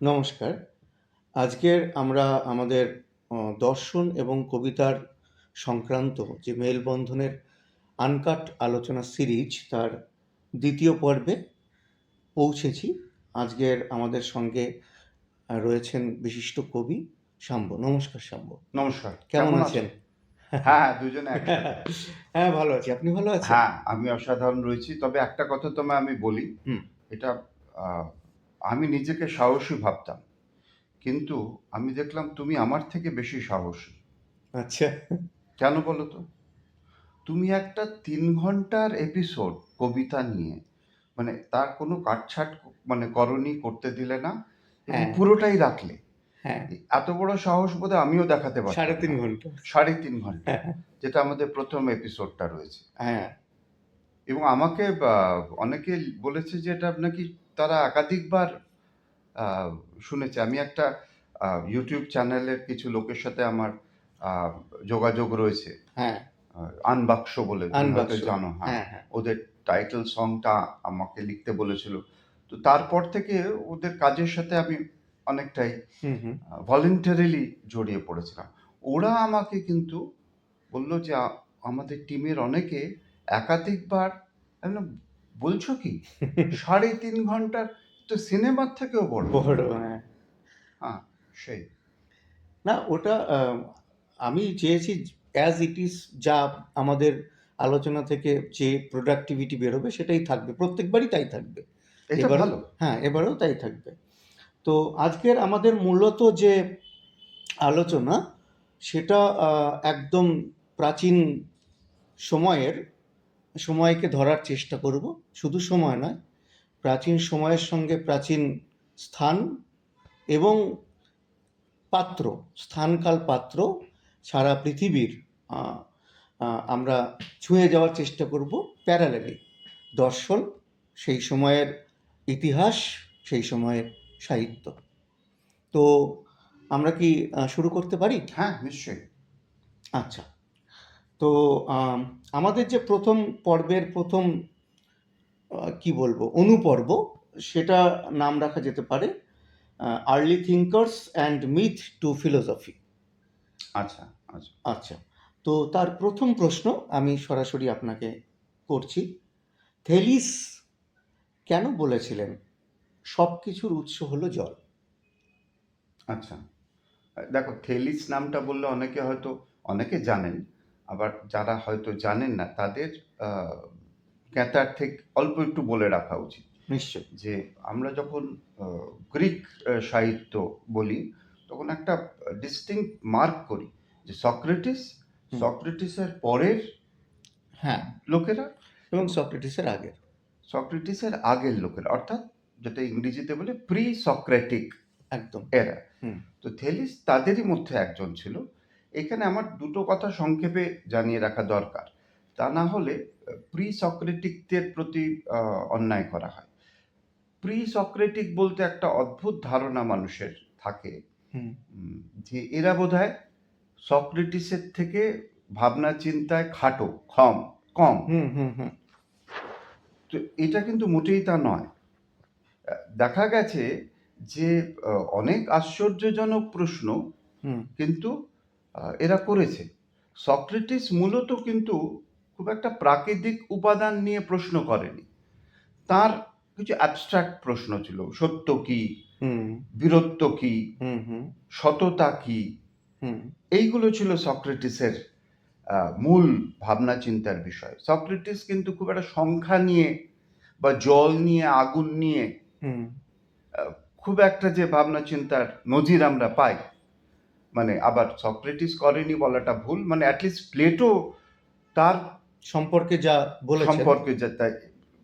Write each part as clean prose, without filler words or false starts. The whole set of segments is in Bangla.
নমস্কার। আজকের আমরা আমাদের দর্শন এবং কবিতার সংক্রান্ত যে মেলবন্ধনের আনকাট আলোচনা সিরিজ তার দ্বিতীয় পর্বে পৌঁছেছি। আজকের আমাদের সঙ্গে রয়েছেন বিশিষ্ট কবি শাম্ব। নমস্কার শাম্ব। নমস্কার, কেমন আছেন? হ্যাঁ, দুজনে একসাথে। হ্যাঁ, ভালো আছি। আপনি ভালো আছেন? হ্যাঁ, আমি অসাধারণ রয়েছি। তবে একটা কথা তোমায় আমি বলি, হুম। এটা আ আমি নিজেকে সাহসী ভাবতাম। কিন্তু আমি দেখলাম তুমি আমার থেকে বেশি সাহসী। আচ্ছা। কেন বলো তো? তুমি একটা ৩ ঘন্টার এপিসোড কবিতা নিয়ে, মানে তার কোনো কাটছাঁট করোনি, করতে দিলে না এবং হ্যাঁ, পুরোটাই রাখলে। হ্যাঁ। এত বড় সাহস বোধহয় আমিও দেখাতে পারতাম ৩.৫ না। ঘন্টা। ৩.৫ ঘন্টা, হ্যাঁ, যেটা আমাদের ১ম এপিসোডটা রয়েছে। হ্যাঁ। এবং আমাকে অনেকে বলেছে যে এটা নাকি তারা একাধিকবার আ শুনেছে। আমি একটা YouTube চ্যানেলের কিছু লোকের সাথে আমার আ যোগাযোগ রয়েছে। হ্যাঁ, আ আনবাক্স বলে, তুমি হয়তো আনবাক্স। জানো, হ্যাঁ। হ্যাঁ, হ্যাঁ। ওদের টাইটেল সংটা আমাকে লিখতে বলেছিল। তো তারপর থেকে ওদের কাজের সাথে আমি অনেকটাই হুম, হুম। ভলান্টারিলি জড়িয়ে পড়েছিলাম। ওরা আমাকে কিন্তু বলল যে আমাদের টিমের অনেকে একাধিকবার। আমি বললাম, বলছো কি? ৩.৫ ঘন্টার তো সিনেমার থেকেও বড়। বড়, হ্যাঁ। হ্যাঁ, সেই। না, ওটা আমি চেয়েছি অ্যাজ ইট ইজ, যা আমাদের আলোচনা থেকে যে প্রোডাক্টিভিটি বেরোবে সেটাই থাকবে। প্রত্যেকবারই তাই থাকবে। এটা এবারেও, ভালো। হ্যাঁ, এবারেও তাই থাকবে। তো আজকের আমাদের মূলত যে আলোচনা সেটা একদম প্রাচীন সময়ের সময়কে ধরার চেষ্টা করব। শুধু সময় নয়, প্রাচীন সময়ের সঙ্গে প্রাচীন স্থান এবং পাত্র, স্থানকাল পাত্র সারা পৃথিবীর আহ, আমরা ছুঁয়ে যাওয়ার চেষ্টা করব প্যারালালি। দর্শন, সেই সময়ের ইতিহাস, সেই সময়ের সাহিত্য। তো আমরা কি শুরু করতে পারি? হ্যাঁ, নিশ্চয়ই। আচ্ছা। তো আম, আমাদের যে প্রথম পর্বের প্রথম কি বলবো অনুপর্ব, সেটা নাম রাখা যেতে পারে early thinkers and myth two philosophy. আচ্ছা, আচ্ছা। আচ্ছা। তো তার প্রথম প্রশ্ন আমি সরাসরি আপনাকে করছি। থেলিস কেন বলেছিলেন সব কিছুর উৎস হলো জল? আচ্ছা। দেখো, থেলিস নামটা বললে অনেকে জানেন, আবার যারা হয়তো জানেন না তাদের আ জ্ঞাতার থেকে অল্প একটু বলে রাখা উচিত। নিশ্চয়। যে আমরা যখন আ গ্রিক সাহিত্য বলি, তখন একটা ডিস্টিংক্ট মার্ক করি যে হুম। সক্রেটিসের পরের হ্যাঁ, লোকেরা এবং এবং সক্রেটিসের আগের। সক্রেটিসের আগের লোকেরা, অর্থাৎ যেটা ইংরেজিতে বলে প্রি সক্রেটিক একদম। এরা। হুম, তো থেলিস তাদেরই মধ্যে একজন ছিল। এখানে আমার দুটো কথা সংক্ষেপে জানিয়ে রাখা দরকার। তা না হলে প্রি সক্রেটিকদের প্রতি অন্যায় করা হয়। প্রি সক্রেটিক বলতে একটা অদ্ভুত ধারণা মানুষের থাকে, হুম, উম, যে এরা বোধহয় সক্রেটিসের থেকে ভাবনা চিন্তায় খাটো, কম কম। হুম, হুম, হুম, তো এটা কিন্তু মোটেই তা নয়। দেখা গেছে যে অনেক আশ্চর্যজনক প্রশ্ন হুম, কিন্তু এরা করেছে। সক্রেটিস মূলত কিন্তু খুব একটা প্রাকৃতিক উপাদান নিয়ে প্রশ্ন করেনি। তার কিছু অ্যাবস্ট্রাক্ট প্রশ্ন ছিল। সত্য কি? হুম, বীরত্ব কি? হুম, হুম, সততা কি? হুম, এইগুলো ছিল সক্রেটিসের মূল ভাবনা চিন্তার বিষয়। সক্রেটিস কিন্তু খুব একটা সংখ্যা নিয়ে বা জল নিয়ে, আগুন নিয়ে হুম। আ খুব একটা যে ভাবনা চিন্তার নজির আমরা পাই, মানে আবার সক্রেটিস করেনি বলাটা ভুল। মানে এট লিস্ট প্লেটো তার সম্পর্কে যা বলেছেন। সম্পর্কে তাই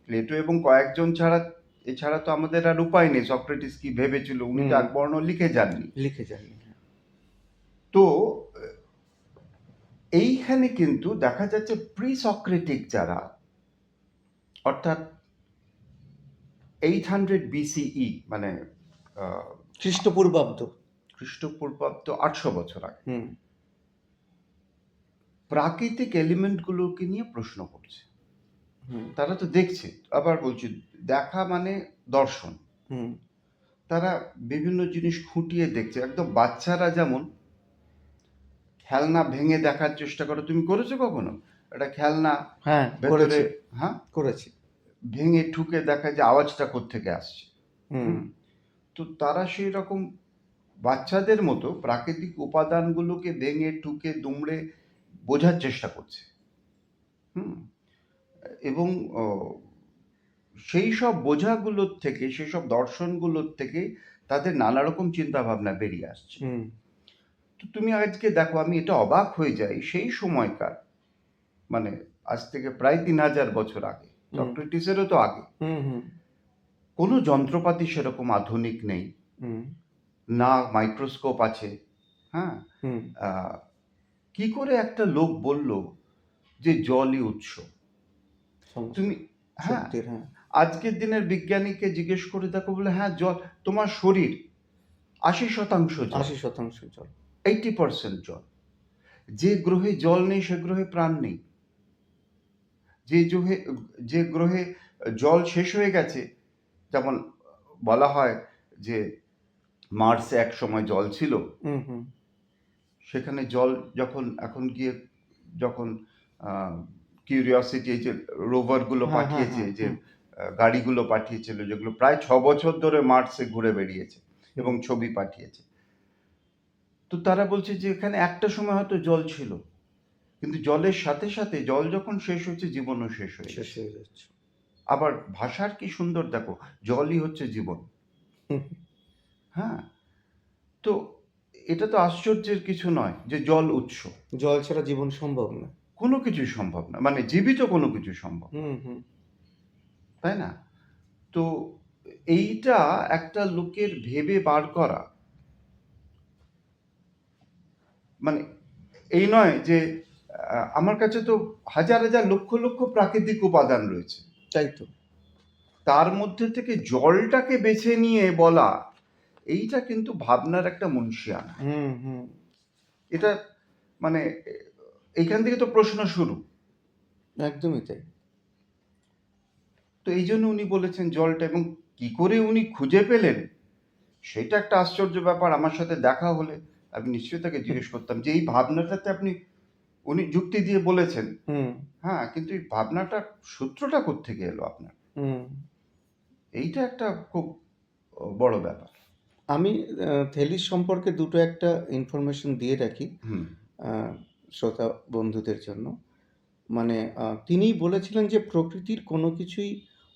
প্লেটো এবং কয়েকজন ছাড়া, এছাড়া তো আমাদের আর উপায় নেই। সক্রেটিস কি ভেবেছিল? উনি তো হুম, এক বর্ণ লিখে যাননি। লিখে যাননি। হ্যাঁ। তো এইখানে কিন্তু দেখা যাচ্ছে প্রি সক্রেটিক যারা, অর্থাৎ 800 BCE, মানে আহ, খ্রিস্টপূর্বাব্দ। খ্রিস্টপূর্বাব্দ 800 বছর আগে, হুম, প্রাকৃতিক এলিমেন্টগুলোকে নিয়ে প্রশ্ন করছে। হুম, তারা তো দেখছে, আবার বলছি, দেখা মানে দর্শন। হুম, তারা বিভিন্ন জিনিস খুঁটিয়ে দেখছে। একদম বাচ্চারা যেমন খেলনা ভেঙে দেখার চেষ্টা করে, তুমি করেছো কখনো? একটা খেলনা হ্যাঁ, ভেতরে, করেছি, হ্যাঁ, করেছি। ভেঙে ঠুকে দেখা যে আওয়াজটা কোত্থেকে আসছে। হুম, হুম। তো তারা সেই রকম বাচ্চাদের মতো প্রাকৃতিক উপাদানগুলোকে ভেঙে ঠুকে দুমড়ে বোঝার চেষ্টা করছে। হুম। এবং সেই সব বোঝাগুলোর থেকে, সেই সব দর্শনগুলোর থেকে তাদের নানা রকম চিন্তা ভাবনা বেরিয়ে আসছে। হুম, তো তুমি আজকে দেখো, আমি এটা অবাক হয়ে যাই, সেই সময়কার মানে আজ থেকে প্রায় 3000 বছর আগে, হুম, সক্রেটিসেরও তো আগে, হুম, হুম, কোনো যন্ত্রপাতি সেরকম আধুনিক নেই, হুম, না মাইক্রোস্কোপ আছে। হ্যাঁ। হুম, আহ, কি করে একটা লোক বলল যে জলই উৎস? সমস্ত তুমি, হ্যাঁ, শক্তির, হ্যাঁ, আজকের দিনের বিজ্ঞানীকে জিজ্ঞেস করে দেখো, বলে হ্যাঁ জল, তোমার শরীর 80% জল, 80% জল। 80% জল। যে গ্রহে জল নেই সে গ্রহে প্রাণ নেই। যে গ্রহে, যে গ্রহে জল শেষ হয়ে গেছে, যেমন বলা হয় যে মার্সে এক সময় জল ছিল, হুম, হুম, সেখানে জল যখন এখন গিয়ে যখন কিউরিওসিটি, এই যে রোভারগুলো হ্যাঁ, হ্যাঁ, পাঠিয়েছে, হ্যাঁ, যে হুম, গাড়িগুলো পাঠিয়েছিল, যেগুলো প্রায় 6 বছর ধরে মার্সে ঘুরে বেরিয়েছে এবং হুম, ছবি পাঠিয়েছে, তো তারা বলছে যে এখানে একটা সময় হয়তো জল ছিল, কিন্তু জলের সাথে সাথে জল যখন শেষ হয়েছে, জীবনও শেষ হয়ে শেষ গেছে। হয়ে যাচ্ছে। আবার ভাষার কি সুন্দর দেখো, জলই হচ্ছে জীবন। হুম, হ্যাঁ। তো এটা তো আশ্চর্যের কিছু নয় যে জল উৎস। জল ছাড়া জীবন সম্ভব না। কোনো কিছুই সম্ভব না, মানে জীবিত কোনো কিছু সম্ভব, হুম, হুম, তাই না? তো এইটা একটা লোকের ভেবে বার করা, মানে এই নয় যে আমার কাছে তো হাজার হাজার লক্ষ লক্ষ প্রাকৃতিক উপাদান রয়েছে, তাই তো। তার মধ্যে থেকে জলটাকে বেছে নিয়ে বলা, এইটা কিন্তু ভাবনার একটা মুনশিয়ানা। হুম, হুম, এটা মানে এইখান থেকে তো প্রশ্ন শুরু। একদমই তাই। তো এই জন্য উনি বলেছেন জলটা, এবং কি করে উনি খুঁজে পেলেন সেটা একটা আশ্চর্য ব্যাপার। আমার সাথে দেখা হলে আমি নিশ্চয়ই তাকে জিজ্ঞেস করতাম যে এই ভাবনাটাতে আপনি, উনি যুক্তি দিয়ে বলেছেন, হুম, হ্যাঁ, কিন্তু এই ভাবনাটা সূত্রটা কোত্থেকে এলো আপনার? হুম। এইটা একটা খুব বড় ব্যাপার। আমি থেলিস সম্পর্কে দুটো একটা ইনফরমেশন দিয়ে রাখি হুম। আহ, শ্রোতা বন্ধুদের জন্য। মানে তিনিই বলেছিলেন যে প্রকৃতির কোনো কিছুই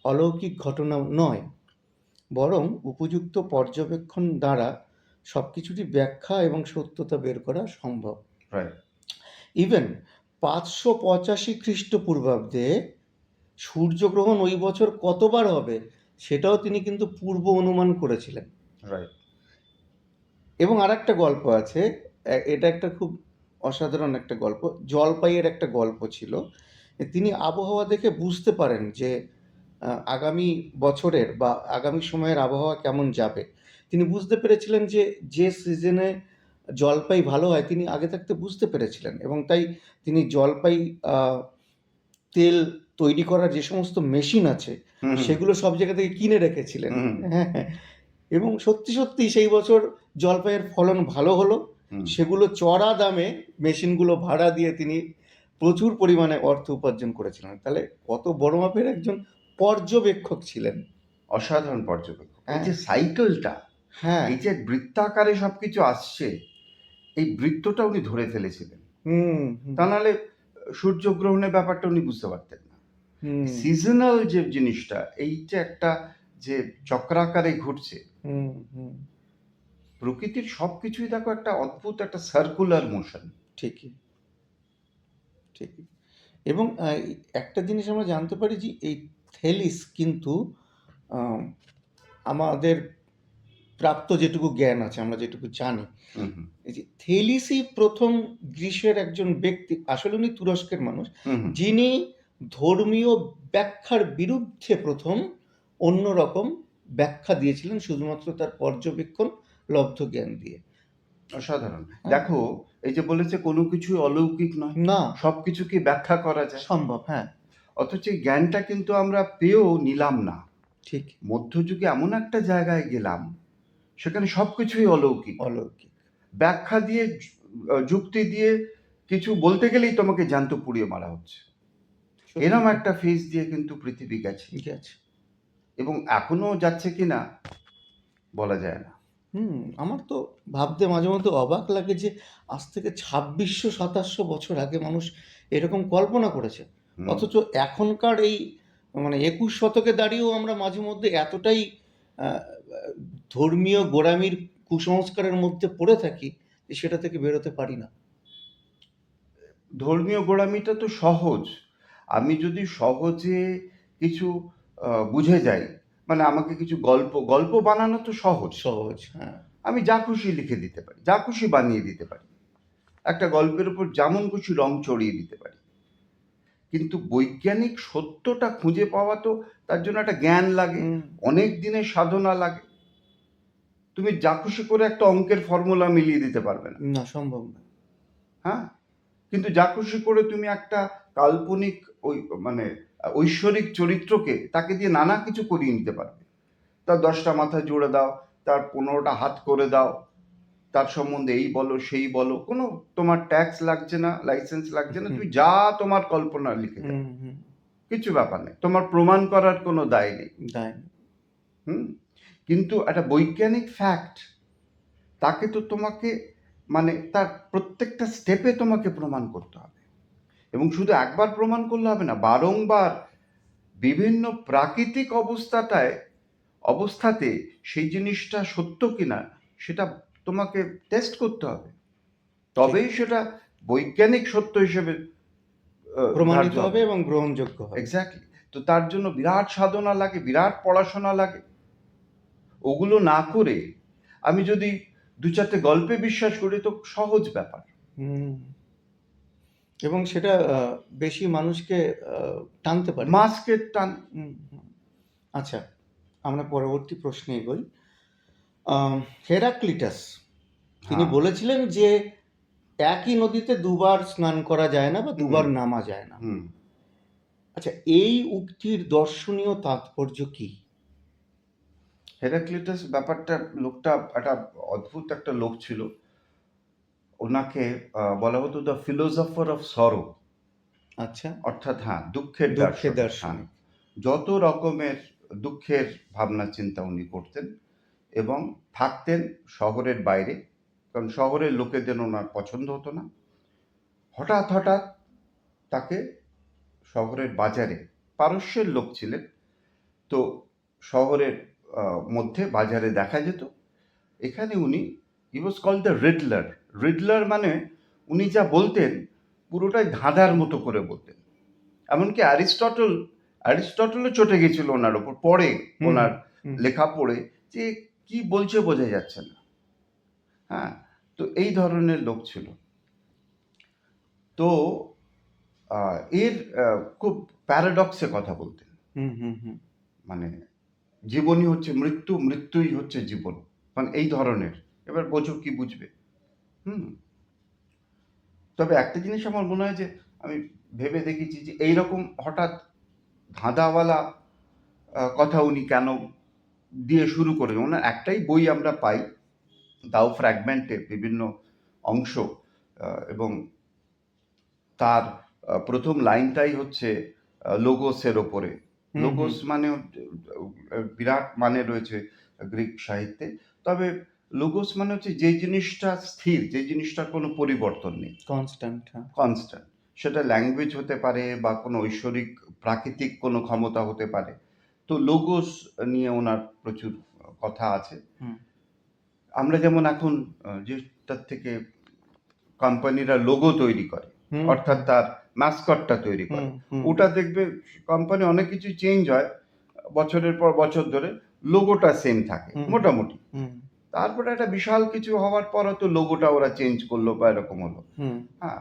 অলৌকিক ঘটনা নয়, বরং উপযুক্ত পর্যবেক্ষণ দ্বারা সব কিছুরই ব্যাখ্যা এবং সত্যতা বের করা সম্ভব। রাইট। ইভেন 585 খ্রিস্টপূর্বাব্দে সূর্যগ্রহণ ওই বছর কতবার হবে সেটাও তিনি কিন্তু পূর্ব অনুমান করেছিলেন। রাইট। এবং আর একটা গল্প আছে, এটা একটা খুব অসাধারণ একটা গল্প। জলপাইয়ের একটা গল্প ছিল। তিনি আবহাওয়া দেখে বুঝতে পারেন যে আগামী বছরের বা আগামী সময়ের আবহাওয়া কেমন যাবে। তিনি বুঝতে পেরেছিলেন যে যে সিজনে জলপাই ভালো হয় তিনি আগে থাকতে বুঝতে পেরেছিলেন, এবং তাই তিনি জলপাই আহ, তেল তৈরি করার যে সমস্ত মেশিন আছে হুম। হুম। সেগুলো সব জায়গা থেকে কিনে রেখেছিলেন। হুম। হ্যাঁ, হ্যাঁ। এবং সত্যি সত্যি সেই বছর জলপাইয়ের ফলন ভালো হলো। হুম। সেগুলো চড়া দামে মেশিনগুলো ভাড়া দিয়ে তিনি প্রচুর পরিমাণে অর্থ উপার্জন করেছিলেন। তাহলে কত বড় মাপের একজন পর্যবেক্ষক ছিলেন। অসাধারণ পর্যবেক্ষক। এই হ্যাঁ, যে সাইকেলটা, হ্যাঁ, এই যে বৃত্তাকারে সবকিছু আসছে, এই বৃত্তটা উনি ধরে ফেলেছিলেন। হুম, হুম, তা নাহলে সূর্যগ্রহণের ব্যাপারটা উনি বুঝতে পারতেন না। হুম, সিজনাল যে জিনিসটা, এইটা একটা যে চক্রাকারে ঘুরছে, হুম, হুম, প্রকৃতির সবকিছুই দেখো একটা অদ্ভুত একটা সার্কুলার মোশন। ঠিকই, ঠিকই। এবং একটা জিনিস আমরা জানতে পারি যে এই থেলিস কিন্তু আহ, আমাদের প্রাপ্ত যেটুকু জ্ঞান আছে, আমরা যেটুকু জানি, হুম। হুম। এই যে থেলিসই প্রথম গ্রীসের একজন ব্যক্তি, আসলে উনি তুরস্কের মানুষ, হুম। হুম। যিনি ধর্মীয় ব্যাখ্যার বিরুদ্ধে প্রথম অন্যরকম ব্যাখ্যা দিয়েছিলেন শুধুমাত্র তার পর্যবেক্ষণ লব্ধ জ্ঞান দিয়ে। অসাধারণ। হ্যাঁ, দেখো, এই যে বলেছে কোনো কিছুই অলৌকিক নয়, না, সবকিছুকে ব্যাখ্যা করা যায়, সম্ভব, হ্যাঁ, অথচ এই জ্ঞানটা কিন্তু আমরা পেয়েও নিলাম না। ঠিক, মধ্যযুগে এমন একটা জায়গায় গেলাম সেখানে সবকিছুই অলৌকিক। অলৌকিক। ব্যাখ্যা দিয়ে যুক্তি দিয়ে কিছু বলতে গেলেই তোমাকে জ্যান্ত পুড়িয়ে মারা হচ্ছে। সত্যি এরম তাই। একটা ফেজ দিয়ে কিন্তু পৃথিবী গেছে ঠিক আছে। এবং এখনো যাচ্ছে কিনা বলা যায় না। আমার তো ভাবতে মাঝে মধ্যে অবাক লাগে যে আজ থেকে ২৬০০-২৭০০ বছর আগে মানুষ এরকম কল্পনা করেছে। হুম। অথচ এখনকার এই মানে ২১ শতকে দাঁড়িয়েও আমরা মাঝে মধ্যে এতটাই আ আ ধর্মীয় গোঁড়ামির কুসংস্কারের মধ্যে পড়ে থাকি যে সেটা থেকে বেরোতে পারি না। ধর্মীয় গোঁড়ামিটা তো সহজ। আমি যদি সহজে কিছু বুঝে যাই, মানে আমাকে কিছু গল্প বানানো তো সহজ। সহজ, হ্যাঁ। আমি যা খুশি লিখে দিতে পারি, যা খুশি বানিয়ে দিতে পারি। একটা গল্পের উপর যেমন খুশি রং চড়িয়ে দিতে পারি। কিন্তু বৈজ্ঞানিক সত্যটা খুঁজে পাওয়া তো তার জন্য একটা জ্ঞান লাগে, হুম, অনেক দিনের সাধনা লাগে। তুমি যা খুশি করে একটা অঙ্কের ফর্মুলা মিলিয়ে দিতে পারবে না। না সম্ভব না। হ্যাঁ? কিন্তু যা খুশি করে তুমি একটা কাল্পনিক মানে ঐশ্বরিক চরিত্রকে তাকে দিয়ে নানা কিছু করিয়ে নিতে পারবে। তার ১০টা মাথা জুড়ে দাও, তার ১৫টা হাত করে দাও, তার সম্বন্ধে এই বলো সেই বলো, কোনো তোমার ট্যাক্স লাগছে না, লাইসেন্স লাগছে না, হুম, তুমি যা তোমার কল্পনা লিখে দাও, হুম, কিছু ব্যাপার নেই, তোমার প্রমাণ করার কোনো দায় নেই। তাই। হুম কিন্তু একটা বৈজ্ঞানিক ফ্যাক্ট, তাকে তো তোমাকে মানে তার প্রত্যেকটা স্টেপে তোমাকে প্রমাণ করতে হবে এবং শুধু একবার প্রমাণ করলে হবে না, বারংবার বিভিন্ন প্রাকৃতিক অবস্থাতে সেই জিনিসটা সত্য কিনা সেটা তোমাকে টেস্ট করতে হবে, তবেই সেটা বৈজ্ঞানিক সত্য হিসেবে প্রমাণিত ধার্য হবে হবে। এবং গ্রহণযোগ্য হবে। এক্স্যাক্টলি। তো তার জন্য বিরাট সাধনা লাগে, বিরাট পড়াশোনা লাগে। ওগুলো না করে আমি যদি ২-৪টে গল্পে বিশ্বাস করি তো সহজ ব্যাপার। হুম। এবং সেটা বেশি মানুষকে টানতে পারে। মাস্কের টান। হুম, হুম। আচ্ছা, আমরা পরবর্তী প্রশ্নে এগোই। হেরাক্লিটাস তিনি হ্যাঁ। বলেছিলেন যে একই নদীতে দুবার স্নান করা যায় না বা হুম, দুবার নামা যায় না। হুম। আচ্ছা, এই উক্তির দর্শনীয় তাৎপর্য কি? হেরাক্লিটাস ব্যাপারটা, লোকটা একটা অদ্ভুত একটা লোক ছিল। ওনাকে বলা হতো দ্য ফিলোসফার অফ সরো, আচ্ছা, অর্থাৎ হ্যাঁ, দুঃখের দুঃখের দার্শনিক। হ্যাঁ, দার্শনিক। যত রকমের দুঃখের ভাবনা চিন্তা উনি করতেন এবং থাকতেন শহরের বাইরে, কারণ শহরের লোকেদের ওনার পছন্দ হতো না। হঠাৎ তাকে শহরের বাজারে, পারস্যের লোক ছিলেন, তো শহরের মধ্যে বাজারে দেখা যেত। এখানে উনি, he was called the Riddler. Riddler মানে উনি যা বলতেন পুরোটাই ধাঁধার মতো করে বলতেন। এমনকি অ্যারিস্টটলও চটে গেছিল ওনার ওপর পড়ে, হুম, ওনার হুম, লেখা পড়ে, যে কি বলছে বোঝা যাচ্ছে না। হ্যাঁ, তো এই ধরনের লোক ছিল। তো এর খুব প্যারাডক্সে কথা বলতেন, হুম, হুম, হুম। মানে জীবনই হচ্ছে মৃত্যু, মৃত্যুই হচ্ছে জীবন, মানে এই ধরনের। এবার বোঝো কি বুঝবে। হুম তবে একটা জিনিস আমার মনে হয় যে আমি ভেবে দেখেছি যে এইরকম হঠাৎ ধাঁধাওয়ালা কথা উনি কেন দিয়ে শুরু করেন। ওনার একটাই বই আমরা পাই, তাও ফ্র্যাগমেন্টে বিভিন্ন অংশ, এবং তার প্রথম লাইনটাই হচ্ছে লোগোসের ওপরে। হুম, হুম। লোগোস মানে বিরাট মানে রয়েছে গ্রিক সাহিত্যে। তবে লোগোস মানে হচ্ছে যে জিনিসটা স্থির, যে জিনিসটার কোনো পরিবর্তন নেই, কনস্ট্যান্ট, হ্যাঁ। কনস্ট্যান্ট। সেটা ল্যাঙ্গুয়েজ হতে পারে বা কোনো ঐশ্বরিক প্রাকৃতিক কোনো ক্ষমতা হতে পারে। তো লোগোস নিয়ে ওনার প্রচুর কথা আছে। হুম, আমরা যেমন এখন যেটার থেকে কোম্পানিরা লোগো তৈরি করে, হুম, অর্থাৎ হুম, তার ম্যাসকটটা তৈরি হুম, করে, হুম, ওটা দেখবে কোম্পানি অনেক কিছু চেঞ্জ হয় বছরের পর বছর ধরে, লোগোটা সেম থাকে হুম, মোটামুটি। হুম, তারপরে একটা বিশাল কিছু হওয়ার পর হয়তো লোগোটা ওরা চেঞ্জ করলো বা এরকম হলো। হুম, হ্যাঁ,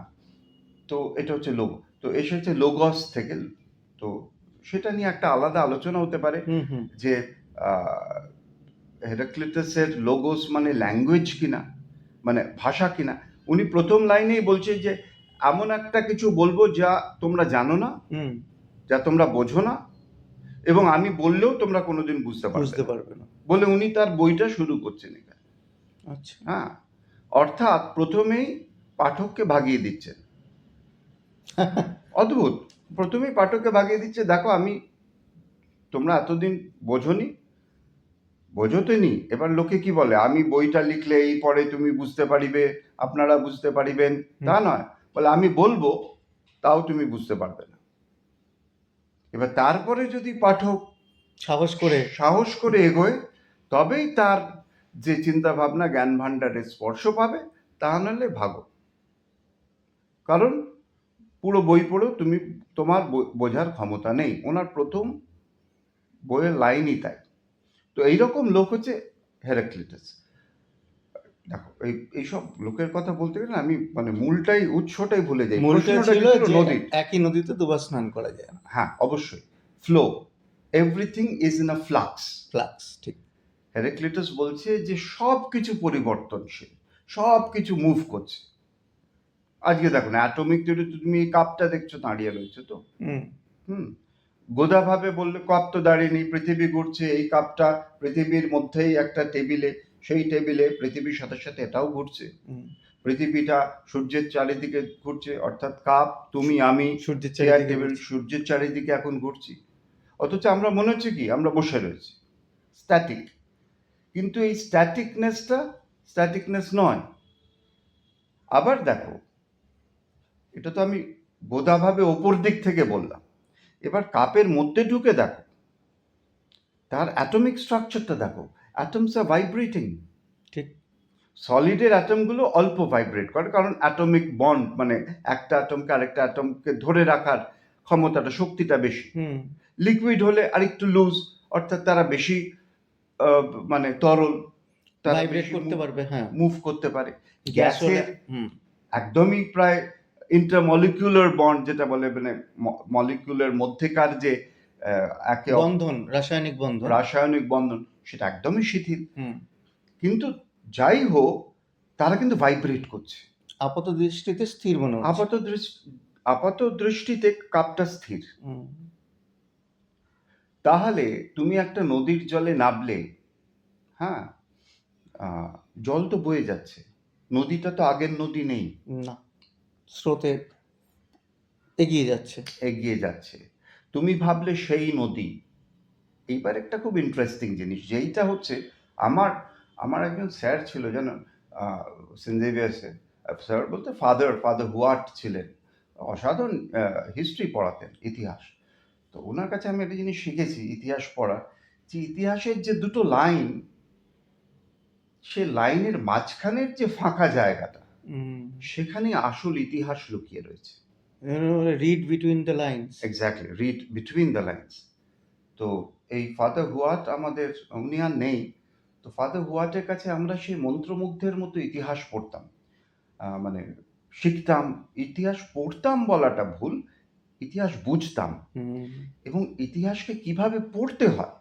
তো এটা হচ্ছে লোগো, তো এসেছে লোগস থেকে। তো সেটা নিয়ে একটা আলাদা আলোচনা হতে পারে হুম, হুম, যে হেরাক্লিটাসের লোগোস মানে ল্যাঙ্গুয়েজ কিনা, মানে ভাষা কিনা। উনি প্রথম লাইনেই বলছে যে এমন একটা কিছু বলবো যা তোমরা জানো না, হুম। যা তোমরা বোঝো না, এবং আমি বললেও তোমরা কোনোদিন বুঝতে পারবে বুঝতে না, পারবে না। বলে উনি তার বইটা শুরু করছেন এখানে। আচ্ছা। হ্যাঁ, অর্থাৎ প্রথমেই পাঠককে ভাগিয়ে দিচ্ছেন। অদ্ভুত। প্রথমেই পাঠককে ভাগিয়ে দিচ্ছে, দেখো আমি, তোমরা এতদিন বোঝোনি, বোঝোতেনি, এবার লোকে কি বলে, আমি বইটা লিখলে এই পরে তুমি বুঝতে পারিবে, আপনারা বুঝতে পারিবেন, তা নয়, বলে আমি বলবো তাও তুমি বুঝতে পারবে না। এবার তারপরে যদি পাঠক সাহস করে এগোয়, তবেই তার যে চিন্তা ভাবনা জ্ঞান ভাণ্ডারের স্পর্শ পাবে, তা নাহলে ভাগো। কারণ পুরো বই পড়েও তুমি, তোমার বোঝার ক্ষমতা নেই। ওনার প্রথম বইয়ের লাইনই তাই। তো এইরকম লোক হচ্ছে হেরাক্লিটাস। দেখো, এইসব লোকের কথা বলতে গেলে আমি মানে উৎসটাই ভুলে যাই। মূলটা প্রশ্নটা ছিল ছিল যে নদীর। একই নদীতে দুবার স্নান করা যায় না। হ্যাঁ, অবশ্যই। Flow, everything is in a flux. Flux, ঠিক। হেরাক্লিটাস বলছে যে সব কিছু পরিবর্তনশীল, সব কিছু মুভ করছে। আজকে দেখো না, অ্যাটমিক থিওরিতে তুমি এই কাপটা দেখছো দাঁড়িয়ে রয়েছে তো। হুম গোদাভাবে বললে কাপ তো দাঁড়িয়ে নেই, পৃথিবী ঘুরছে, এই কাপটা পৃথিবীর মধ্যেই একটা টেবিলে, সেই টেবিলে পৃথিবীর সাথে সাথে এটাও ঘুরছে। পৃথিবীটা সূর্যের চারিদিকে ঘুরছে, অর্থাৎ কাপ, তুমি, আমি, চেয়ার টেবিল সূর্যের চারিদিকে এখন ঘুরছি। অথচ আমরা মনে হচ্ছে কি আমরা বসে রয়েছি, স্ট্যাটিক। কিন্তু এই স্ট্যাটিকনেস নয়। আবার দেখো, এটা তো আমি বোধাভাবে ওপর দিক থেকে বললাম, এবার কাপের মধ্যে ঢুকে দেখো, তার অ্যাটমিক স্ট্রাকচারটা দেখো, অ্যাটমস আর ভাইব্রেটিং। ঠিক। সলিডের অ্যাটমগুলো অল্প ভাইব্রেট করে, কারণ অ্যাটমিক বন্ড, মানে একটা অ্যাটমকে আরেকটা অ্যাটমকে ধরে রাখার ক্ষমতাটা, শক্তিটা বেশি। লিকুইড হলে আরেকটু লুজ, অর্থাৎ তারা বেশি মানে তরল, তারা ভাইব্রেট করতে পারবে, হ্যাঁ, মুভ করতে পারে। গ্যাস হলে একদমই প্রায় ইন্টারমলিকুলার বন্ড, যেটা বলে, মানে মলিকুলের মধ্যেকার যে একে বন্ধন, রাসায়নিক বন্ধন, সেটা একদমই শিথিল। কিন্তু যাই হোক, তারা কিন্তু ভাইব্রেট করছে। আপাত দৃষ্টিতে স্থির মনে হচ্ছে। আপাত দৃষ্টিতে কাপটা স্থির। তাহলে তুমি একটা নদীর জলে নামলে, হ্যাঁ, জল তো বয়ে যাচ্ছে, নদীটা তো আগের নদী নেই, না, স্রোতে এগিয়ে যাচ্ছে। তুমি ভাবলে সেই নদী। এইবার একটা খুব ইন্টারেস্টিং জিনিস, যেইটা হচ্ছে, আমার একজন স্যার ছিল, জানো, সেন্ট জেভিয়ার্সে। স্যার বলতে ফাদার হুয়াট ছিলেন, অসাধারণ হিস্ট্রি পড়াতেন, ইতিহাস। তো ওনার কাছে আমি একটা জিনিস শিখেছি ইতিহাস পড়া, যে ইতিহাসের যে দুটো লাইন, সে লাইনের মাঝখানের যে ফাঁকা জায়গাটা, সেখানে আসল ইতিহাস লুকিয়ে রয়েছে। Read between the lines. Exactly, read between the lines. তো এই ফাদার হুয়াট আমাদের, উনি আর নেই। তো ফাদার হুয়াটের কাছে আমরা সেই মন্ত্রমুগ্ধের মতো ইতিহাস পড়তাম, মানে শিখতাম। ইতিহাস পড়তাম বলাটা ভুল, ইতিহাস বুঝতাম, এবং ইতিহাসকে কিভাবে পড়তে হয়।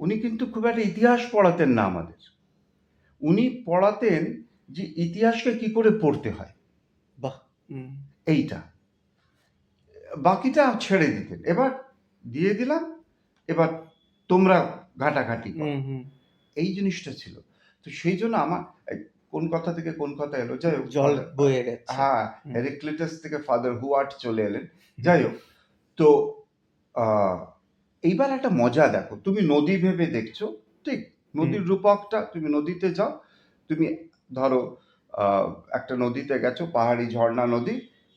উনি কিন্তু খুব একটা ইতিহাস পড়াতেন না আমাদের, উনি পড়াতেন যে ইতিহাসকে কি করে পড়তে হয়। বাহ। এইটা, বাকিটা ছেড়ে দিতেন, এবার দিয়ে দিলাম, এবার তোমরা ঘাটাঘাটি করো। এই জিনিসটা ছিল। তো সেই জন্য আমার কোন কথা থেকে কোন কথা এলো, যাই হোক, জল বয়ে গেছে। হ্যাঁ, হেরাক্লিটাস থেকে ফাদার হুয়াট চলে এলেন। যাই হোক, তো এইবার একটা মজা দেখো, তুমি নদী ভেবে দেখছো, ঠিক, নদীর রূপকটা, তুমি নদীতে যাও, তুমি ধরো একটা নদীতে গেছো, পাহাড়ি ঝর্ণা নদী,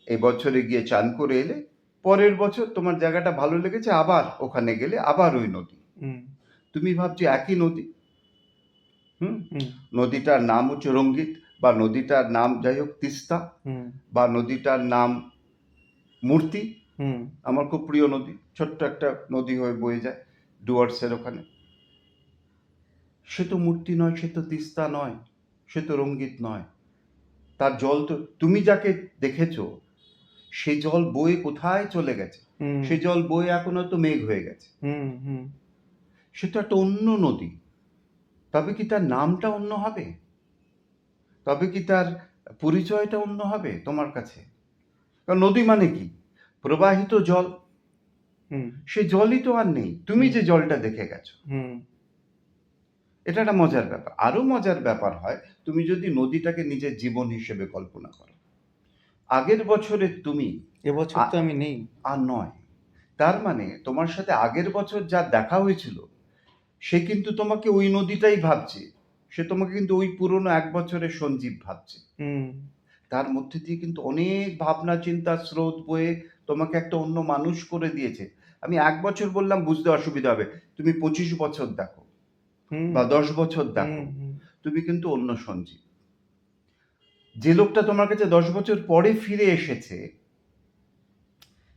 এই বছরে গিয়ে চান করে এলে, পরের বছর তোমার জায়গাটা ভালো লেগেছে, আবার ওখানে গেলে আবার ওই নদী, তুমি ভাবছো একই নদী। নদীটার নাম হচ্ছে রঙ্গিত, বা নদীটার নাম যাই হোক তিস্তা, বা নদীটার নাম মূর্তি, আমার খুব প্রিয় নদী, ছোট্ট একটা নদী হয়ে বয়ে যায় ডুয়ার্সের ওখানে। সে তো মূর্তি নয়, সে তো তিস্তা নয়, সে তো রঙ্গিত নয়। তার জল তো, তুমি যাকে দেখেছো, সে জল বয়ে কোথায় চলে গেছে, সে জল বয়ে এখন হয়তো মেঘ হয়ে গেছে। সে তো একটা অন্য নদী। তবে কি তার নামটা অন্য হবে? তবে কি তার পরিচয়টা অন্য হবে তোমার কাছে? কারণ নদী মানে কি? প্রবাহিত জল। সে জলই তো আর নেই, তুমি যে জলটা দেখে গেছো। এটা একটা মজার ব্যাপার। আরো মজার ব্যাপার হয়, তুমি যদি নদীটাকে নিজের জীবন হিসেবে কল্পনা করো। আগের বছরে তুমি এবছর তো আমি নেই। আর নয়, তার মানে তোমার সাথে আগের বছর যা দেখা হয়েছিল, সে কিন্তু তোমাকে ওই নদীটাই ভাবছে। সে তোমাকে কিন্তু ওই পুরনো 1 বছরের সঞ্জীব ভাবছে। হুম তার মধ্যে দিয়ে কিন্তু অনেক ভাবনা চিন্তার স্রোত বয়ে তোমাকে একটা অন্য মানুষ করে দিয়েছে। আমি 1 বছর বললাম বুঝতে অসুবিধা হবে। তুমি 25 বছর দেখো হুম বা 10 বছর হুম দেখো, হুম তুমি কিন্তু অন্য সঞ্জীব। যে লোকটা তোমার কাছে 10 বছর পরে ফিরে এসেছে,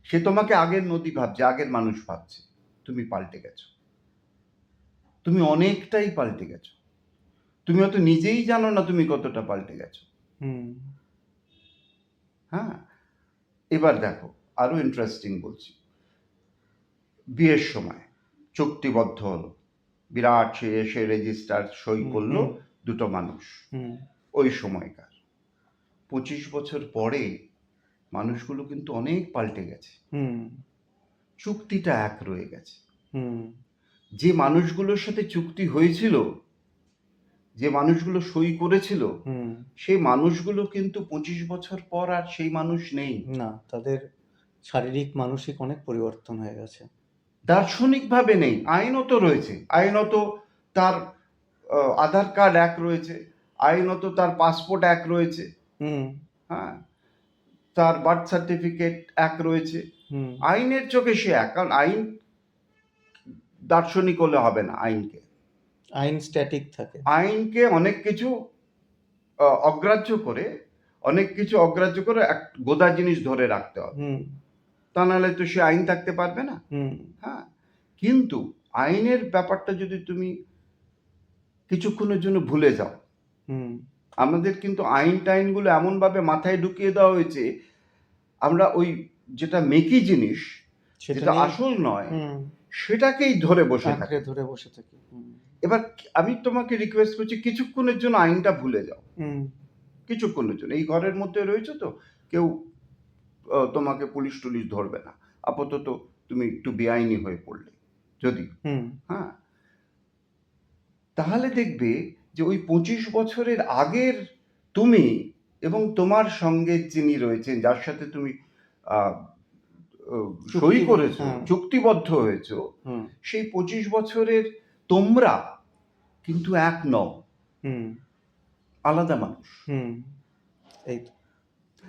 সে তোমাকে আগের নদী ভাবছে, আগের মানুষ ভাবছে। তুমি পাল্টে গেছো। তুমি অনেকটাই পাল্টে গেছো। তুমি হয়তো নিজেই জানো না তুমি কতটা পাল্টে গেছো। হুম হ্যাঁ? এবার দেখো, আরো ইন্টারেস্টিং বলছি। বিয়ের সময় চুক্তিবদ্ধ হলো। বিরাট সে এসে রেজিস্টার সই হুম করলো হুম দুটো মানুষ। হুম ওই সময়কার 25 বছর পরে মানুষগুলো কিন্তু অনেক পাল্টে গেছে। হুম চুক্তিটা এক রয়ে গেছে। হুম যে মানুষগুলোর সাথে চুক্তি হয়েছিল, যে মানুষগুলো সই করেছিল, হুম সেই মানুষগুলো কিন্তু 25 বছর পর আর সেই মানুষ নেই। না, তাদের শারীরিক মানসিক অনেক পরিবর্তন হয়ে গেছে। দার্শনিকভাবে নেই, আইনত রয়েছে। আইনত তার আধার কার্ড এক রয়েছে, আইনত তার পাসপোর্ট এক রয়েছে, হুম হ্যাঁ, তার বার্থ সার্টিফিকেট এক রয়েছে। হুম আইনের চোখে সে এক, কারণ আইন দার্শনিক হলে হবে না। আইন স্ট্যাটিক থাকে। আইনকে অনেক কিছু অগ্রাহ্য করে, এক গোদা জিনিস ধরে রাখতে হবে। হুম তা নাহলে তো সে আইন থাকতে পারবে না। হুম হ্যাঁ, কিন্তু আইনের ব্যাপারটা যদি তুমি কিছুক্ষণের জন্য ভুলে যাও, হুম আমাদের কিন্তু আইন টাইনগুলো এমনভাবে মাথায় ঢুকিয়ে দেওয়া হয়েছে, আমরা ওই যেটা মেকি জিনিস, সেটা যেটা নিয়ে আসল নয়, হুম সেটাকেই ধরে বসে আঁকড়ে থাকি। ধরে বসে থাকি। হুম এবার আমি তোমাকে রিকোয়েস্ট করছি, কিছুক্ষণের জন্য আইনটা ভুলে যাও। হুম কিছুক্ষণের জন্য এই ঘরের মধ্যে রয়েছে তো, কেউ তোমাকে পুলিশ টুলিশ ধরবে না। আপাতত তুমি একটু বেআইনি হয়ে পড়লে যদি, হুম হ্যাঁ, তাহলে দেখবে যে ওই 25 বছরের আগের তুমি এবং তোমার সঙ্গে যিনি রয়েছেন, যার সাথে তুমি আহ, সই চুক্তি করেছো, হ্যাঁ চুক্তিবদ্ধ হয়েছো, হুম সেই 25 বছরের তোমরা কিন্তু এক নও, হুম আলাদা মানুষ। হুম এই তো।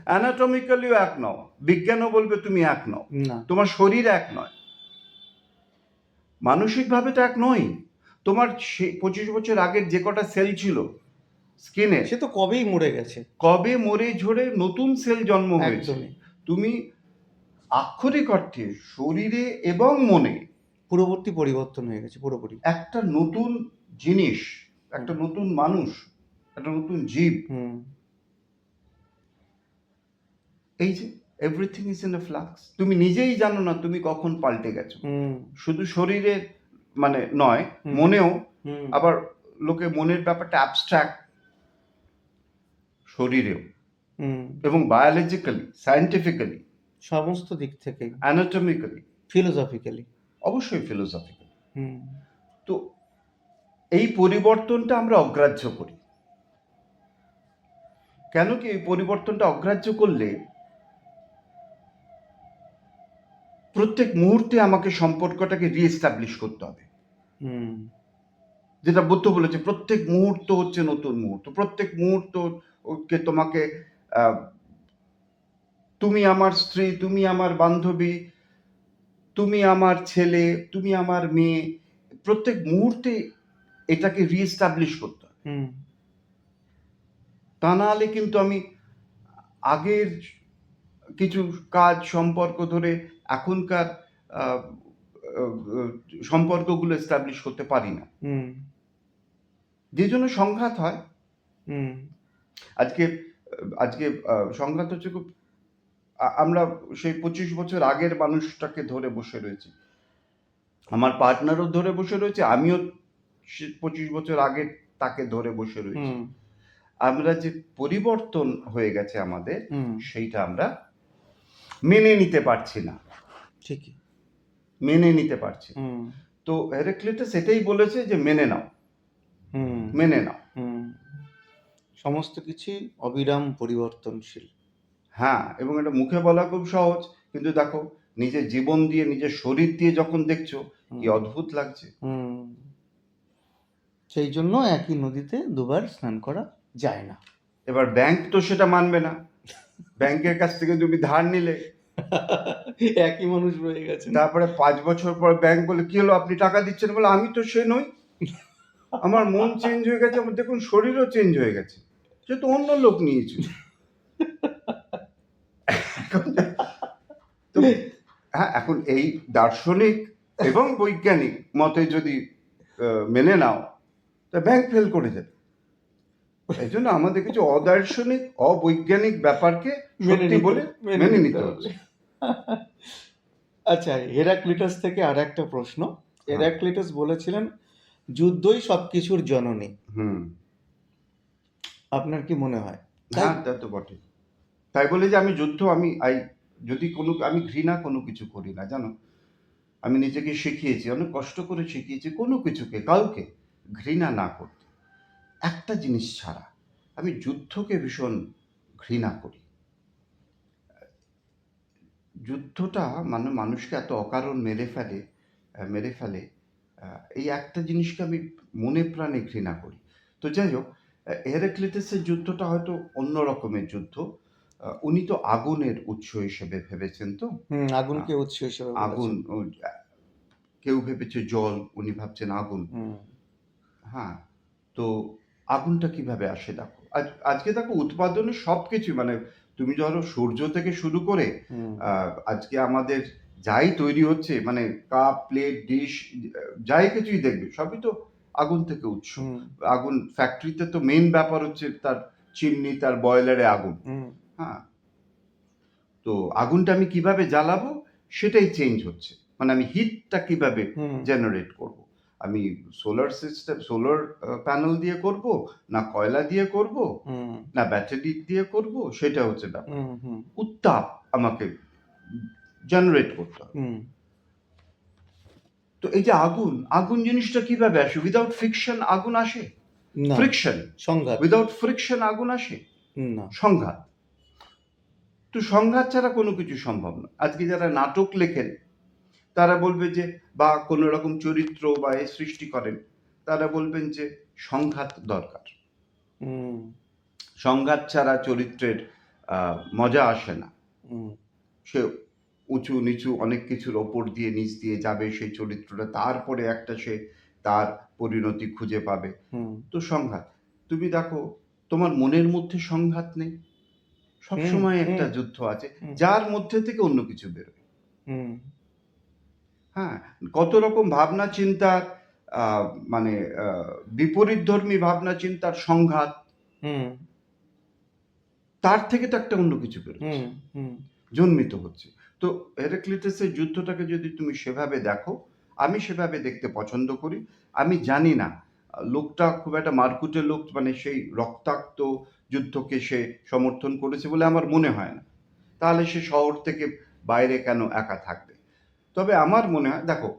অ্যানাটমিক্যালিও এক নও, বিজ্ঞানও বলবে তুমি এক নও, না, তোমার শরীর এক নয়, মানসিকভাবে তো এক নয়। তোমার সেই 25 বছর আগের যে কটা সেল ছিল স্কিনে, সে তো কবেই মরে গেছে। কবে মরে ঝরে নতুন সেল জন্ম হয়েছে। একদমই। তুমি আক্ষরিক অর্থে শরীরে এবং মনে পূর্ববর্তী পরিবর্তন হয়ে গেছে পুরোপুরি। একটা নতুন জিনিস, একটা নতুন মানুষ, একটা নতুন জীব। হুম এই যে everything is in a flux, তুমি নিজেই জানো না তুমি কখন পাল্টে গেছো। হুম শুধু শরীরে মানে নয়, হুম মনেও। হুম আবার লোকে মনের ব্যাপারটা অ্যাবস্ট্রাক্ট, শরীরেও হুম এবং বায়োলজিক্যালি, সায়েন্টিফিক্যালি, সমস্ত দিক থেকে। Anatomically, philosophically. অবশ্যই ফিলোসফিক্যালি। হুম তো এই পরিবর্তনটা আমরা অগ্রাহ্য করি। কেন কি এই পরিবর্তনটা অগ্রাহ্য করলে প্রত্যেক মুহূর্তে আমাকে সম্পর্কটাকে রিএস্টাবলিশ করতে হবে। হুম যেটা বুদ্ধ বলেছে, প্রত্যেক মুহূর্ত হচ্ছে নতুন মুহূর্ত। প্রত্যেক মুহূর্ত কে তোমাকে আহ, তুমি আমার স্ত্রী, তুমি আমার বান্ধবী, তুমি আমার ছেলে, তুমি আমার মেয়ে, প্রত্যেক মুহূর্তে এটাকে রিএস্টাবলিশ করতে হবে। হুম তা না হলে কিন্তু আমি আগের কিছু কাজ সম্পর্ক ধরে এখনকার আহ, আহ, সম্পর্কগুলো এস্টাবলিশ করতে পারি না, হুম যে জন্য সংঘাত হয়। হুম আজকে আজকে সংঘাত হচ্ছে খুব, আমরা সেই 25 বছর আগের মানুষটাকে ধরে বসে রয়েছি, আমার পার্টনারও ধরে বসে রয়েছে, আমিও 25 বছর আগের তাকে ধরে বসে রয়েছি। হুম আমরা যে পরিবর্তন হয়ে গেছে আমাদের, হুম সেইটা আমরা মেনে নিতে পারছি না, ঠিকই। মেনে নিতে পারছি না। হুম তো হেরাক্লিটাস এটাই বলেছে যে মেনে নাও। হুম মেনে নাও। হুম সমস্ত কিছুই অবিরাম পরিবর্তনশীল। হ্যাঁ, এবং এটা মুখে বলা খুব সহজ, কিন্তু দেখো নিজের জীবন দিয়ে নিজের শরীর দিয়ে যখন দেখছো কি হুম অদ্ভুত লাগছে। হুম সেই জন্য একই নদীতে দুবার স্নান করা যায় না। এবার ব্যাংক তো সেটা মানবে না। ব্যাংকের কাছ থেকে তুমি ধার নিলে, একই মানুষ রয়ে গেছেন। তারপরে 5 বছর পর ব্যাংক বলে কি হলো আপনি টাকা দিচ্ছেন, বলে আমি তো সে নই, আমার মন চেঞ্জ হয়ে গেছে, আমার দেখুন শরীরও চেঞ্জ হয়ে গেছে, সে তো অন্য লোক নিয়েছিল। এখন তো হ্যাঁ, এখন এই দার্শনিক এবং বৈজ্ঞানিক মতে যদি মেনে নাও, তা ব্যাংক ফেল করে যাবে। এই জন্য আমাদের কিছু অদার্শনিক অবৈজ্ঞানিক ব্যাপারকে সত্যি বলে মেনে নিতে হচ্ছে। আচ্ছা, হেরাক্লিটাস থেকে আর একটা প্রশ্ন। হ্যাঁ। হেরাক্লিটাস বলেছিলেন যুদ্ধই সবকিছুর জননী। হুম। আপনার কি মনে হয় তাই? হ্যাঁ, তা তো বটে। তাই বলে যে আমি যুদ্ধ আমি যদি কোনো আমি ঘৃণা কোনো কিছু করি না, জানো। আমি নিজেকে শিখিয়েছি, অনেক কষ্ট করে শিখিয়েছি কোনো কিছুকে কাউকে ঘৃণা না করতে, একটা জিনিস ছাড়া। আমি যুদ্ধকে ভীষণ ঘৃণা করি। যুদ্ধটা মানে মানুষকে এত অকারণ মেরে ফেলে, এই একটা জিনিসকে আমি মনে প্রাণে ঘৃণা করি। তো যাই হোক, হেরাক্লিটাসের যুদ্ধটা হয়তো অন্য রকমের যুদ্ধ। উনি তো আগুনের উৎস হিসেবে ভেবেছেন তো। আগুনকে উৎস হিসেবে আগুন বলেছেন। কেউ ভেবেছে জল, উনি ভাবছেন আগুন। হুম হ্যাঁ, তো আগুনটা কিভাবে আসে দেখো। আজকে দেখো উৎপাদনে সবকিছু মানে তুমি ধরো সূর্য থেকে শুরু করে হুম আজকে আমাদের যাই তৈরি হচ্ছে মানে কাপ প্লেট ডিশ যাই কিছুই দেখবে সবই তো আগুন থেকে উৎস। হুম আগুন ফ্যাক্টরিতে তো মেইন ব্যাপার হচ্ছে তার চিমনি, তার বয়লারে আগুন। হুম হ্যাঁ, তো আগুনটা আমি কিভাবে জ্বালাবো সেটাই চেঞ্জ হচ্ছে, মানে আমি হিটটা কিভাবে হুম জেনারেট করব। আমি সোলার প্যানেল দিয়ে করব, না কয়লা দিয়ে করব, হুম না ব্যাটারি দিয়ে করব, সেটা হচ্ছে ব্যাপার। হুম হুম উত্তাপ আমাকে জেনারেট করতে হবে। হুম তো এই যে আগুন, আগুন জিনিসটা কিভাবে আসে? উইদাউট ফ্রিকশন আগুন আসে? না, ফ্রিকশন, সংঘাত। উইদাউট ফ্রিকশন আগুন আসে? না। সংঘাত। তো সংঘাত ছাড়া কোনো কিছু সম্ভব না। আজকে যারা নাটক লেখেন তারা বলবে যে, বা কোনো রকম চরিত্র বা এ সৃষ্টি করেন, তারা বলবেন যে সংঘাত দরকার। হুম সংঘাত ছাড়া চরিত্রের মজা আসে না। হুম সে উঁচু নিচু অনেক কিছুর ওপর দিয়ে নিচ দিয়ে যাবে সেই চরিত্রটা, তারপরে একটা সে তার পরিণতি খুঁজে পাবে। হুম তো সংঘাত, তুমি দেখো তোমার মনের মধ্যে সংঘাত নেই, হুম সবসময় একটা হুম যুদ্ধ আছে, হুম যার মধ্যে থেকে অন্য কিছু বেরোয়। হুম হ্যাঁ, কত রকম ভাবনা চিন্তার আহ, মানে বিপরীতধর্মী ভাবনা চিন্তার সংঘাত, হুম তার থেকে তো একটা অন্য কিছু বেরোচ্ছে, হুম হুম জন্মিত হচ্ছে। তো হেরাক্লিটাসের যুদ্ধটাকে যদি তুমি সেভাবে দেখো, আমি সেভাবে দেখতে পছন্দ করি। আমি জানি না লোকটা খুব একটা মারকুটে লোক, মানে সেই রক্তাক্ত যুদ্ধকে সে সমর্থন করেছে বলে আমার মনে হয় না। তাহলে সে শহর থেকে বাইরে কেন একা থাকবে? তবে আমার মনে হয় দেখো,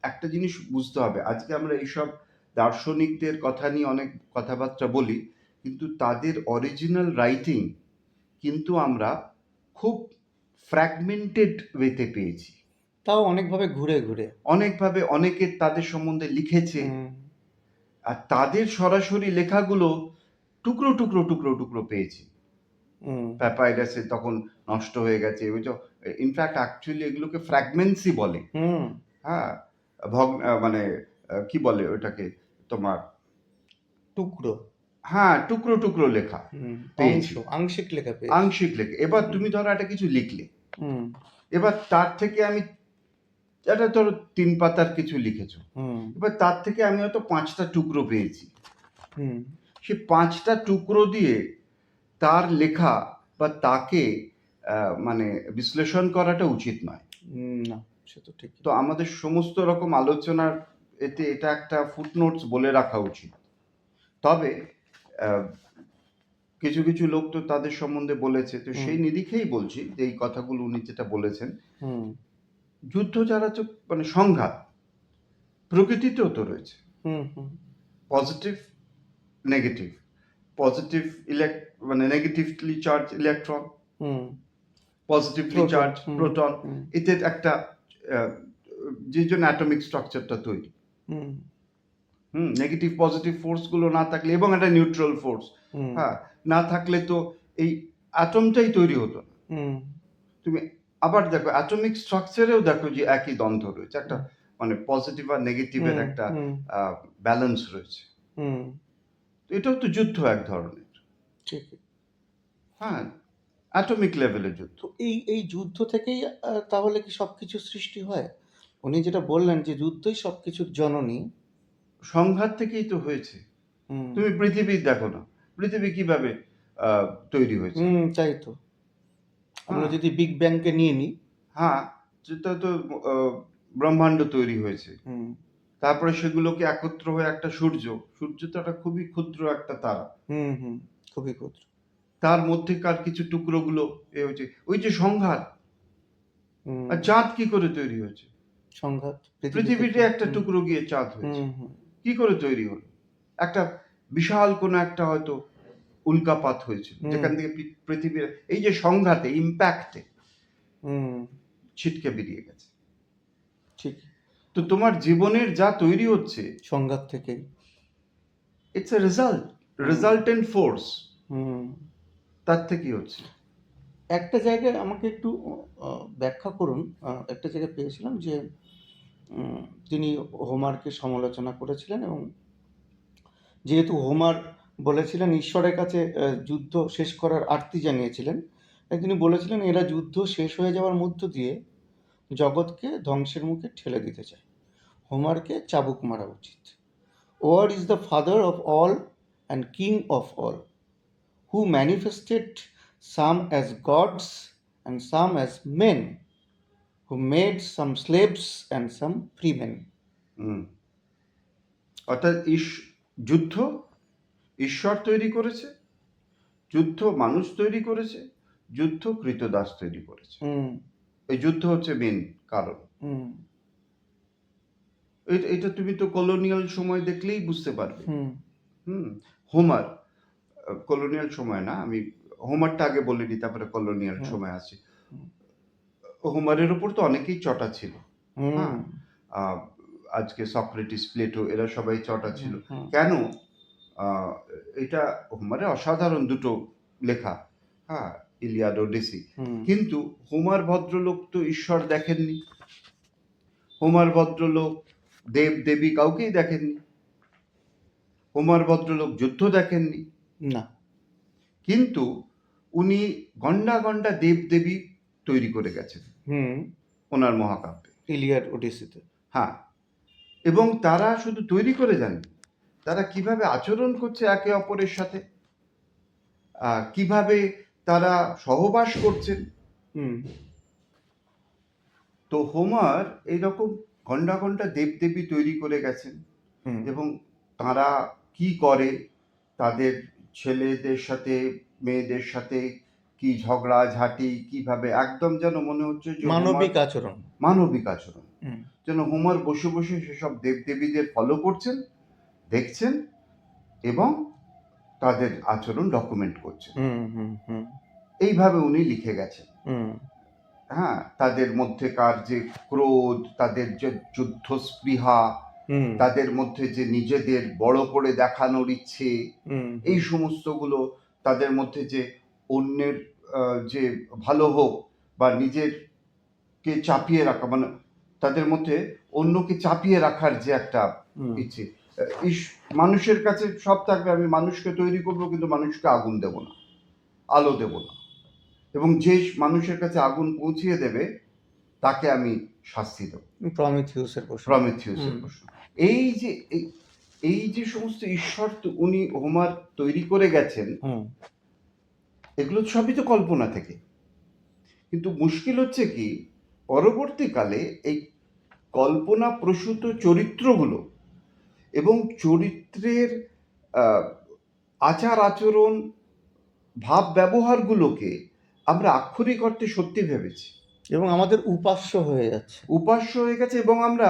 একটা জিনিস বুঝতে হবে, আজকে আমরা এইসব দার্শনিকদের কথা নিয়ে অনেক কথাবার্তা বলি, কিন্তু তাদের অরিজিনাল রাইটিং কিন্তু আমরা খুব ফ্র্যাগমেন্টেড ওয়েতে পেয়েছি। তাও অনেকভাবে ঘুরে ঘুরে। অনেকভাবে অনেকে তাদের সম্বন্ধে লিখেছে, হুম আর তাদের সরাসরি লেখাগুলো টুকরো টুকরো টুকরো টুকরো পেয়েছি। হুম প্যাপাইরাসে তখন নষ্ট হয়ে গেছে, বুঝছো। ইনফ্যাক্ট অ্যাকচুয়ালি এগুলোকে ফ্র্যাগমেন্টসই বলে। হুম হ্যাঁ, মানে কি বলে ওটাকে তোমার, টুকরো। হ্যাঁ, টুকরো টুকরো লেখা হুম অংশ, পেয়েছি, আংশিক লেখা পেয়েছি। আংশিক লেখা। এবার হুম তুমি ধরো একটা কিছু লিখলে, হুম এবার তার থেকে আমি এটা ধরো 3 পাতার কিছু লিখেছো, হুম এবার তার থেকে আমি হয়তো 5টা টুকরো পেয়েছি। হুম সে 5টা টুকরো দিয়ে তার লেখা বা তাকে মানে বিশ্লেষণ করাটা উচিত নয়। না, সে তো ঠিকই। তো আমাদের সমস্ত রকম আলোচনার এতে এটা একটা ফুটনোটস বলে রাখা উচিত। তবে আহ, কিছু কিছু লোক তো তাদের সম্বন্ধে বলেছে, তো হুম সেই নিরিখেই বলছি যে এই কথাগুলো উনি যেটা বলেছেন, হুম যুদ্ধ যারা তো মানে সংঘাত প্রকৃতিতেও তো রয়েছে। হুম হুম পজিটিভ, নেগেটিভ, পজিটিভ মানে নেগেটিভলি চার্জ ইলেকট্রন, হুম পজিটিভলি প্রোটন চার্জ হুম প্রোটন, হুম এদের একটা আহ, যে জন্য অ্যাটমিক স্ট্রাকচারটা তৈরি। হুম নেগেটিভ পজিটিভ ফোর্সগুলো না থাকলে, এবং একটা নিউট্রাল ফোর্স, হুম হ্যাঁ, না থাকলে তো এই অ্যাটমটাই তৈরি হতো না। হুম তুমি আবার দেখো অ্যাটমিক স্ট্রাকচারেও দেখো যে একই দ্বন্দ্ব রয়েছে, একটা হুম মানে পজিটিভ আর নেগেটিভের হুম একটা হুম ব্যালেন্স রয়েছে। হুম তো এটাও তো যুদ্ধ এক ধরনের, ঠিক। হ্যাঁ, অ্যাটমিক লেভেলে যুদ্ধ। তো এই এই যুদ্ধ থেকেই তাহলে কি সবকিছু সৃষ্টি হয়? উনি যেটা বললেন যে যুদ্ধই সবকিছুর জননী। সংঘাত থেকেই তো হয়েছে। হুম তুমি পৃথিবী দেখো না, পৃথিবী কিভাবে তৈরি হয়েছে, তাই তো। আমরা হ্যাঁ, যদি বিগ ব্যাংকে নিয়ে নিই। হ্যাঁ, যেটা তো আহ, ব্রহ্মাণ্ড তৈরি হয়েছে, হুম তারপরে সেগুলোকে একত্র হয়ে একটা সূর্য, সূর্য তো একটা খুবই ক্ষুদ্র একটা তারা, হুম খুবই ক্ষুদ্র। তার মধ্যেকার কিছু টুকরোগুলো এ হয়েছে, ওই যে সংঘাত। হুম আর চাঁদ কি করে তৈরি হয়েছে? সংঘাত পৃথিবী পৃথিবীতে থেকে। একটা টুকরো গিয়ে চাঁদ হয়েছে, হুম কি করে তৈরি হলো? একটা বিশাল কোনো একটা হয়তো উল্কাপাত হয়েছিল, হুম যেখান থেকে পৃথিবীর এই যে সংঘাতে, ইম্প্যাক্টে হুম ছিটকে বেরিয়ে গেছে। ঠিক। তো তোমার জীবনের যা তৈরি হচ্ছে, সংঘাত থেকেই। It's a result, hmm resultant force, hmm তার থেকেই হচ্ছে। একটা জায়গায় আমাকে একটু ব্যাখ্যা করুন। একটা জায়গায় পেয়েছিলাম যে উম, তিনি হোমারকে সমালোচনা করেছিলেন এবং যেহেতু হোমার বলেছিলেন ঈশ্বরের কাছে যুদ্ধ শেষ করার আর্তি জানিয়েছিলেন, তাই তিনি বলেছিলেন এরা যুদ্ধ শেষ হয়ে যাওয়ার মধ্য দিয়ে জগৎকে ধ্বংসের মুখে ঠেলে দিতে চায়, হোমারকে চাবুক মারা উচিত। War is the father of all and king of all, who manifested some as gods and some as men, who made some slaves and some free men. হুম, অর্থাৎ যুদ্ধ ঈশ্বর তৈরি করেছে, যুদ্ধ মানুষ তৈরি করেছে, যুদ্ধ কৃতদাস তৈরি করেছে। হুম এই যুদ্ধ হচ্ছে মেন কারণ। হুম এটা তুমি তো কলোনিয়াল সময় দেখলেই বুঝতে পারবে। হুম হুম, হোমার, কলোনিয়াল সময় না, আমি হোমারটা আগে বলে দিই, তারপরে কলোনিয়াল হুম সময় আসি। হোমারের উপর তো অনেকেই চটা ছিল, হুম হ্যাঁ, আহ, আজকে সক্রেটিস, প্লেটো, এরা সবাই চটা হুম ছিল। হুম কেন? আহ, এটা হোমারের অসাধারণ দুটো লেখা, হ্যাঁ, ইলিয়াড, ওডিসি। হুম কিন্তু হোমার ভদ্রলোক তো ঈশ্বর দেখেননি, হোমার ভদ্রলোক দেব দেবী কাউকেই দেখেননি, হোমার ভদ্রলোক যুদ্ধ দেখেননি, না। কিন্তু উনি গন্ডা গন্ডা দেব দেবী তৈরি করে গেছেন হুম ওনার মহাকাব্যে, ইলিয়াড ওডিসিতে। হ্যাঁ। এবং তারা শুধু তৈরি করে যাননি, তারা কিভাবে আচরণ করছে একে অপরের সাথে, কিভাবে তারা সহবাস করছেন। হুম তো হোমার এইরকম ঘন্টা ঘন্টা দেবদেবী তৈরি করে গেছেন, হুম এবং তারা কি করে, তাদের ছেলেদের সাথে মেয়েদের সাথে কি ঝগড়া ঝাঁটি, কিভাবে একদম যেন মনে হচ্ছে যে হোমার মানবিক আচরণ। মানবিক আচরণ, হুম যেন হোমার বসে বসে সেসব দেবদেবীদের ফলো করছেন, দেখছেন, এবং তাদের আচরণ ডকুমেন্ট করছেন। হুম হুম হুম এইভাবে উনি লিখে গেছেন, হুম হ্যাঁ, তাদের মধ্যেকার যে ক্রোধ, তাদের যে যুদ্ধ স্পৃহা, হুম তাদের মধ্যে যে নিজেদের বড় করে দেখানোর ইচ্ছে, হুম এই হুম সমস্তগুলো, তাদের মধ্যে যে অন্যের যে ভালো হোক বা নিজেরকে চাপিয়ে রাখা, মানে তাদের মধ্যে অন্যকে চাপিয়ে রাখার যে একটা হুম ইচ্ছে, মানুষের কাছে সব থাকবে, আমি মানুষকে তৈরি করবো কিন্তু মানুষকে আগুন দেব না, আলো দেব না, এবং যে মানুষের কাছে আগুন পৌঁছিয়ে দেবে তাকে আমি শাস্তি দেব, প্রমিথিউসের প্রশ্ন। প্রমিথিউসের হুম প্রশ্ন। এই যে এই যে সমস্ত ঈশ্বর উনি হোমার তৈরি করে গেছেন, হুম এগুলো সবই তো কল্পনা থেকে। কিন্তু মুশকিল হচ্ছে কি, পরবর্তীকালে এই কল্পনা প্রসূত চরিত্রগুলো এবং চরিত্রের আহ, আচার আচরণ, ভাব ব্যবহারগুলোকে আমরা আক্ষরিক অর্থে সত্যি ভেবেছি, এবং আমাদের উপাস্য হয়ে যাচ্ছে। উপাস্য হয়ে গেছে, এবং আমরা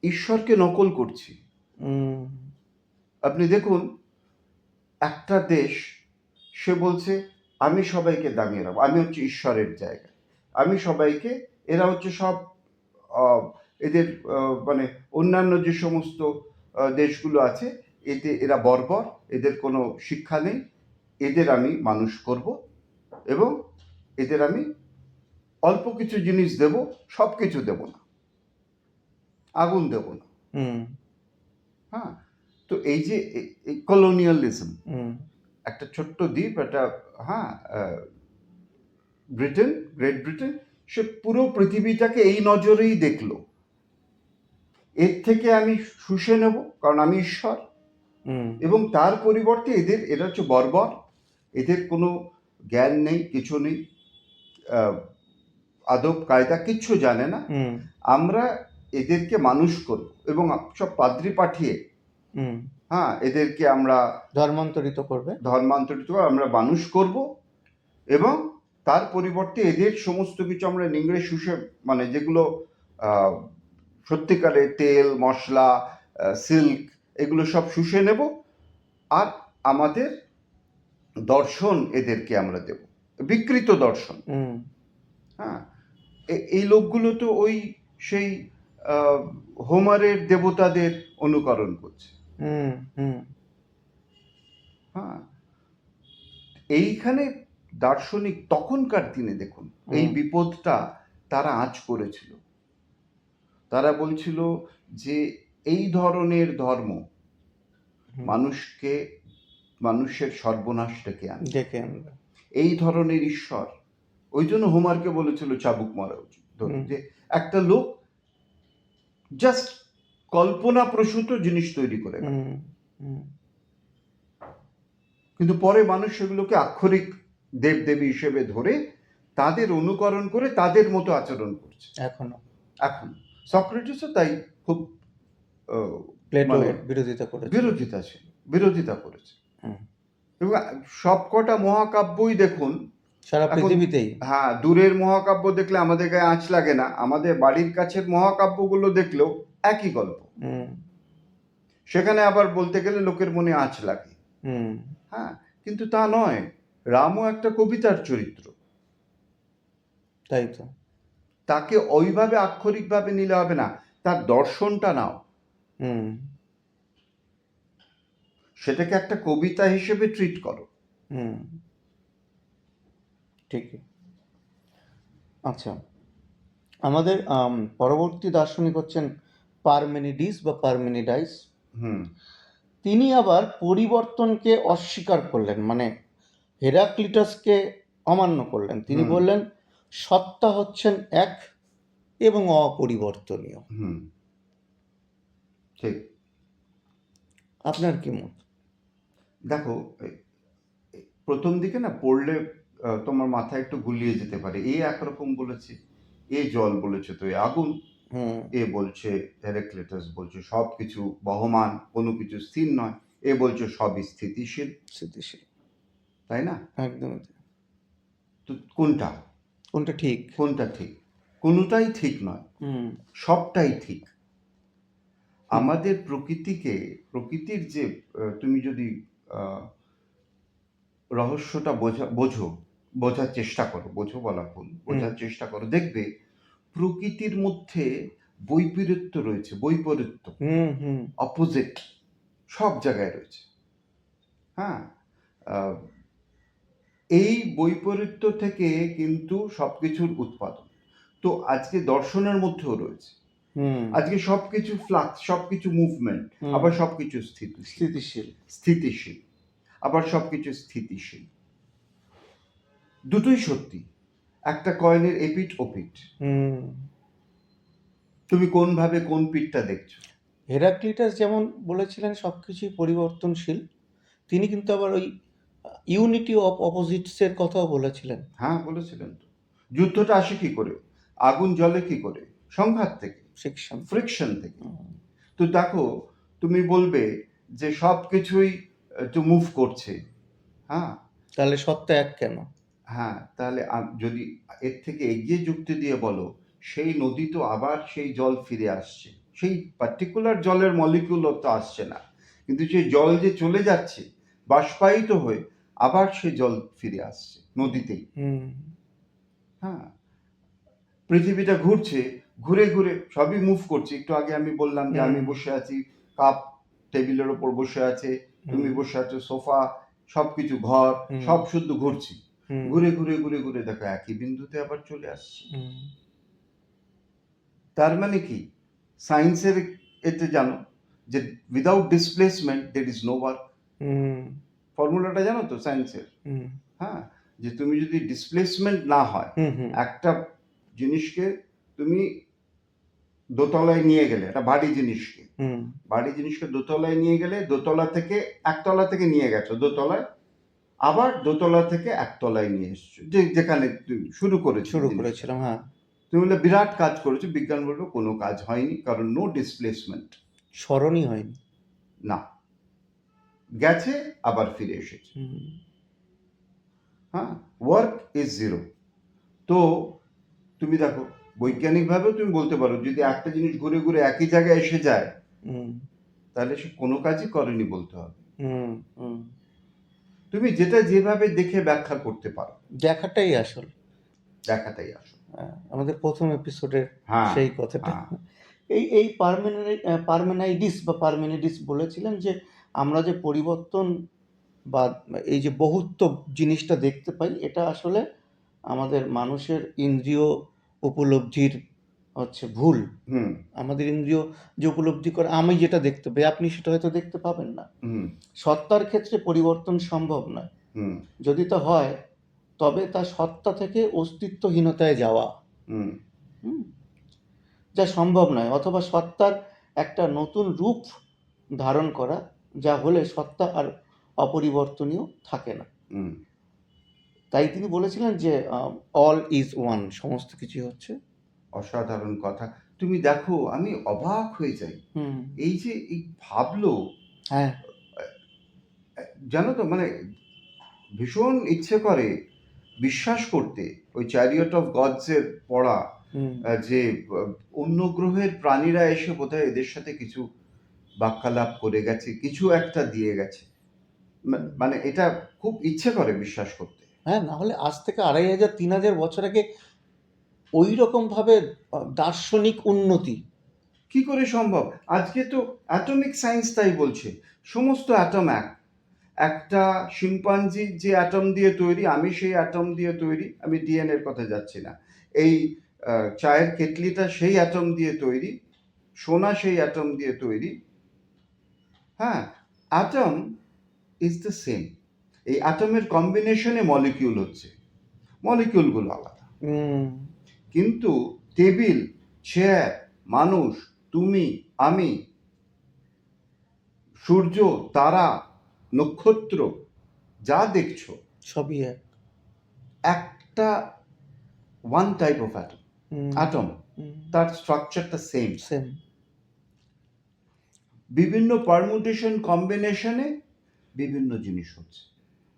ঈশ্বরকে নকল করছি। হুম, আপনি দেখুন, একটা দেশ, সে বলছে আমি সবাইকে দামিয়ে রাখবো, আমি হচ্ছে ঈশ্বরের জায়গায়, আমি সবাইকে, এরা হচ্ছে সব আহ, এদের মানে অন্যান্য যে সমস্ত দেশগুলো আছে, এতে এরা বর্বর, এদের কোনো শিক্ষা নেই, এদের আমি মানুষ করব, এবং এদের আমি অল্প কিছু জিনিস দেব, সব কিছু দেব না, আগুন দেব না। হুম, হ্যাঁ, তো এই যে কলোনিয়ালিজম, হুম, একটা ছোট্ট দ্বীপ, একটা, হ্যাঁ, ব্রিটেন, গ্রেট ব্রিটেন, সে পুরো পৃথিবীটাকে এই নজরেই দেখলো, এর থেকে আমি শুষে নেব, কারণ আমি ঈশ্বর, হুম, এবং তার পরিবর্তে এরা হচ্ছে বর্বর, এদের কোনো জ্ঞান নেই, কিছু নেই, আহ, আদব কায়দা কিচ্ছু জানে না, হুম, আমরা এদেরকে মানুষ করব, এবং সব পাদ্রি পাঠিয়ে, হুম, হ্যাঁ, এদেরকে আমরা ধর্মান্তরিত করবে। ধর্মান্তরিত করে আমরা মানুষ করব, এবং তার পরিবর্তে এদের সমস্ত কিছু আমরা নিংড়ে শুষে, মানে যেগুলো আহ, সত্যিকারে তেল মশলা, সিল্ক, এগুলো সব শুষে নেব, আর আমাদের দর্শন এদেরকে আমরা দেব, বিকৃত দর্শন। হুম, হ্যাঁ, এই লোকগুলো তো ওই সেই হোমারের দেবতাদের অনুকরণ করছে। হুম, হুম, হ্যাঁ, এইখানে দার্শনিক তখনকার দিনে দেখুন এই হুম, বিপদটা তারা আঁচ করেছিল। তারা বলছিল যে এই ধরনের ধর্ম হুম, মানুষকে, মানুষের সর্বনাশ ডেকে আনবে, ডেকে আনবে। এই ধরনের ঈশ্বর। ওই জন্য হোমারকে বলেছিল চাবুক মারা উচিত, হুম, যে একটা লোক জাস্ট কল্পনা প্রসূত জিনিস তৈরি করে গেল, হুম, হুম, কিন্তু পরে মানুষ সেগুলোকে আক্ষরিক দেবদেবী হিসেবে ধরে তাদের অনুকরণ করে তাদের মতো আচরণ করছে এখনো এখন। সক্রেটিসও তাই খুব আহ, প্লেটো মানে এর বিরোধিতা করেছিল। বিরোধিতা ছিল, বিরোধিতা করেছে। হুম, এবং সবকটা মহাকাব্যই দেখুন সারা এখন, পৃথিবীতেই। হ্যাঁ, দূরের মহাকাব্য দেখলে আমাদের গায়ে আঁচ লাগে না, আমাদের বাড়ির কাছের মহাকাব্যগুলো দেখলেও একই গল্প, হুম, সেখানে আবার বলতে গেলে লোকের মনে আঁচ লাগে। হুম, হ্যাঁ, কিন্তু তা নয়, রামও একটা কবিতার চরিত্র, তাই তো। তাকে ওইভাবে আক্ষরিকভাবে নিলে হবে না, তার দর্শনটা নাও, হুম, সেটাকে একটা কবিতা হিসেবে ট্রিট করো। হুম, ঠিকই। আচ্ছা, আমাদের পরবর্তী দার্শনিক হচ্ছেন পারমেনিডিস বা পারমেনিডাইস। হুম, তিনি আবার পরিবর্তনকে অস্বীকার করলেন, মানে হেরাক্লিটাসকে অমান্য করলেন। তিনি হুম, বললেন সত্তা হচ্ছেন এক এবং অপরিবর্তনীয়। হুম, ঠিক। আপনার কি মত? দেখো, প্রথম দিকে না পড়লে তোমার মাথায় একটু গুলিয়ে যেতে পারে, এ একরকম বলেছে, এ জল বলেছে তো এ আগুন, হুম, এ বলছে, হেরাক্লিটাস বলছে সব কিছু বহমান, কোনো কিছু স্থির নয়, এ বলছে সবই স্থিতিশীল, স্থিতিশীল। তাই না? একদমই তাই। তো কোনটা, কোনটা ঠিক? কোনটা ঠিক? কোনোটাই ঠিক নয়, হুম, সবটাই ঠিক। হুম, আমাদের প্রকৃতিকে, প্রকৃতির যে তুমি যদি আহ, রহস্যটা বোঝার চেষ্টা করো, বোঝো বলা ভুল, হুম, বোঝার চেষ্টা করো, দেখবে প্রকৃতির মধ্যে বৈপরীত্য রয়েছে, বৈপরীত্য, হুম, হুম, অপোজিট সব জায়গায় রয়েছে। হ্যাঁ, আহ, এই বৈপরীত্য থেকে কিন্তু সবকিছুর উৎপাদন। তো আজকে দর্শনের মধ্যেও রয়েছে, হুম, আজকে সবকিছু ফ্লাক্স, সবকিছু মুভমেন্ট, হুম, আবার সবকিছু স্থিতিশীল, স্থিতিশীল। স্থিতিশীল, আবার সবকিছু স্থিতিশীল, দুটোই সত্যি, একটা কয়েনের এপিঠ ওপিঠ, হুম, তুমি কোনভাবে কোন পিঠটা দেখছো। হেরাক্লিটাস যেমন বলেছিলেন সবকিছুই পরিবর্তনশীল, তিনি কিন্তু আবার ওই ইউনিটি অফ অপোজিটসের কথাও বলেছিলেন। হ্যাঁ, বলেছিলেন তো, যুদ্ধটা আসে কি করে, আগুন জ্বলে কি করে, সংঘাত থেকে, ফ্রিকশন থেকে। ফ্রিকশন থেকে। হুম, তো দেখো, তুমি বলবে যে সব কিছুই একটু মুভ করছে, হ্যাঁ, তাহলে সত্তা এক কেন? হ্যাঁ, তাহলে যদি এর থেকে এগিয়ে যুক্তি দিয়ে বলো, সেই নদী তো আবার সেই জল ফিরে আসছে, সেই পার্টিকুলার জলের মলিকিউলও তো আসছে না, কিন্তু সেই জল যে চলে যাচ্ছে বাষ্পায়িত হয়ে আবার সেই জল ফিরে আসছে নদীতেই। হুম হ্যাঁ, পৃথিবীটা ঘুরছে, ঘুরে ঘুরে সবই মুভ করছে। একটু আগে আমি বললাম যে আমি বসে আছি, কাপ টেবিলের ওপর বসে আছে, তুমি বসে আছো, সোফা, সবকিছু, ঘর, হুম সব শুদ্ধ ঘুরছি। হুম ঘুরে ঘুরে ঘুরে ঘুরে দেখো একই বিন্দুতে আবার চলে আসছি। হুম তার মানে কি, সায়েন্সের এতে জানো যে without displacement there is no work. Hmm ফর্মুলাটা জানো তো সায়েন্সের? হুম হ্যাঁ, যে তুমি যদি ডিসপ্লেসমেন্ট না হয়, হুম হুম একটা জিনিসকে তুমি দোতলায় নিয়ে গেলে, একটা ভারী জিনিসকে দোতলায় নিয়ে গেলে, দোতলা থেকে একতলা থেকে নিয়ে গেছো দোতলায়, আবার দোতলা থেকে একতলায় নিয়ে এসছো, যেখানে তুমি শুরু শুরু জিনিসটা। করেছিলাম, হ্যাঁ। তুমি বললে বিরাট কাজ করেছো, বিজ্ঞান বলবে কোনো কাজ হয়নি, কারণ নো ডিসপ্লেসমেন্ট। স্মরণই হয়নি। না, গেছে আবার ফিরে এসেছে। হুম হ্যাঁ, ওয়ার্ক ইজ জিরো। তো তুমি দেখো, বৈজ্ঞানিকভাবেও তুমি বলতে পারো যদি একটা জিনিস ঘুরে ঘুরে একই জায়গায় এসে যায়, হুম তাহলে সে কোনো কাজই করেনি বলতে হবে। হুম হুম তুমি যেটা যেভাবে দেখে ব্যাখ্যা করতে পারো, দেখাটাই আসল। দেখাটাই আসল। আমাদের প্রথম এপিসোডের হ্যাঁ, সেই কথাটা। হ্যাঁ, এই পার্মেনাইডিস বা পার্মেনিডিস বলেছিলেন যে আমরা যে পরিবর্তন বা এই যে বহুত্ব জিনিসটা দেখতে পাই, এটা আসলে আমাদের মানুষের ইন্দ্রিয় উপলব্ধির হচ্ছে ভুল। হুম, আমাদের ইন্দ্রিয় যে উপলব্ধি করে, আমি যেটা দেখতে পাই আপনি সেটা হয়তো দেখতে পাবেন না। হুম, সত্তার ক্ষেত্রে পরিবর্তন সম্ভব নয়। হুম, যদি তা হয় তবে তা সত্তা থেকে অস্তিত্বহীনতায় যাওয়া, হুম, হুম, যা সম্ভব নয়, অথবা সত্তার একটা নতুন রূপ ধারণ করা, যা হলে সত্তা আর অপরিবর্তনীয় থাকে না। হুম। তাই তিনি বলেছিলেন যে অল ইজ ওয়ান, সমস্ত কিছু হচ্ছে। অসাধারণ কথা। তুমি দেখো, আমি অবাক হয়ে যাই। হুম এই যে এই ভাবলো, হ্যাঁ জানো তো, মানে ভীষণ ইচ্ছে করে বিশ্বাস করতে, ওই চ্যারিয়ট অফ গডসের পড়া, হুম যে অন্য গ্রহের প্রাণীরা এসে বোধহয় এদের সাথে কিছু বাক্যালাপ করে গেছে, কিছু একটা দিয়ে গেছে। মানে এটা খুব ইচ্ছে করে বিশ্বাস করতে। হ্যাঁ, না হলে আজ থেকে 2500-3000 বছর আগে ওই রকম ভাবে দার্শনিক উন্নতি। কি করে সম্ভব? আজকে তো অ্যাটমিক সায়েন্স তাই বলছে, সমস্ত অ্যাটম একটা শিম্পাঞ্জি যে অ্যাটম দিয়ে তৈরি, আমি সেই অ্যাটম দিয়ে তৈরি, আমি ডিএনএ এর কথা যাচ্ছি না। এই চায়ের কেটলিটা সেই অ্যাটম দিয়ে তৈরি, সোনা সেই অ্যাটম দিয়ে তৈরি। হ্যাঁ, অ্যাটম ইজ দ্য সেম। এই অ্যাটমের কম্বিনেশনে মলিকিউল হচ্ছে, মলিকিউলগুলো আলাদা, হুম কিন্তু টেবিল, চেয়ার, মানুষ, তুমি, আমি, সূর্য, তারা, নক্ষত্র, যা দেখছো, সবই এক। একটা one type of atom, hmm atom, hmm তার স্ট্রাকচারটা সেম। সেম। বিভিন্ন পারমুটেশন কম্বিনেশনে বিভিন্ন জিনিস হচ্ছে,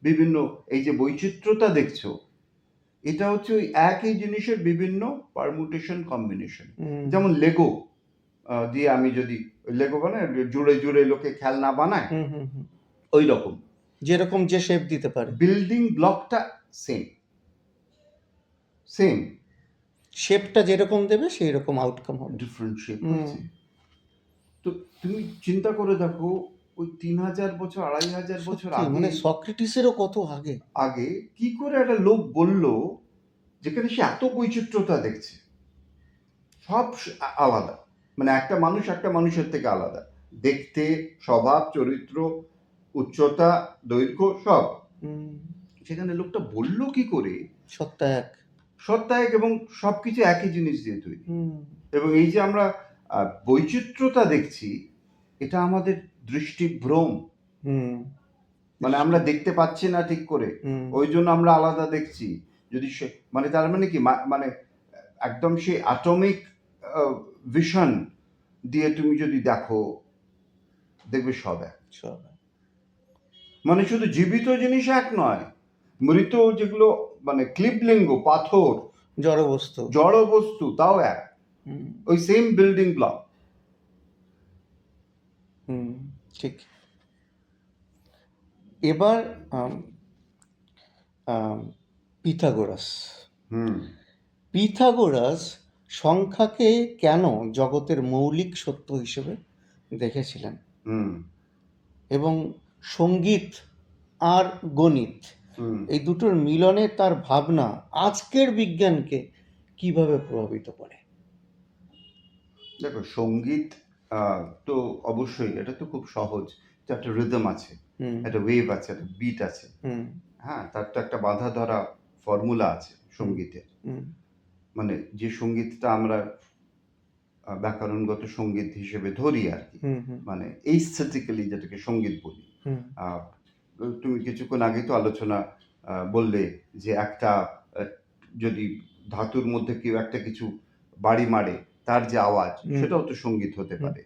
বিভিন্ন, এই যে বৈচিত্র্যতা দেখছো, এটা হচ্ছে ওই একই জিনিসের বিভিন্ন পারমুটেশন কম্বিনেশন। যেমন লেগো দিয়ে আমি যদি, লেগো বানায় জুড়ে জুড়ে লোকে খেলনা বানায়, হুম হুম হুম ওই রকম যেরকম যে শেপ দিতে পারে, বিল্ডিং ব্লকটা সেম, সেম, শেপটা যেরকম দেবে সেই রকম আউটকাম হবে। ডিফারেন্ট শেপ হুম হচ্ছে। তো তুমি চিন্তা করে দেখো, ওই 3000 বছর, 2500 বছর সত্যি, আগে, মানে সক্রেটিসেরও কত আগে। আগে কি করে একটা লোক বলল, যেখানে সে এত বৈচিত্র্যতা দেখছে, সব আলাদা, মানে একটা মানুষ একটা মানুষের থেকে আলাদা, দেখতে, স্বভাব, চরিত্র, উচ্চতা, দৈর্ঘ্য, সব। হুম সেখানে লোকটা বলল কি করে সত্তা এক। সত্তা এক, এবং সবকিছু একই জিনিস দিয়ে তৈরি। হুম এবং এই যে আমরা বৈচিত্র্যতা দেখছি, এটা আমাদের দৃষ্টিভ্রম, হুম মানে আমরা দেখতে পাচ্ছি না ঠিক করে, হুম ওই জন্য আমরা আলাদা দেখছি। যদি সে, মানে তার মানে কি, মানে একদম সেই অ্যাটমিক ভিশন দিয়ে তুমি যদি দেখো, দেখবে সব এক। সব এক। মানে শুধু জীবিত জিনিস এক নয়, মৃত যেগুলো, মানে ক্লিবলিঙ্গ, পাথর, জড়বস্তু। জড় বস্তু, তাও এক, হুম ওই সেম বিল্ডিং ব্লক। ঠিক। এবার আম, আম, পিথাগোরাস হুম পিথাগোরাস সংখ্যাকে কেন জগতের মৌলিক সত্য হিসেবে দেখেছিলেন, হুম এবং সঙ্গীত আর গণিত হুম এই দুটোর মিলনে তার ভাবনা আজকের বিজ্ঞানকে কিভাবে প্রভাবিত করে? দেখো, সঙ্গীত তো অবশ্যই এটা তো খুব সহজ। তো একটা রিদম আছে, হুম একটা ওয়েভ আছে, একটা বিট আছে। হুম হ্যাঁ, তার তো একটা বাঁধা ধরা ফর্মুলা আছে হুম সঙ্গীতের। হুম মানে যে সঙ্গীতটা আমরা ব্যাকরণগত সঙ্গীত হিসেবে ধরি আর কি, হুম হুম মানে এইস্থেটিক্যালি যেটাকে সঙ্গীত বলি। হুম আহ, তুমি কিছুক্ষণ আগেই তো আলোচনা বললে যে একটা আহ, যদি ধাতুর মধ্যে কেউ একটা কিছু বাড়ি মারে, তার যে আওয়াজ, হুম সেটাও তো সঙ্গীত হতে হুম পারে।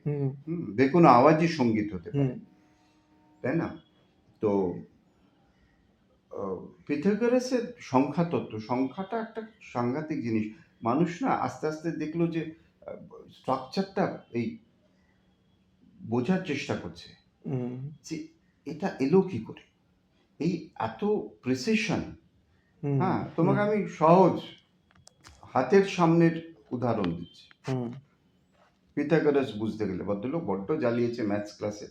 হুম যে কোনো আওয়াজই সঙ্গীত হতে হুম পারে, তাই না? তো পিথাগোরাসের সংখ্যা তত্ত্ব, সংখ্যাটা একটা সাংঘাতিক জিনিস। মানুষ না আস্তে আস্তে দেখলো যে স্ট্রাকচারটা এই বোঝার চেষ্টা করছে হুম যে এটা এলো কি করে, এই এত প্রিসিশন। হুম হ্যাঁ, হুম তোমাকে আমি সহজ হাতের সামনের উদাহরণ দিচ্ছি। হুম পিথাগোরাস বুঝতে গেলে, ভদ্রলোক বড্ড জ্বালিয়েছে ম্যাথস ক্লাসে,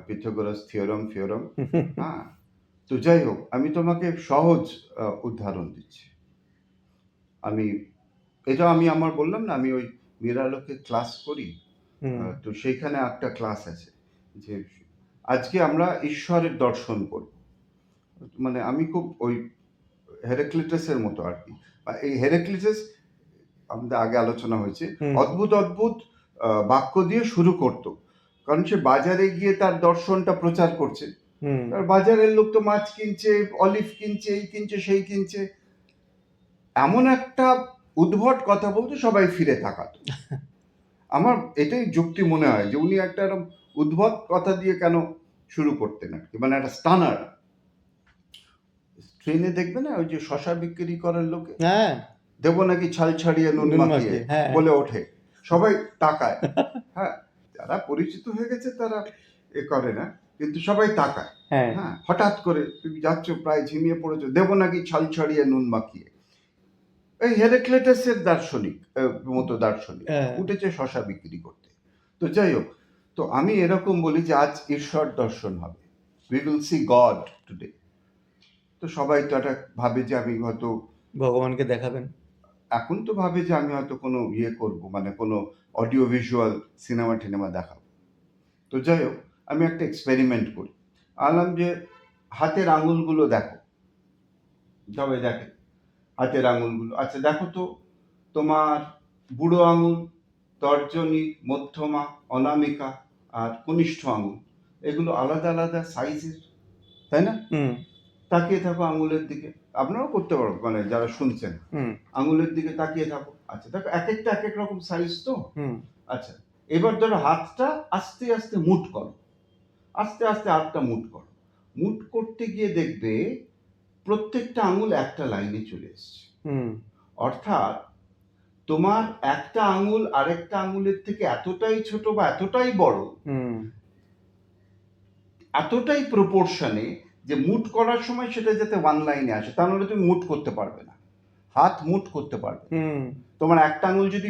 পিথাগোরাস থিওরাম ফিওরাম। হ্যাঁ, তো যাই হোক, আমি তোমাকে সহজ উদাহরণ দিচ্ছি। আমি এটা আমি আমার বললাম না, আমি ওই মীরালোকে ক্লাস করি। হুম তো সেইখানে একটা ক্লাস আছে যে আজকে আমরা ঈশ্বরের দর্শন করব। মানে আমি খুব ওই হেরাক্লিটাসের মতো আর কি। এই হেরাক্লিটাস, আমাদের আগে আলোচনা হয়েছে, হুম অদ্ভুত অদ্ভুত বাক্য দিয়ে শুরু করতো, কারণ সে বাজারে গিয়ে তার দর্শনটা প্রচার করছে। হুম আর বাজারের লোক তো মাছ কিনছে, অলিভ কিনছে, এই কিনছে সেই কিনছে, এমন একটা উদ্ভট কথা বলতে সবাই ফিরে তাকাতো। আমার এটাই যুক্তি মনে হয় যে উনি একটা এরকম উদ্ভট কথা দিয়ে কেন শুরু করতেন আর কি, মানে একটা স্টানার। ট্রেনে দেখবে না ওই যে শশা বিক্রি করার লোকে, হ্যাঁ, দেবো নাকি ছাল ছাড়িয়ে নুন নুন মাখিয়ে মাখিয়ে, হ্যাঁ বলে ওঠে, সবাই তাকায়। হ্যাঁ, যারা পরিচিত হয়ে গেছে তারা এ করে না, কিন্তু সবাই তাকায়। হ্যাঁ হ্যাঁ, হঠাৎ করে তুমি যাচ্ছ, প্রায় ঝিমিয়ে পড়েছো, দেবো নাকি ছাল ছাড়িয়ে নুন মাখিয়ে। এই হেরাক্লিটাসের দার্শনিক মতো দার্শনিক হ্যাঁ উঠেছে শশা বিক্রি করতে। তো যাই হোক, তো আমি এরকম বলি যে আজ ঈশ্বর দর্শন হবে, we will see god today. তো সবাই তো একটা ভাবে যে আমি হয়তো, ভগবানকে দেখাবেন। এখন তো ভাবে যে আমি হয়তো কোনো ইয়ে করব, মানে কোনো অডিও ভিজুয়াল সিনেমা টিনেমা দেখাবো। তো যাই হোক, আমি একটা এক্সপেরিমেন্ট করি, আনলাম যে হাতের আঙুলগুলো দেখো। সবাই দেখে হাতের আঙুলগুলো, আচ্ছা দেখো তো, তোমার বুড়ো আঙুল, তর্জনী, মধ্যমা, অনামিকা আর কনিষ্ঠ আঙুল, এগুলো আলাদা আলাদা সাইজের, তাই না? হুম তাকিয়ে থাকো আঙুলের দিকে, আপনারাও করতে পারো, মানে যারা শুনছেন হুম আঙুলের দিকে তাকিয়ে থাকো। আচ্ছা দেখো, এক একটা এক এক রকম সাইজ তো। হুম আচ্ছা, এবার ধরো হাতটা আস্তে আস্তে মুট করো, আস্তে আস্তে হাতটা মুট করো। মুট করতে গিয়ে দেখবে প্রত্যেকটা আঙুল একটা লাইনে চলে এসছে। হুম অর্থাৎ তোমার একটা আঙুল আরেকটা আঙুলের থেকে এতটাই ছোট বা এতটাই বড়, হুম এতটাই প্রপোর্শনে, যে মুট করার সময় সেটা যাতে ওয়ান লাইনে আসে, তা নাহলে তুমি মুট করতে পারবে না, হাত মুট করতে পারবে না। হুম তোমার একটা আঙুল যদি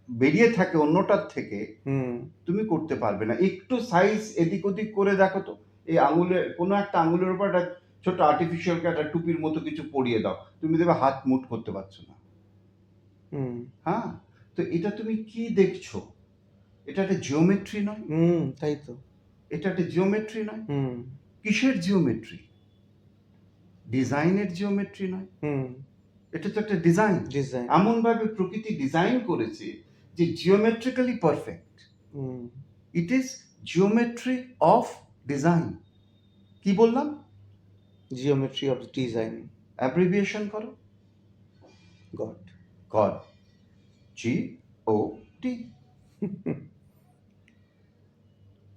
বেরিয়ে থাকে অন্যটার থেকে, হুম তুমি করতে পারবে না। একটু সাইজ এদিক ওদিক করে দেখো তো, এই আঙুলের কোনো একটা আঙুলের উপর একটা ছোট আর্টিফিশিয়াল একটা টুপির মতো কিছু পরিয়ে দাও, তুমি দেখবে হাত মুট করতে পারছো না। হুম হ্যাঁ, তো এটা তুমি কি দেখছো? এটা একটা জিওমেট্রি নয়? হুম তাই তো। এটা একটা জিওমেট্রি নয়? হুম কিসের জিওমেট্রি? ডিজাইনের জিওমেট্রি নয়, হুম এটা তো একটা ডিজাইন। ডিজাইন। এমনভাবে প্রকৃতি ডিজাইন করেছে যে geometrically perfect. Hmm it is geometry of design. কি বললাম? Geometry of design. অ্যাব্রিভিয়েশন করো, গড। গড, জি ও টি।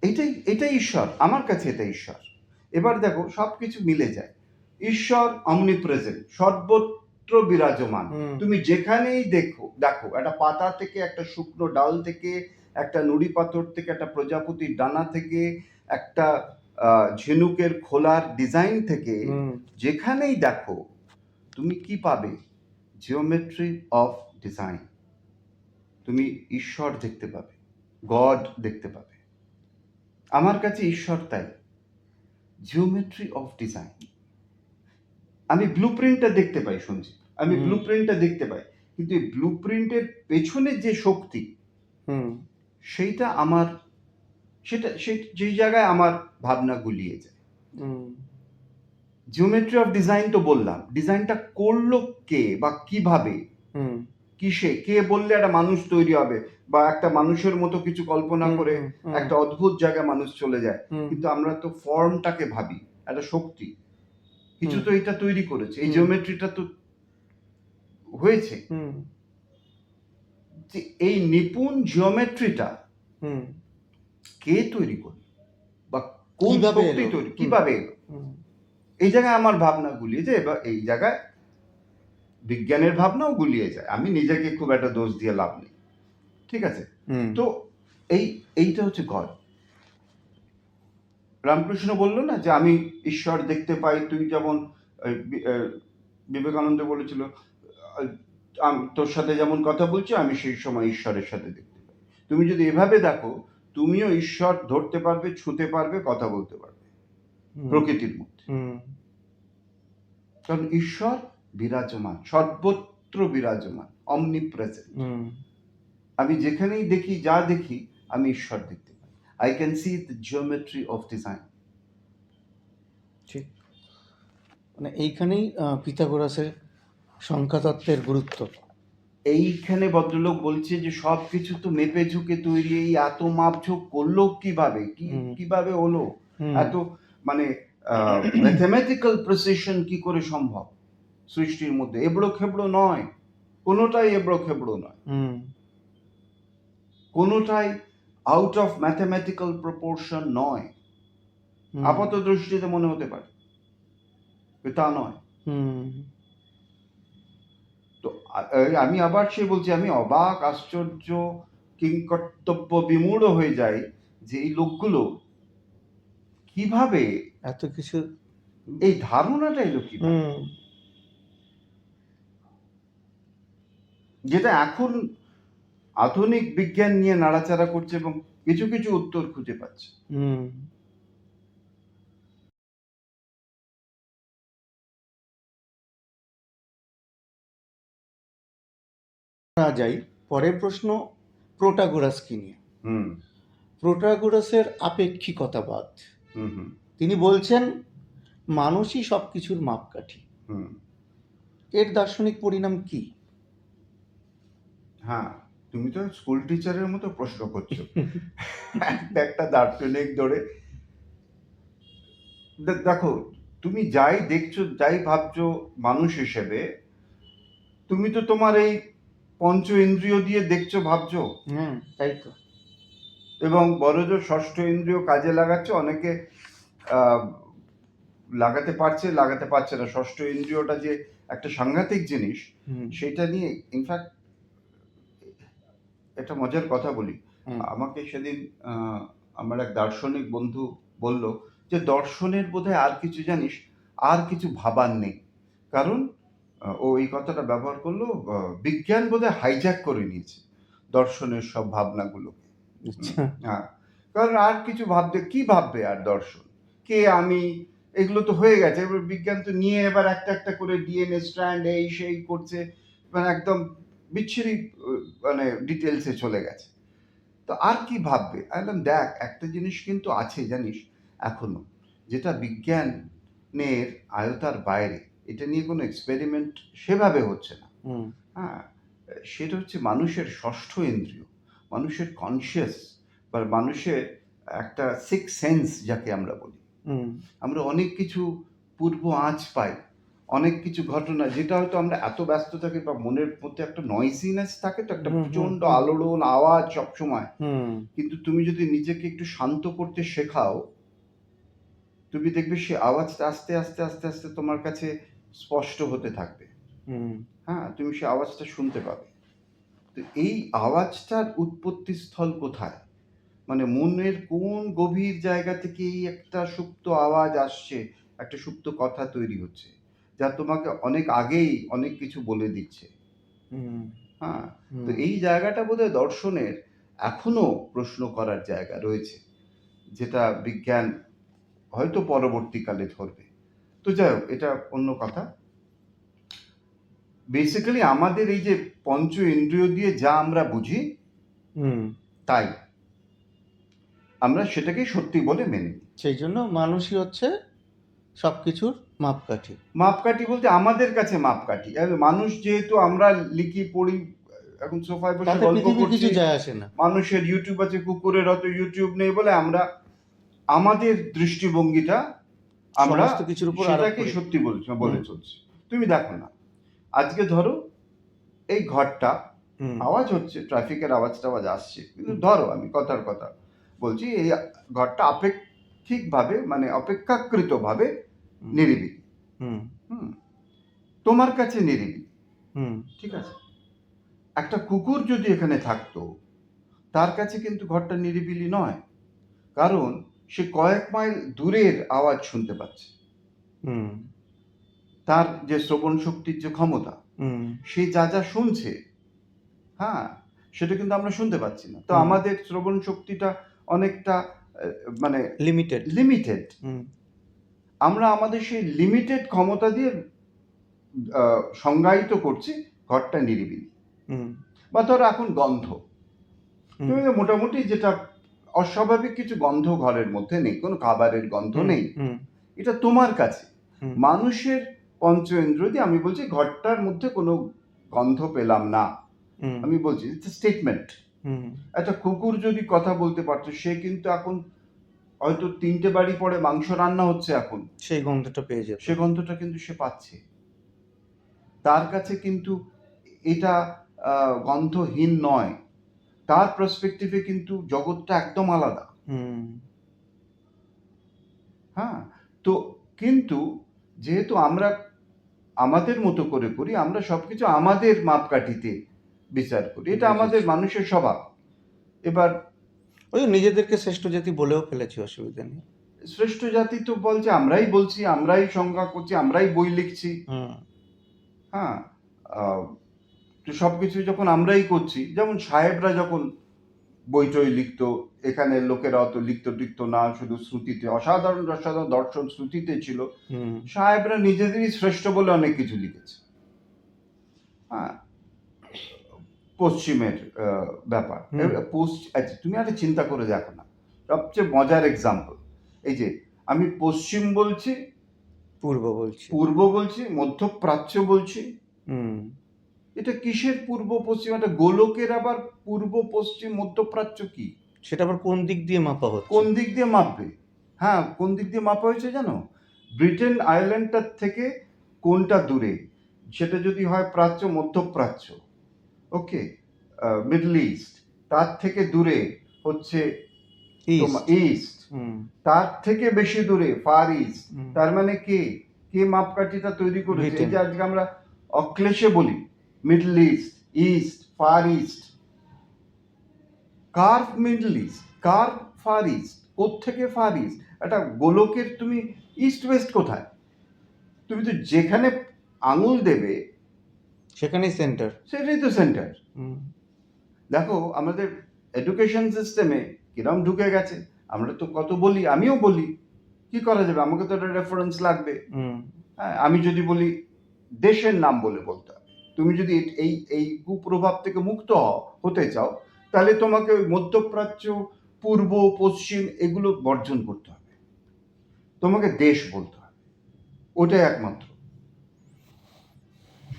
এটাই এটাই ঈশ্বর, আমার কাছে এটা ঈশ্বর। এবার দেখো সব কিছু মিলে যায়। ঈশ্বর অমনিপ্রেজেন্ট, সর্বত্র বিরাজমান। হুম তুমি যেখানেই দেখো, দেখো একটা পাতা থেকে, একটা শুকনো ডাল থেকে, একটা নুড়ি পাথর থেকে, একটা প্রজাপতির ডানা থেকে, একটা ঝিনুকের খোলার ডিজাইন থেকে হুম যেখানেই দেখো তুমি কি পাবে? Geometry of design. তুমি ঈশ্বর দেখতে পাবে, গড দেখতে পাবে। আমার কাছে ঈশ্বর তাই জিওমেট্রি অফ ডিজাইন। আমি ব্লুপ্রিন্টটা দেখতে পাই সঞ্জিত, আমি হুম ব্লুপ্রিন্টটা দেখতে পাই, কিন্তু এই ব্লুপ্রিন্টের পেছনে যে শক্তি, হুম সেইটা আমার, যেই জায়গায় আমার ভাবনা গুলিয়ে যায়। হুম জিওমেট্রি অফ ডিজাইন তো বললাম, ডিজাইনটা করলো কে বা কিভাবে, হুম কিসে, কে বললে একটা মানুষ তৈরি হবে, বা একটা মানুষের মতো কিছু কল্পনা হুম করে হুম হুম একটা অদ্ভুত জায়গায় মানুষ চলে যায়। হুম কিন্তু আমরা তো ফর্মটাকে ভাবি, একটা শক্তি কিছু হুম তো এটা তৈরি করেছে, এই হুম জিওমেট্রিটা তো হয়েছে। হুম যে এই নিপুণ জিওমেট্রিটা হুম কে তৈরি করলো, বা কোন কিভাবে শক্তি এলো? তৈরি, হুম কিভাবে এলো? হুম এই জায়গায় আমার ভাবনা গুলিয়ে যায়, বা এই জায়গায় বিজ্ঞানের ভাবনাও গুলিয়ে যায়। আমি নিজেকে খুব একটা দোষ দিয়ে লাভ নেই, ঠিক আছে? হুম তো এইটা হচ্ছে গড। রামকৃষ্ণ বলল না যে আমি ঈশ্বর দেখতে পাই, তুই যেমন বিবেকানন্দ বলেছিল, তোর সাথে যেমন কথা বলছি আমি সেই সময় ঈশ্বরের সাথে দেখতে পাই। তুমি যদি এভাবে দেখো, তুমিও ঈশ্বর ধরতে পারবে, ছুঁতে পারবে, কথা বলতে পারবে হুম প্রকৃতির মধ্যে। হুম কারণ ঈশ্বর বিরাজমান, সর্বত্র বিরাজমান, অমনিপ্রেজেন্ট। হুম আমি যেখানেই দেখি, যা দেখি, আমি ঈশ্বর দেখতে পাই। I can see the geometry of design. ঠিক। মানে এইখানেই পিথাগোরাসের সংখ্যাতত্ত্বের গুরুত্ব। এইখানে ভদ্রলোক বলছে যে সব কিছু তো মেপে ঝুঁকে তৈরি, এই এত মাপঝোঁক করলো কিভাবে, হুম কিভাবে হলো হুম এত, মানে ম্যাথমেটিক্যাল প্রিসিশন কি করে সম্ভব সৃষ্টির মধ্যে? এবড়ো খেবড়ো নয়, কোনোটাই এবড়ো খেবড়ো নয়, হুম কোনোটাই আউট অফ ম্যাথমেটিক্যাল প্রপোর্শন নয়। হুম আপাত দৃষ্টিতে মনে হতে পারে, তা নয়। হুম তো আমি আবার সে বলছি, আমি অবাক, আশ্চর্য, কিংকর্তব্য বিমূঢ় হয়ে যাই যে এই লোকগুলো কিভাবে, এত কিছু। এই ধারণাটা এলো কিভাবে, হুম যেটা এখন আধুনিক বিজ্ঞান নিয়ে নাড়াচাড়া করছে এবং কিছু কিছু উত্তর খুঁজে পাচ্ছে। হুম না যাই, পরের প্রশ্ন প্রোটাগোরাসকে নিয়ে। হুম প্রোটাগোরাসের আপেক্ষিকতাবাদ। হুম হুম তিনি বলছেন মানুষই সবকিছুর মাপকাঠি। হুম এর দার্শনিক পরিণাম কি? হ্যাঁ, তুমি তো স্কুল টিচারের মতো প্রশ্ন করছো। একটা একটা দার্শনিক ধরে দেখো, তুমি যাই দেখছো, যাই ভাবছো মানুষ হিসেবে, তুমি তো তোমার এই পঞ্চ ইন্দ্রিয় দিয়ে দেখছো, ভাবছো, হুম, তাই তো। এবং বড়জোর ষষ্ঠ ইন্দ্রিয় কাজে লাগাচ্ছে। অনেকে আহ, লাগাতে পারছে, লাগাতে পারছে না। ষষ্ঠ ইন্দ্রিয়টা যে একটা সাংঘাতিক জিনিস, হুম সেটা নিয়ে ইনফ্যাক্ট একটা মজার কথা বলি। হুম আমাকে সেদিন আমার এক দার্শনিক বন্ধু বলল যে দর্শনের বোধহয় আর কিছু জানিস, আর কিছু ভাবার নেই। কারণ ও এই কথাটা ব্যবহার করলো, বিজ্ঞান বোধহয় হাইজ্যাক করে নিয়েছে দর্শনের সব ভাবনাগুলোকে। আচ্ছা। হ্যাঁ, কারণ আর কিছু ভাবতে, কি ভাববে আর দর্শন, কে, আমি, এগুলো তো হয়ে গেছে। এবার বিজ্ঞান তো নিয়ে এবার একটা একটা করে ডিএনএ স্ট্র্যান্ড এই সেই করছে, মানে একদম বিচ্ছিরি, মানে ডিটেলসে চলে গেছে। তো আর কি ভাববে? একদম দেখ, একটা জিনিস কিন্তু আছে জানিস এখনো, যেটা বিজ্ঞানের আয়তার বাইরে, এটা নিয়ে কোনো এক্সপেরিমেন্ট সেভাবে হচ্ছে না। হুম হ্যাঁ, সেটা হচ্ছে মানুষের ষষ্ঠ ইন্দ্রিয়, মানুষের কনসিয়াস, বা মানুষের একটা সিক্স সেন্স যাকে আমরা বলি। হুম আমরা অনেক কিছু পূর্ব আঁচ পাই, অনেক কিছু ঘটনা, যেটা হয়তো আমরা এত ব্যস্ত থাকি, বা মনের মধ্যে একটা নয়জিনেস থাকে, তো একটা হুম হুম প্রচন্ড হুম আলোড়ন আওয়াজ সবসময়। হুম কিন্তু তুমি যদি নিজেকে একটু শান্ত করতে শেখাও, তুমি দেখবে সে আওয়াজটা আস্তে আস্তে আস্তে আস্তে তোমার কাছে স্পষ্ট হতে থাকবে। হুম হ্যাঁ, তুমি সে আওয়াজটা শুনতে পাবে। তো এই আওয়াজটার উৎপত্তি স্থল কোথায়? মানে মনের কোন গভীর জায়গা থেকে এই একটা সুপ্ত আওয়াজ আসছে, একটা সুপ্ত কথা তৈরি হচ্ছে, যা তোমাকে অনেক আগেই অনেক কিছু বলে দিচ্ছে। হুম, হ্যাঁ, তো হুম, এই জায়গাটা বোধহয় দর্শনের এখনো প্রশ্ন করার জায়গা রয়েছে, যেটা বিজ্ঞান হয়তো পরবর্তীকালে ধরবে। তো যাই হোক, এটা অন্য কথা। বেসিক্যালি আমাদের এই যে পঞ্চ ইন্দ্রিয় দিয়ে যা আমরা বুঝি, হুম। তাই আমরা সেটাকেই সত্যি বলে মেনে নিই। সেই জন্য মানুষই হচ্ছে সবকিছুর মাপকাঠি। মাপকাঠি বলতে আমাদের কাছে মাপকাঠি। মানুষ যেহেতু আমরা লিখি পড়ি, এখন সোফায় বসে তাতে গল্প পৃথিবীর করছি, কিছু যায় আসে না। মানুষের ইউটিউব আছে, কুকুরের অত ইউটিউব নেই বলে আমরা আমাদের দৃষ্টিভঙ্গিটা আমরা সমস্ত কিছুর উপর আরোপ সেটাকেই করি। সত্যি বলে হুম, চলছি। তুমি দেখো না, আজকে ধরো এই ঘরটা, হুম, আওয়াজ হচ্ছে, ট্রাফিকের আওয়াজ টাওয়াজ আসছে, কিন্তু হুম, ধরো আমি কথার কথা বলছি, এই ঘরটা আপেক্ষিকভাবে মানে অপেক্ষাকৃতভাবে হুম, নিরিবিলি। হুম, হুম, তোমার কাছে নিরিবিলি, হুম, ঠিক আছে। একটা কুকুর যদি এখানে থাকতো, তার কাছে কিন্তু ঘরটা নিরিবিলি নয়, কারণ সে কয়েক মাইল দূরের আওয়াজ শুনতে পাচ্ছে। হুম, তার যে শ্রবণ শক্তির যে ক্ষমতা, হুম, সে যা যা শুনছে, হ্যাঁ, সেটা কিন্তু আমরা শুনতে পাচ্ছি না। তো হুম। আমাদের শ্রবণ শক্তিটা অনেকটা মানে লিমিটেড। লিমিটেড। হুম, আমরা আমাদের সেই লিমিটেড ক্ষমতা দিয়ে সংজ্ঞায়িত করছি ঘরটা নিরিবিলি। হুম, বা ধরো এখন গন্ধ, হুম, তুমি তো মোটামুটি যেটা অস্বাভাবিক কিছু গন্ধ ঘরের মধ্যে নেই, কোনো খাবারের গন্ধ হুম, নেই, হুম, এটা তোমার কাছে। হুম, মানুষের পঞ্চ ইন্দ্রিয় দিয়ে আমি বলছি ঘরটার মধ্যে কোনো গন্ধ পেলাম না, হুম, আমি বলছি স্টেটমেন্ট। হুম। একটা কুকুর যদি কথা বলতে পারতো, সে কিন্তু এখন হয়তো 3টে বাড়ি পরে মাংস রান্না হচ্ছে এখন, সেই গন্ধটা পেয়ে যেত। সে গন্ধটা কিন্তু সে পাচ্ছে। তার কাছে কিন্তু এটা গন্ধহীন নয়, তার পার্সপেক্টিভে কিন্তু জগৎটা একদম আলাদা। হুম, হ্যাঁ, তো কিন্তু যেহেতু আমরা আমাদের মতো করে করি, আমরা সবকিছু আমাদের মাপকাঠিতে বিচার করি, এটা আমাদের বুঝেছি। মানুষের স্বভাব। এবার ওই নিজেদেরকে শ্রেষ্ঠ জাতি বলেও ফেলেছি, অসুবিধা নেই। শ্রেষ্ঠ জাতি তো বলছে, আমরাই বলছি, আমরাই সংজ্ঞা করছি, আমরাই বই লিখছি। হুম, হ্যাঁ, আহ, তো সবকিছু যখন আমরাই করছি, যেমন সাহেবরা যখন বই টই লিখতো, এখানে লোকেরা অত লিখতো টিখতো না, শুধু শ্রুতিতে অসাধারণ অসাধারণ দর্শন শ্রুতিতে ছিল। হুম, সাহেবরা নিজেদেরই শ্রেষ্ঠ বলে অনেক কিছু লিখেছে। হ্যাঁ, পশ্চিমের ব্যাপার। হুম। আচ্ছা, তুমি একটা চিন্তা করে দেখো না, সবচেয়ে মজার এক্সাম্পল, এই যে আমি পশ্চিম বলছি, পূর্ব বলছি। পূর্ব বলছি, মধ্যপ্রাচ্য বলছি, হুম। এটা কিসের পূর্ব পশ্চিম? একটা গোলকের আবার পূর্ব পশ্চিম মধ্যপ্রাচ্য কি? সেটা আবার কোন দিক দিয়ে মাপা হচ্ছে? কোন দিক দিয়ে মাপবে? হ্যাঁ, কোন দিক দিয়ে মাপা হয়েছে জানো? ব্রিটেন আইল্যান্ডটার থেকে কোনটা দূরে, সেটা যদি হয় প্রাচ্য, মধ্যপ্রাচ্য, ওকে, মিডল ইস্ট, তার থেকে দূরে হচ্ছে তোমার ইস্ট। ইস্ট, হুম, তার থেকে বেশি দূরে ফার ইস্ট। হুম। তার মানে কে, কে মাপকাঠিটা তৈরি করেছে? এই ব্রিটেন। যে আজকে আমরা অক্লেশে বলি Middle East, east, Far East, কার মিডল ইস্ট, কার ফার ইস্ট, কোত্থেকে ফার ইস্ট? একটা গোলকের তুমি ইস্ট ওয়েস্ট কোথায়? তুমি তো যেখানে আঙুল দেবে সেখানেই সেন্টার। সেটাই তো সেন্টার। হুম, দেখো আমাদের এডুকেশন সিস্টেমে কিরম ঢুকে গেছে, আমরা তো কত বলি, আমিও বলি, কি করা যাবে, আমাকে তো একটা রেফারেন্স লাগবে। হুম, হ্যাঁ, আমি যদি বলি দেশের নাম বলতে হবে, তুমি যদি এই এই কুপ্রভাব থেকে মুক্ত হতে চাও, তাহলে তোমাকে ওই মধ্যপ্রাচ্য, পূর্ব, পশ্চিম এগুলো বর্জন করতে হবে, তোমাকে দেশ বলতে হবে, ওটাই একমাত্র।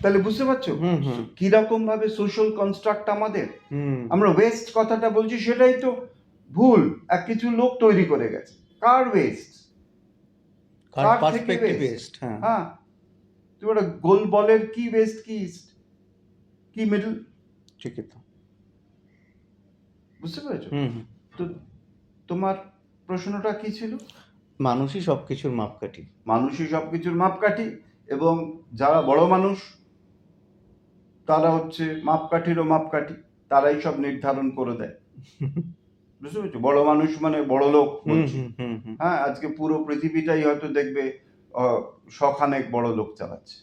তাহলে বুঝতে পারছো হুম, হুম, কিরকম ভাবে সোশ্যাল কনস্ট্রাক্ট আমাদের। হুম। আমরা ওয়েস্ট কথাটা বলছি, সেটাই তো ভুল, এক কিছু লোক তৈরি করে গেছে। কার ওয়েস্ট? কার কার থেকে পার্সপেক্টিভ ওয়েস্ট? বেস্ট, হ্যাঁ। হ্যাঁ, তুমি একটা গোল বলের কি ওয়েস্ট, কি ইস্ট, কি মিডল, ঠিকই তো। বুঝতে পেরেছো? হুম, হুম। তো তোমার প্রশ্নটা কি ছিল? মানুষই সবকিছুর মাপকাঠি। মানুষই সবকিছুর মাপকাঠি, এবং যারা বড় মানুষ তারা হচ্ছে মাপকাঠিরও মাপকাঠি, তারাই সব নির্ধারণ করে দেয়। বুঝতে পেরেছো? বড় মানুষ মানে বড় লোক হুম বলছি। হুম হুম হুম হ্যাঁ, আজকে পুরো পৃথিবীটাই হয়তো দেখবে শখানেক বড় লোক চালাচ্ছে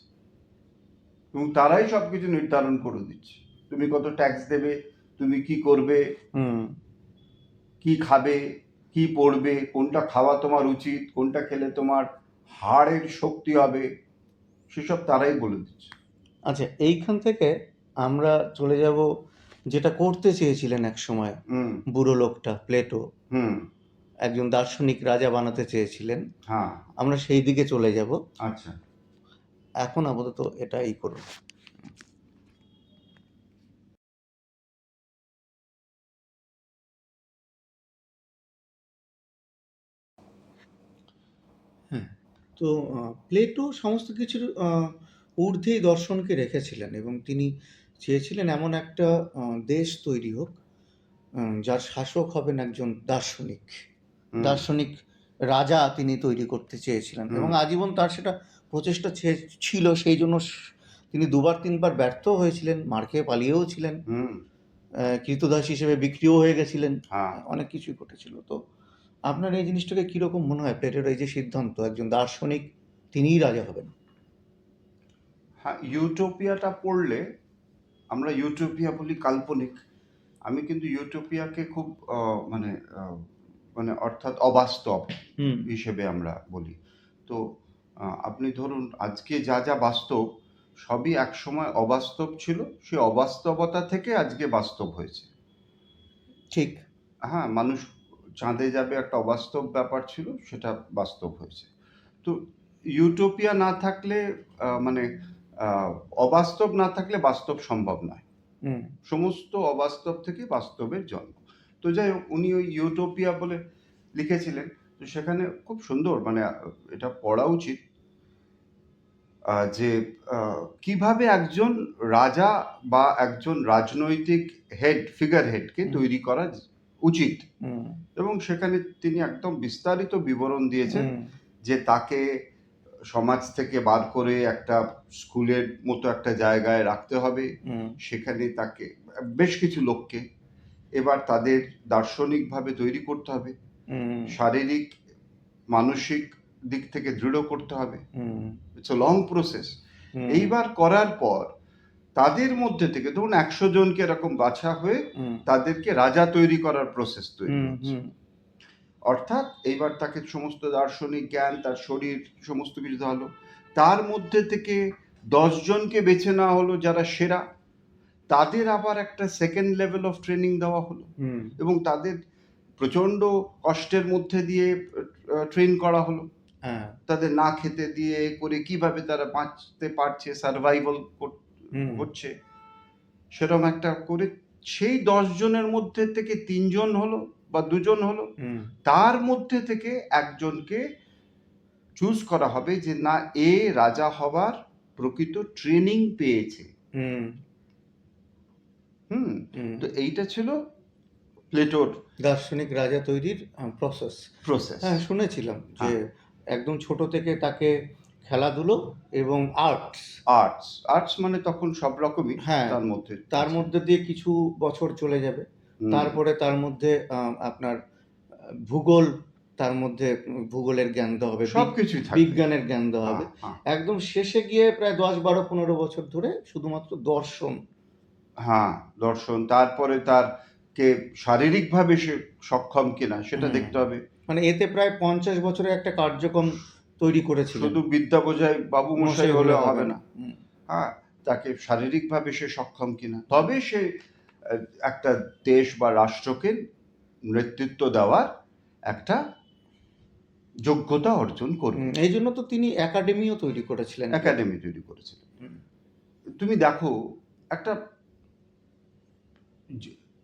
এবং তারাই সবকিছু নির্ধারণ করে দিচ্ছে। তুমি কত ট্যাক্স দেবে, তুমি কি করবে, হুম। কি খাবে, কি পড়বে, কোনটা খাওয়া তোমার উচিত, কোনটা খেলে তোমার হাড়ের শক্তি হবে, সেসব তারাই বলে দিচ্ছে। আচ্ছা, এইখান থেকে আমরা চলে যাব যেটা করতে চেয়েছিলেন এক সময় হুম বুড়ো লোকটা, প্লেটো, হুম একজন দার্শনিক রাজা বানাতে চেয়েছিলেন। হ্যাঁ, আমরা সেই দিকে চলে যাব। আচ্ছা। এখন আপাতত এটাই করুন। হ্যাঁ, তো প্লেটো সমস্ত কিছুর ঊর্ধ্বেই দর্শনকে রেখেছিলেন এবং তিনি চেয়েছিলেন এমন একটা দেশ তৈরি হোক, যার শাসক হবেন একজন দার্শনিক। হুম দার্শনিক রাজা তিনি তৈরি করতে চেয়েছিলেন এবং হুম আজীবন তার সেটা প্রচেষ্টা ছিল। সেই জন্য তিনি দুবার তিনবার ব্যর্থ হয়েছিলেন, মার খেয়ে পালিয়েও ছিলেন, হুম কৃতদাস হিসেবে বিক্রিও হয়ে গেছিলেন, হ্যাঁ অনেক কিছুই ঘটেছিল। তো আপনার এই জিনিসটাকে কীরকম মনে হয়, প্লেটোর এই যে সিদ্ধান্ত একজন দার্শনিক তিনিই রাজা হবেন? হ্যাঁ, ইউটোপিয়াটা পড়লে, আমরা ইউটোপিয়া বলি কাল্পনিক, আমি কিন্তু ইউটোপিয়াকে খুব মানে মানে অর্থাৎ অবাস্তব হুম হিসেবে আমরা বলি। তো আপনি ধরুন আজকে যা যা বাস্তব সবই একসময় অবাস্তব ছিল, সেই অবাস্তবতা থেকে আজকে বাস্তব হয়েছে। ঠিক। হ্যাঁ, মানুষ চাঁদে যাবে একটা অবাস্তব ব্যাপার ছিল, সেটা বাস্তব হয়েছে। তো ইউটোপিয়া না থাকলে মানে আহ, অবাস্তব না থাকলে বাস্তব সম্ভব নয়। হুম সমস্ত অবাস্তব থেকে বাস্তবের জন্ম। তো যাই হোক, উনি ওই ইউটোপিয়া বলে লিখেছিলেন। তো সেখানে খুব সুন্দর, মানে এটা পড়া উচিত, যে কিভাবে একজন রাজা বা একজন রাজনৈতিক ফিগার হেডকে হুম তৈরি করা উচিত। হুম এবং সেখানে তিনি একদম বিস্তারিত বিবরণ দিয়েছেন হুম যে তাকে সমাজ থেকে বার করে একটা স্কুলের মতো একটা জায়গায় রাখতে হবে। হুম সেখানে তাকে বেশ কিছু লোককে এবার তাদের দার্শনিকভাবে তৈরি করতে হবে, হুম শারীরিক মানসিক দিক থেকে দৃঢ় করতে হবে। Hmm it's a long process. Hmm এইবার করার পর তাদের মধ্যে থেকে ধরুন 100 জনকে এরকম বাছা হয়ে হুম তাদেরকে রাজা তৈরি করার প্রসেস তৈরি হুম হচ্ছে। হুম অর্থাৎ এইবার তাকে সমস্ত দার্শনিক জ্ঞান, তার শরীর, সমস্ত কিছু দেওয়া হলো। তার মধ্যে থেকে 10 জনকে বেছে নেওয়া হলো যারা সেরা, তাদের আবার একটা সেকেন্ড লেভেল অফ ট্রেনিং দেওয়া হলো হুম এবং তাদের প্রচণ্ড কষ্টের মধ্যে দিয়ে ট্রেন করা হলো। হ্যাঁ তাদের না খেতে দিয়ে করে কিভাবে তারা বাঁচতে পারছে, সার্ভাইভাল হুম হচ্ছে, সেরকম একটা করে সেই 10 জনের মধ্যে থেকে 3 জন হলো বা 2 জন হলো, হুম তার মধ্যে থেকে একজনকে চুজ করা হবে যে না, এ রাজা হবার প্রকৃত ট্রেনিং পেয়েছে। হুম হুম। হুম তো এইটা ছিল প্লেটোর দার্শনিক রাজা তৈরির প্রসেস। প্রসেস। হ্যাঁ, শুনেছিলাম যে হ্যাঁ, একদম ছোট থেকে তাকে খেলাধুলো এবং আর্টস, আর্টস আর্টস মানে তখন সব রকমই হ্যাঁ, তার মধ্যে তার আছে। মধ্যে দিয়ে কিছু বছর চলে যাবে। হুম, তারপরে তার মধ্যে আপনার ভূগোল, তার মধ্যে ভূগোলের জ্ঞান দেওয়া হবে, সব কিছুই থাকবে। বিজ্ঞানের জ্ঞান দেওয়া হ্যাঁ হবে। হ্যাঁ একদম শেষে গিয়ে প্রায় 10, 12, 15 বছর ধরে শুধুমাত্র দর্শন। হ্যাঁ, দর্শন। তারপরে তার কে শারীরিকভাবে সে সক্ষম কিনা সেটা হুম, দেখতে হবে। মানে এতে প্রায় 50 বছরের একটা কার্যক্রম তৈরি করেছিলেন। শুধু বিদ্যা বোঝাই বাবু মশাই মশাই হলে হলে হবে হবে না। না। হ্যাঁ, তাকে শারীরিকভাবে সে সক্ষম কিনা, তবে সে একটা দেশ বা রাষ্ট্রকে নেতৃত্ব দেওয়ার একটা যোগ্যতা অর্জন করবে। এই জন্য তো তিনি একাডেমিও তৈরি করেছিলেন, প্লেটো। একাডেমি তৈরি করেছিলেন। হুম, তুমি দেখো, একটা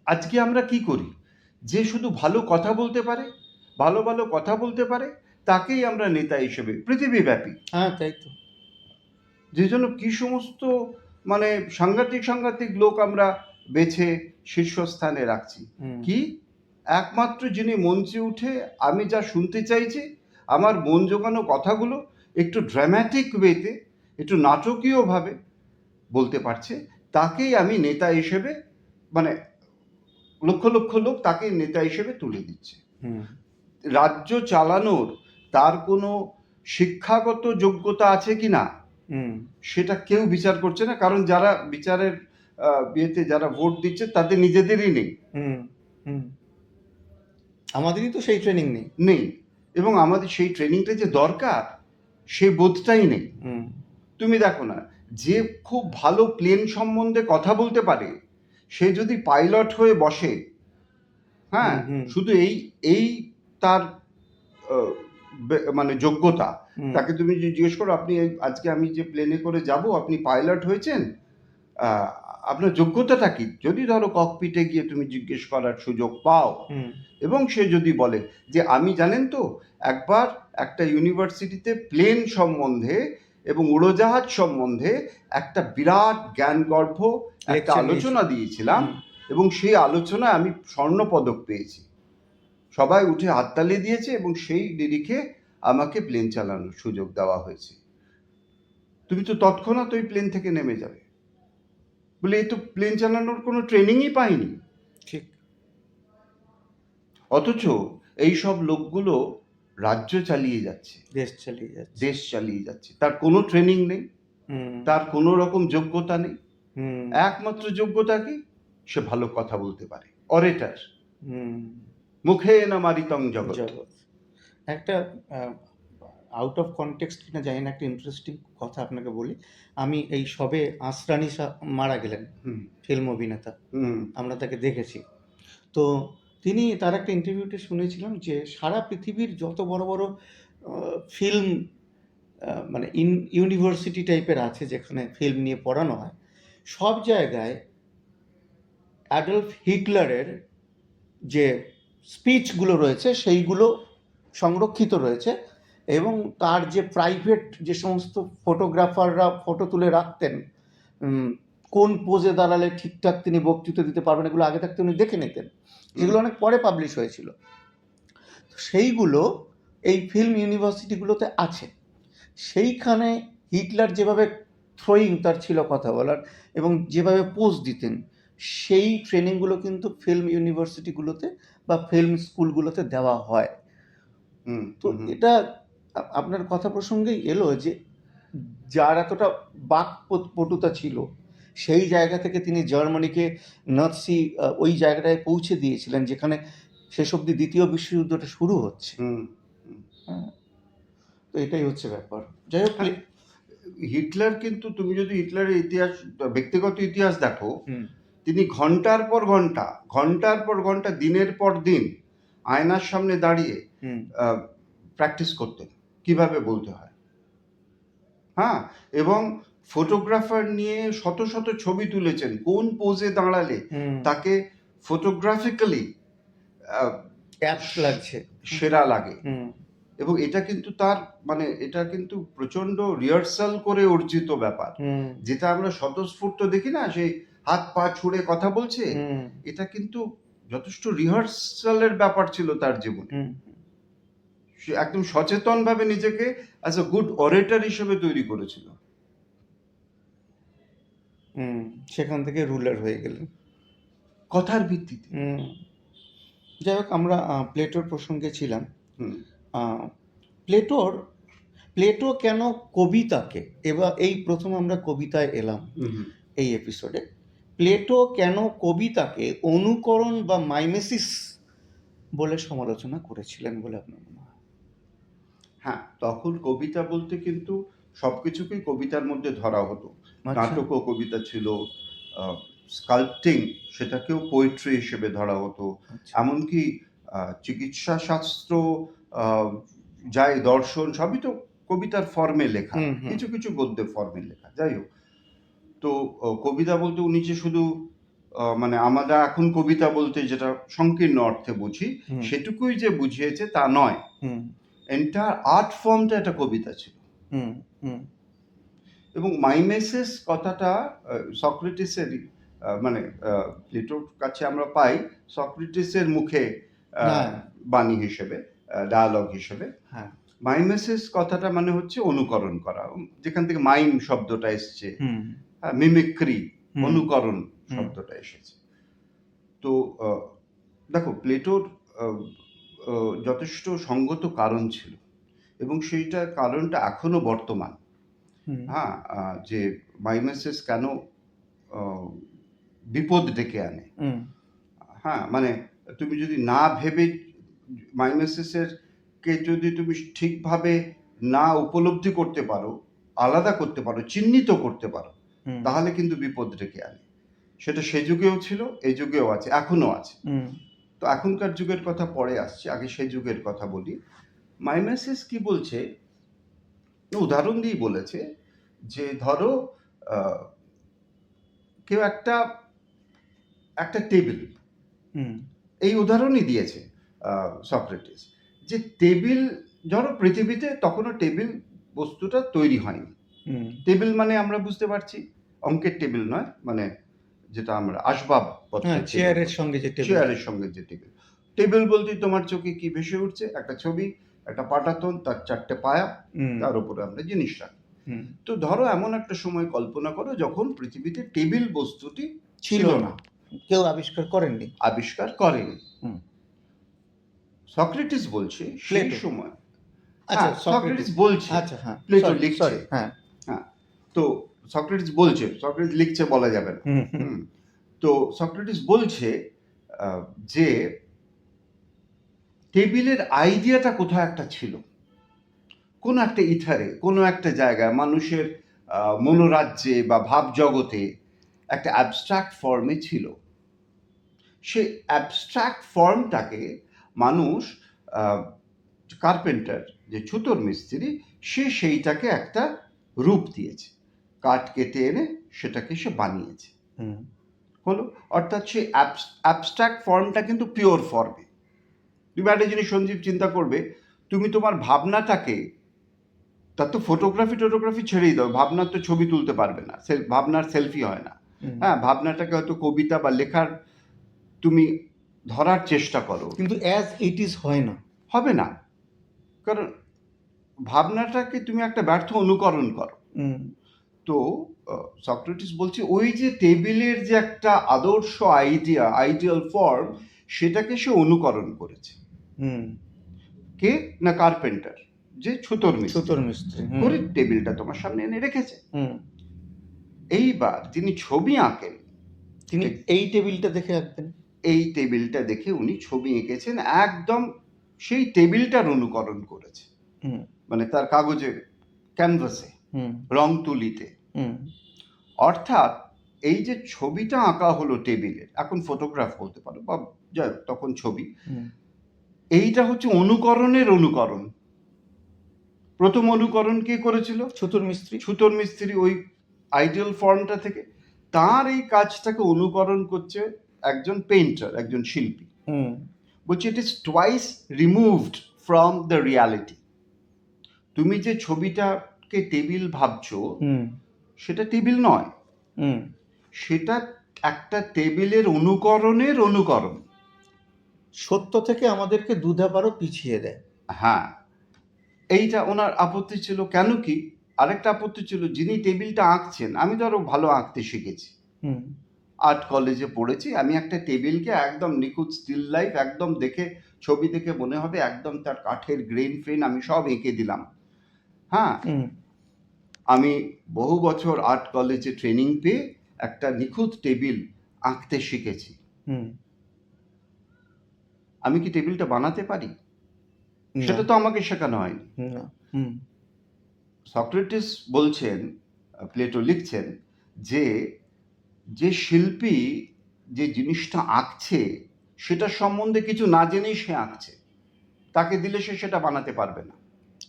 আজকে আমরা কি করি, যে শুধু ভালো কথা বলতে পারে, ভালো ভালো কথা বলতে পারে, তাকেই আমরা নেতা হিসেবে পৃথিবীব্যাপী, হ্যাঁ, তাই তো। যে জন্য কি সমস্ত মানে সাংঘাতিক সাংঘাতিক লোক আমরা বেছে শীর্ষস্থানে রাখছি। হুম, কি, একমাত্র যিনি মঞ্চে উঠে আমি যা শুনতে চাইছি, আমার মন জোগানো কথাগুলো একটু ড্রামাটিক ওয়েতে, একটু নাটকীয়ভাবে বলতে পারছে, তাকেই আমি নেতা হিসেবে মানে লক্ষ লক্ষ লোক তাকে নেতা হিসেবে তুলে দিচ্ছে। হুম রাজ্য চালানোর তার কোনো শিক্ষাগত যোগ্যতা আছে কি না হুম সেটা কেউ বিচার করছে না, কারণ যারা বিচারের বিয়েতে যারা ভোট দিচ্ছে তাদের নিজেদেরই নেই হুম হুম আমাদেরই তো সেই ট্রেনিং নেই। নেই এবং আমাদের সেই ট্রেনিংটা যে দরকার সেই বোধটাই নেই। হুম তুমি দেখো না, যে খুব ভালো প্লেন সম্বন্ধে কথা বলতে পারে সে যদি পাইলট হয়ে বসে, হ্যাঁ, হুম হুম শুধু এই এই তার মানে যোগ্যতা, হুম তাকে তুমি যে জিজ্ঞেস করো আপনি আজকে আমি যে প্লেনে করে যাব আপনি পাইলট হয়েছেন, আহ, আপনার যোগ্যতাটা কি, যদি ধরো ককপিটে গিয়ে তুমি জিজ্ঞেস করার সুযোগ পাও হুম এবং সে যদি বলে যে আমি জানেন তো একবার একটা ইউনিভার্সিটিতে প্লেন সম্বন্ধে এবং উড়োজাহাজ সম্বন্ধে একটা বিরাট জ্ঞানগর্ভ একটা লেকচার নিয়েছি। আলোচনা দিয়েছিলাম হুম এবং সেই আলোচনায় আমি স্বর্ণপদক পেয়েছি, সবাই উঠে হাততালি দিয়েছে এবং সেই নিরিখে আমাকে প্লেন চালানোর সুযোগ দেওয়া হয়েছে। তুমি তো তৎক্ষণাৎ ওই প্লেন থেকে নেমে যাবে, বলে এই তো প্লেন চালানোর কোনো ট্রেনিংই পাইনি। ঠিক। অথচ এই সব লোকগুলো রাজ্য চালিয়ে যাচ্ছে, দেশ চালিয়ে যাচ্ছে। দেশ চালিয়ে যাচ্ছে, তার কোনো ট্রেনিং নেই, হুম তার কোনো রকম যোগ্যতা নেই। হুম একমাত্র যোগ্যতা কি, সে ভালো কথা বলতে পারে, অরেটার, হুম মুখে না মারিতং জগৎ। জগৎ। একটা আউট অফ কনটেক্সট কিনা জানি না, একটা ইন্টারেস্টিং কথা আপনাকে বলি। আমি এই সবে আসরানি মারা গেলেন, হুম ফিল্ম অভিনেতা, হুম আমরা তাকে দেখেছি। তো তিনি তার একটা ইন্টারভিউতে শুনেছিলাম যে সারা পৃথিবীর যত বড় বড় ফিল্ম মানে ইউনিভার্সিটি টাইপের আছে যেখানে ফিল্ম নিয়ে পড়ানো হয়, সব জায়গায় অ্যাডলফ হিটলারের যে স্পিচগুলো রয়েছে সেইগুলো সংরক্ষিত রয়েছে, এবং তার যে প্রাইভেট যে সমস্ত ফটোগ্রাফাররা ফটো তুলে রাখতেন, কোন পোজে দাঁড়ালে ঠিকঠাক তিনি বক্তৃতা দিতে পারবেন, এগুলো আগে থাকতে উনি দেখে নিতেন, যেগুলো অনেক পরে পাবলিশ হয়েছিল। সেইগুলো এই ফিল্ম ইউনিভার্সিটিগুলোতে আছে। সেইখানে হিটলার যেভাবে থ্রোয়িং তার ছিল কথা বলার এবং যেভাবে পোজ দিতেন, সেই ট্রেনিংগুলো কিন্তু ফিল্ম ইউনিভার্সিটিগুলোতে বা ফিল্ম স্কুলগুলোতে দেওয়া হয়। হুম তো হুম এটা আপনার কথা প্রসঙ্গেই এলো যে যার এতটা পটুতা ছিল, সেই জায়গা থেকে তিনি জার্মানিকে নাৎসি ওই জায়গাটায় পৌঁছে দিয়েছিলেন যেখানে শেষ অবধি দ্বিতীয় বিশ্বযুদ্ধটা শুরু হচ্ছে। হুম হুম। হ্যাঁ, তো এটাই হচ্ছে ব্যাপার। যাই হোক। হ্যাঁ, হিটলার কিন্তু তুমি যদি হিটলারের ইতিহাস, ব্যক্তিগত ইতিহাস দেখো, হুম তিনি ঘন্টার পর ঘন্টা দিনের পর দিন আয়নার সামনে দাঁড়িয়ে হুম প্র্যাকটিস করতেন কিভাবে বলতে হয়, হ্যাঁ, এবং ফটোগ্রাফার নিয়ে শত শত ছবি তুলেছেন কোন পোজে দাঁড়ালে হুম তাকে ফটোগ্রাফিক্যালি অ্যাপ্ট লাগছে। সেরা লাগে। হুম এবং এটা কিন্তু তার মানে এটা কিন্তু প্রচন্ড রিহার্সাল করে অর্জিত ব্যাপার, হুম যেটা আমরা স্বতঃস্ফূর্ত দেখি না, সেই হাত পা ছুড়ে কথা বলছে, হুম এটা কিন্তু যথেষ্ট রিহার্সালের ব্যাপার ছিল তার জীবনে। হুম সে একদম সচেতনভাবে নিজেকে অ্যাজ এ গুড অরেটর হিসেবে তৈরি করেছিল। হুম সেখান থেকে রুলার হয়ে গেলেন। কথার ভিত্তিতে। হুম যাই হোক, আমরা প্লেটোর প্রসঙ্গে ছিলাম। হুম আহ, প্লেটোর প্লেটো কেন কবিতাকে, এবার এই প্রথম আমরা কবিতায় এলাম হুম এই এপিসোডে, প্লেটো কেন কবিতাকে অনুকরণ বা মাইমেসিস বলে সমালোচনা করেছিলেন বলে আপনার মনে হয়? হ্যাঁ, তখন কবিতা বলতে কিন্তু সবকিছুকেই কবিতার মধ্যে ধরা হতো। আচ্ছা। নাটকও কবিতা ছিল, স্কাল্পটিং সেটাকেও পোয়েট্রি হিসেবে ধরা হতো। আচ্ছা। এমনকি চিকিৎসা শাস্ত্র, আহ, যাই দর্শন সবই তো কবিতার ফর্মে লেখা, হুম হুম কিছু কিছু গদ্যের ফর্মে লেখা, যাই হোক। তো কবিতা বলতে উনি যে শুধু মানে আমরা এখন কবিতা বলতে যেটা সংকীর্ণ অর্থে বুঝি হুম সেটুকুই যে বুঝিয়েছে তা নয়, হুম এন্টায়ার আর্ট ফর্মটা একটা কবিতা ছিল। হুম হুম এবং মাইমেসিস কথাটা সক্রেটিসেরই, মানে প্লেটোর কাছে আমরা পাই সক্রেটিসের মুখে আহ, হ্যাঁ বাণী হিসেবে, ডায়ালগ হিসেবে। হ্যাঁ মাইমেসিস কথাটা মানে হচ্ছে অনুকরণ করা, যেখান থেকে মাইম শব্দটা এসছে, হুম মিমিক্রি, হুম অনুকরণ হুম শব্দটা এসেছে। তো দেখো প্লেটোর যথেষ্ট সঙ্গত কারণ ছিল এবং সেইটার কারণটা এখনো বর্তমান। হুম হ্যাঁ, যে মাইমেসিস কেন বিপদ ডেকে আনে। হুম হ্যাঁ, মানে তুমি যদি না ভেবে মাইমেসিসের কে যদি তুমি ঠিকভাবে না উপলব্ধি করতে পারো, আলাদা করতে পারো, চিহ্নিত করতে পারো, হুম তাহলে কিন্তু বিপদ ডেকে আনে। সেটা সে যুগেও ছিল, এই যুগেও আছে, এখনো আছে। হুম তো এখনকার যুগের কথা পরে আসছে, আগে সেই যুগের কথা বলি। মাইমেসিস কি বলছে, উদাহরণ দিয়েই বলেছে যে ধরো আহ, কেউ একটা একটা টেবিল, হুম এই উদাহরণই দিয়েছে সক্রেটিস, যে টেবিল ধরো পৃথিবীতে তখনও টেবিল বস্তুটা তৈরি হয়নি। হুম টেবিল মানে আমরা বুঝতে পারছি অঙ্কের টেবিল নয়, মানে যেটা আমরা হ্যাঁ, আসবাবপত্রের টেবিল চেয়ারের বলি, সঙ্গে যে টেবিল। চেয়ারের সঙ্গে যে টেবিল। টেবিল বলতে তোমার চোখে কি ভেসে উঠছে? একটা ছবি, একটা পাটাতন, তার চারটে পায়া, হুম তার উপরে আমরা জিনিস রাখি। হুম তো ধরো এমন একটা সময় কল্পনা করো যখন পৃথিবীতে টেবিল বস্তুটি ছিল না, কেউ আবিষ্কার করেননি। আবিষ্কার করেনি। হুম সক্রেটিস বলছে সেই প্লেটো। সময়, আচ্ছা, হ্যাঁ সক্রেটিস সক্রেটিস। বলছে, আচ্ছা, হ্যাঁ, প্লেটো সরি লিখছে। সরি, হ্যাঁ। হ্যাঁ, তো সক্রেটিস বলছে, সক্রেটিস লিখছে বলা যাবে না। হুম হুম হুম, তো সক্রেটিস বলছে যে টেবিলের আইডিয়াটা কোথাও একটা ছিল, কোনো একটা ইথারে, কোনো একটা জায়গায়, মানুষের মনোরাজ্যে বা ভাব জগতে একটা অ্যাবস্ট্রাক্ট ফর্মে ছিল। সেই অ্যাবস্ট্রাক্ট ফর্মটাকে মানুষ, কার্পেন্টার যে ছুতোর মিস্ত্রি, সে সেইটাকে একটা রূপ দিয়েছে, কাঠ কেটে এনে সেটাকে সে বানিয়েছে। হুম হলো, অর্থাৎ সেই অ্যাবস্ট্রাক্ট ফর্মটা কিন্তু পিওর ফর্মে। তুমি একটা জিনিস সঞ্জীব চিন্তা করবে, তুমি তোমার ভাবনাটাকে, তার তো ফটোগ্রাফি ছেড়েই দাও, ভাবনার তো ছবি তুলতে পারবে না, ভাবনার সেলফি হয় না। হুম। হ্যাঁ, ভাবনাটাকে হয়তো কবিতা বা লেখার তুমি ধরার চেষ্টা করো, কিন্তু অ্যাজ ইট ইজ হয় না। হবে না, কারণ ভাবনাটাকে তুমি একটা ব্যর্থ অনুকরণ করো। হুম তো সক্রেটিস বলছে ওই যে টেবিলের যে একটা আদর্শ আইডিয়া, আইডিয়াল ফর্ম, সেটাকে সে অনুকরণ করেছে। হুম কে? না কার্পেন্টার, যে ছুতোর মিস্ত্রি, ছুতোর মিস্ত্রি। হুম করে টেবিলটা তোমার সামনে এনে রেখেছে। হুম এইবার তিনি ছবি আঁকেন, তিনি এই টেবিলটা দেখে আঁকতেন। এই টেবিলটা দেখে উনি ছবি এঁকেছেন, একদম সেই টেবিলটার অনুকরণ করেছে, হুম মানে তার কাগজে, ক্যানভাসে, হুম রং তুলিতে। হুম অর্থাৎ এই যে ছবিটা আঁকা হলো টেবিলের, এখন ফটোগ্রাফ বলতে পারো বা যাই হোক, তখন ছবি, হুম এইটা হচ্ছে অনুকরণের অনুকরণ। প্রথম অনুকরণ কে করেছিল? ছুতোর মিস্ত্রি। ছুতোর মিস্ত্রি, ওই আইডিয়াল ফর্মটা থেকে। তার এই কাজটাকে অনুকরণ করছে একজন পেইন্টার, একজন শিল্পী। হুম বলছি it is twice removed from the reality. তুমি যে ছবিটাকে টেবিল ভাবছো, হুম সেটা টেবিল নয়, হুম সেটা একটা টেবিলের অনুকরণের অনুকরণ। সত্য থেকে আমাদেরকে দুধাপারও পিছিয়ে দেয়। হ্যাঁ, এইটা ওনার আপত্তি ছিল। কেন কি, আরেকটা আপত্তি ছিল, যিনি টেবিলটা আঁকছেন, আমি ধরো ভালো আঁকতে শিখেছি, হুম আর্ট কলেজে পড়েছি, আমি একটা টেবিলকে একদম নিখুঁত স্টিল লাইফ, একদম দেখে, ছবি দেখে মনে হবে একদম তার কাঠের গ্রেন ফ্রেন আমি সব এঁকে দিলাম। হ্যাঁ, হুম আমি বহু বছর আর্ট কলেজে ট্রেনিং পেয়ে একটা নিখুঁত টেবিল আঁকতে শিখেছি। হুম আমি কি টেবিলটা বানাতে পারি? না সেটা তো আমাকে শেখানো হয়নি। না। হুম সক্রেটিস বলছেন, প্লেটো লিখছেন যে যে শিল্পী যে জিনিসটা আঁকছে সেটা সম্বন্ধে কিছু না জেনেই সে আঁকছে, তাকে দিলে সে সেটা বানাতে পারবে না।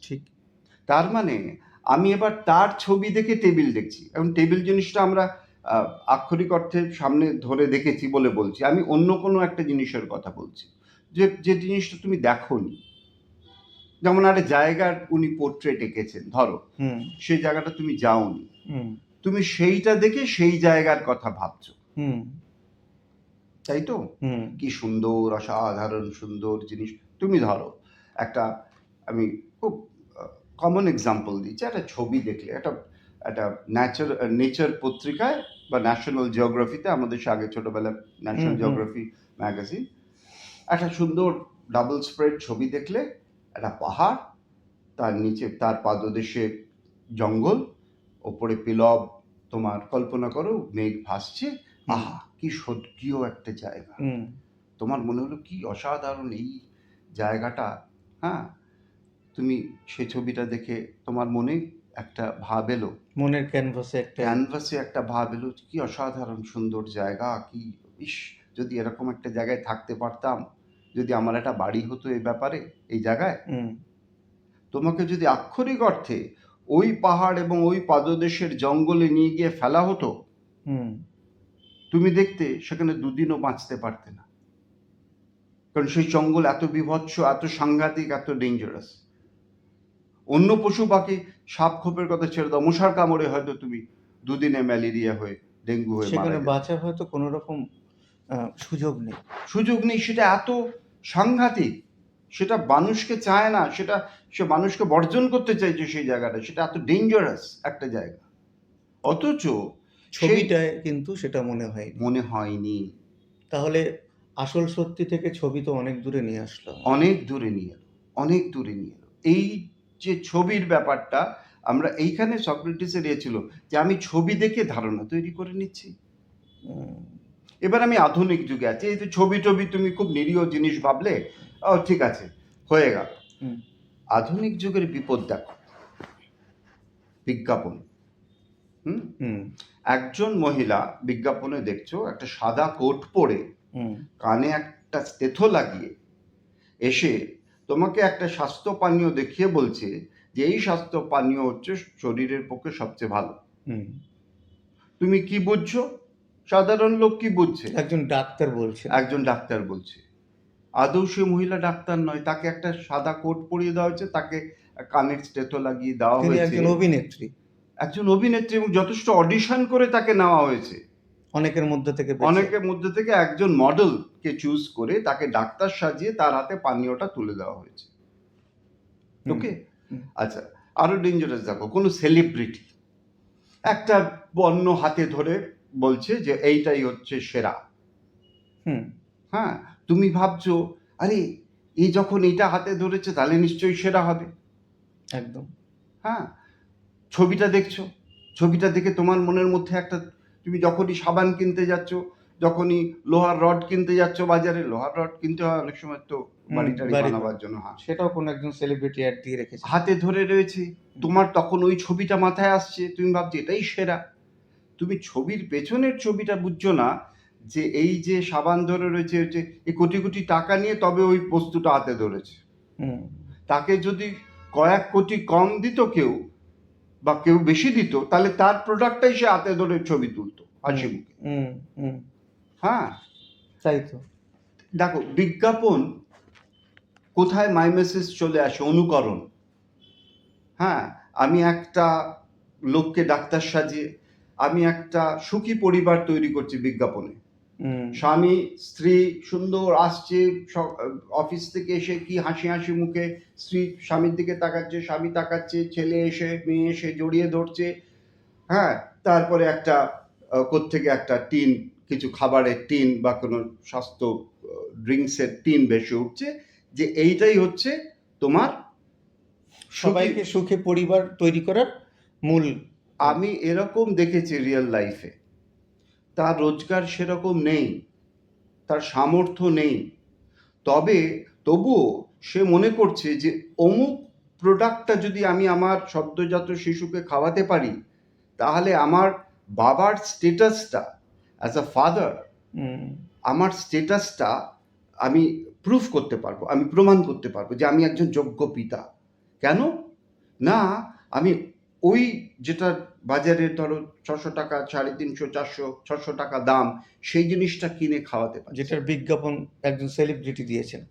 ঠিক। তার মানে আমি এবার তার ছবি দেখে টেবিল দেখছি। এখন টেবিল জিনিসটা আমরা আক্ষরিক অর্থে সামনে ধরে দেখেছি বলে বলছি, আমি অন্য কোনো একটা জিনিসের কথা বলছি, যে যে জিনিসটা তুমি দেখোনি। যেমন একটা জায়গার উনি পোর্ট্রেট এঁকেছেন ধরো, হুম সেই জায়গাটা তুমি যাওনি, হুম তুমি সেইটা দেখে সেই জায়গার কথা ভাবছো, হুম তাই তো? হুম কি সুন্দর, অসাধারণ সুন্দর জিনিস। তুমি ধরো একটা, আমি খুব কমন এক্সাম্পল দিচ্ছি, একটা ছবি দেখলে, একটা একটা নেচার পত্রিকায় বা ন্যাশনাল জিওগ্রাফিতে, আমাদের সে আগে ছোটবেলায় ন্যাশনাল জিওগ্রাফি ম্যাগাজিন, একটা সুন্দর ডাবল স্প্রেড ছবি দেখলে একটা পাহাড়, তার নিচে তার পাদদেশে জঙ্গল, ওপরে পিলব, তোমার কল্পনা করো মেঘ ভাসছে, আহা কি স্বর্গীয় একটা জায়গা। তোমার মনে হলো কি অসাধারণ এই জায়গাটা। হ্যাঁ, তুমি সে ছবিটা দেখে তোমার মনে একটা ভাব এলো, মনের ক্যানভাসে একটা ভাব এলো, কি অসাধারণ সুন্দর জায়গা, কি ইস, যদি এরকম একটা জায়গায় থাকতে পারতাম, যদি আমার একটা বাড়ি হতো এই ব্যাপারে, এই জায়গায়। তোমাকে যদি আক্ষরিক অর্থে ওই পাহাড় এবং ওই পাদদেশের জঙ্গলে নিয়ে গিয়ে ফেলা হতো, তুমি দেখতে সেখানে দুদিনও বাঁচতে পারতে না, কারণ সেই জঙ্গল এত বিভৎস, এত সাংঘাতিক, এত ডেঞ্জারাস। অন্য পশু পাখি, সাপ খোপের কথা ছেড়ে দাও, মশার কামড়ে হয়তো তুমি দুদিনে ম্যালেরিয়া হয়ে, ডেঙ্গু হয়ে সেখানে মারা যেতে। বাঁচার হয়তো কোনো রকম সুযোগ নেই। সেটা এত সাংঘাতিক, সেটা মানুষকে চায় না, সেটা সে মানুষকে বর্জন করতে চাইছে সেই জায়গাটা, সেটা এত ডেঞ্জারাস একটা জায়গা, অথচ ছবিটায় কিন্তু সেটা মনে হয়নি। তাহলে আসল সত্যি থেকে ছবি তো অনেক দূরে নিয়ে আসলো, অনেক দূরে নিয়ে এলো। এই যে ছবির ব্যাপারটা, আমরা এইখানে সক্রেটিসের ছিল যে আমি ছবি দেখে ধারণা তৈরি করে নিচ্ছি। এবার আমি আধুনিক যুগে আছি, এই যে ছবি তুমি খুব নিরীহ জিনিস ভাবলে, ও ঠিক আছে, হয়ে গেল। আধুনিক যুগের বিপদ দেখো, বিজ্ঞাপন। একজন মহিলা বিজ্ঞাপনে দেখছো একটা সাদা কোট পরে, কানে একটা স্টেথো লাগিয়ে এসে তোমাকে একটা স্বাস্থ্য পানীয় দেখিয়ে বলছে যে এই স্বাস্থ্য পানীয় হচ্ছে শরীরের পক্ষে সবচেয়ে ভালো। তুমি কি বুঝছো? সাধারণ লোক কি বুঝছে? একজন ডাক্তার বলছে। আদৌ সে মহিলা ডাক্তার নয়, তাকে একটা সাদা কোট পরিয়ে দেওয়া হয়েছে, তাকে কানের স্টেথো লাগিয়ে দেওয়া হয়েছে। একজন অভিনেত্রী এবং যথেষ্ট অডিশন করে তাকে নেওয়া হয়েছে। অনেকের মধ্যে থেকে একজন মডেলকে চুজ করে তাকে ডাক্তার সাজিয়ে তার হাতে পানীয়টা তুলে দেওয়া হয়েছে। ওকে, আচ্ছা, আরো ডেঞ্জারাস দেখো, কোনো সেলিব্রিটি একটা পণ্য হাতে ধরে বলছে যে এইটাই হচ্ছে সেরা। হ্যাঁ, তুমি ভাবছো আরে এই যখন এটা হাতে ধরেছে তাহলে নিশ্চয়ই সেরা হবে। একদম। হ্যাঁ, ছবিটা দেখছো, ছবিটা দেখে তোমার মনের মধ্যে একটা, তুমি যখনই সাবান কিনতে যাচ্ছ, যখনই লোহার রড কিনতে যাচ্ছ বাজারে, লোহার রড কিনতে হয় অনেক সময় তো বাড়িটারি বানাবার জন্য, হ্যাঁ, সেটাও কোন একজন সেলিব্রিটি অ্যাড দিয়ে রেখেছে, হাতে ধরে রয়েছে, তোমার তখন ওই ছবিটা মাথায় আসছে, তুমি ভাবছো এটাই সেরা। তুমি ছবির পেছনের ছবিটা বুঝছো না, যে এই যে সাবান ধরে রয়েছে হচ্ছে এই কোটি কোটি টাকা নিয়ে তবে ওই বস্তুটা হাতে ধরেছে। তাকে যদি কয়েক কোটি কম দিত কেউ, বা কেউ বেশি দিত, তাহলে তার প্রোডাক্টটাই সে হাতে ধরে ছবি তুলতো হাসি মুখে। হ্যাঁ, তাই তো। দেখো বিজ্ঞাপন কোথায় মাই মেসেজ চলে আসে, অনুকরণ। হ্যাঁ, আমি একটা লোককে ডাক্তার সাজিয়ে আমি একটা সুখী পরিবার তৈরি করছি বিজ্ঞাপনে। স্বামী স্ত্রী সুন্দর আসছে অফিস থেকে এসে, কি হাসি হাসি মুখে স্ত্রী স্বামীর দিকে তাকাচ্ছে, স্বামী তাকাচ্ছে, ছেলে এসে মেয়ে এসে জড়িয়ে ধরছে। হ্যাঁ, তারপরে একটা কোত্থেকে একটা টিন, কিছু খাবারের টিন বা কোনো স্বাস্থ্য ড্রিঙ্কসের টিন ভেসে উঠছে, যে এইটাই হচ্ছে তোমার সবাইকে সুখে পরিবার তৈরি করার মূল। আমি এরকম দেখেছি রিয়েল লাইফে, তার রোজগার সেরকম নেই, তার সামর্থ্য নেই, তবুও সে মনে করছে যে অমুক প্রোডাক্টটা যদি আমি আমার সদ্যজাত শিশুকে খাওয়াতে পারি, তাহলে আমার বাবার স্টেটাসটা অ্যাজ আ ফাদার, আমার স্টেটাসটা আমি প্রুফ করতে পারবো, আমি প্রমাণ করতে পারবো যে আমি একজন যোগ্য পিতা। কেন না, আমি ওই যেটা বাজারে ধরো 600 টাকা, 350, 400, 600 টাকা দাম, সেই জিনিসটা কিনে খাওয়াতে পারি, যেটার বিজ্ঞাপন একজন সেলিব্রিটি দিয়েছেন।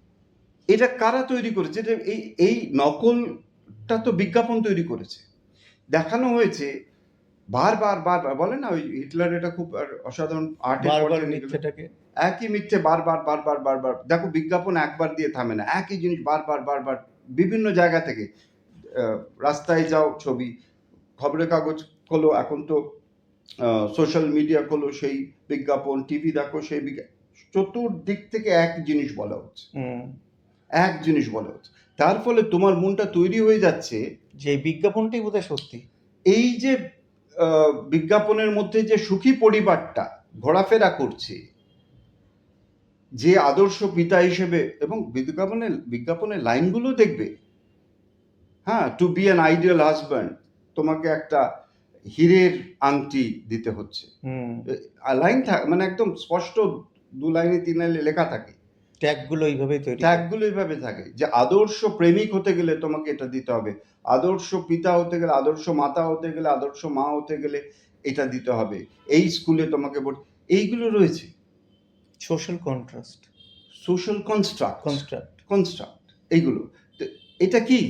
এটা কারা তৈরি করেছে? এটা এই নকলটা তো বিজ্ঞাপন তৈরি করেছে, দেখানো হয়েছে বারবার বলে না ওই হিটলার, এটা খুব অসাধারণ আর্টের মিথ্যেটাকে, একই মিথ্যে বারবার। দেখো বিজ্ঞাপন একবার দিয়ে থামে না, একই জিনিস বারবার বিভিন্ন জায়গা থেকে। রাস্তায় যাও ছবি, খবরের কাগজ খোলো, এখন তো সোশ্যাল মিডিয়া খোলো সেই বিজ্ঞাপন, টিভি দেখো সেই চতুর্দিক থেকে এক জিনিস বলা হচ্ছে, হুম, এক জিনিস বলা হচ্ছে। তার ফলে তোমার মনটা তৈরি হয়ে যাচ্ছে যে এই বিজ্ঞাপনটাই বোধহয় সত্যি। এই যে বিজ্ঞাপনের মধ্যে যে সুখী পরিবারটা ঘোরাফেরা করছে, যে আদর্শ পিতা হিসেবে, এবং বিজ্ঞাপনের লাইনগুলো দেখবে, হ্যাঁ, to be an ideal husband, তোমাকে একটা হীরের আংটি দিতে হচ্ছে। হুম, লাইন মানে একদম স্পষ্ট 2 লাইনে 3 লাইনে লেখা থাকে, ট্যাগগুলো এইভাবেই তৈরি করে। ট্যাগগুলো এইভাবে থাকে যে আদর্শ প্রেমিক হতে গেলে তোমাকে এটা দিতে হবে, আদর্শ পিতা হতে গেলে, আদর্শ মাতা হতে গেলে, আদর্শ মা হতে গেলে এটা দিতে হবে, এই স্কুলে তোমাকে এইগুলো রয়েছে। Social contrast, social construct, construct, এইগুলো। তো এটা কি?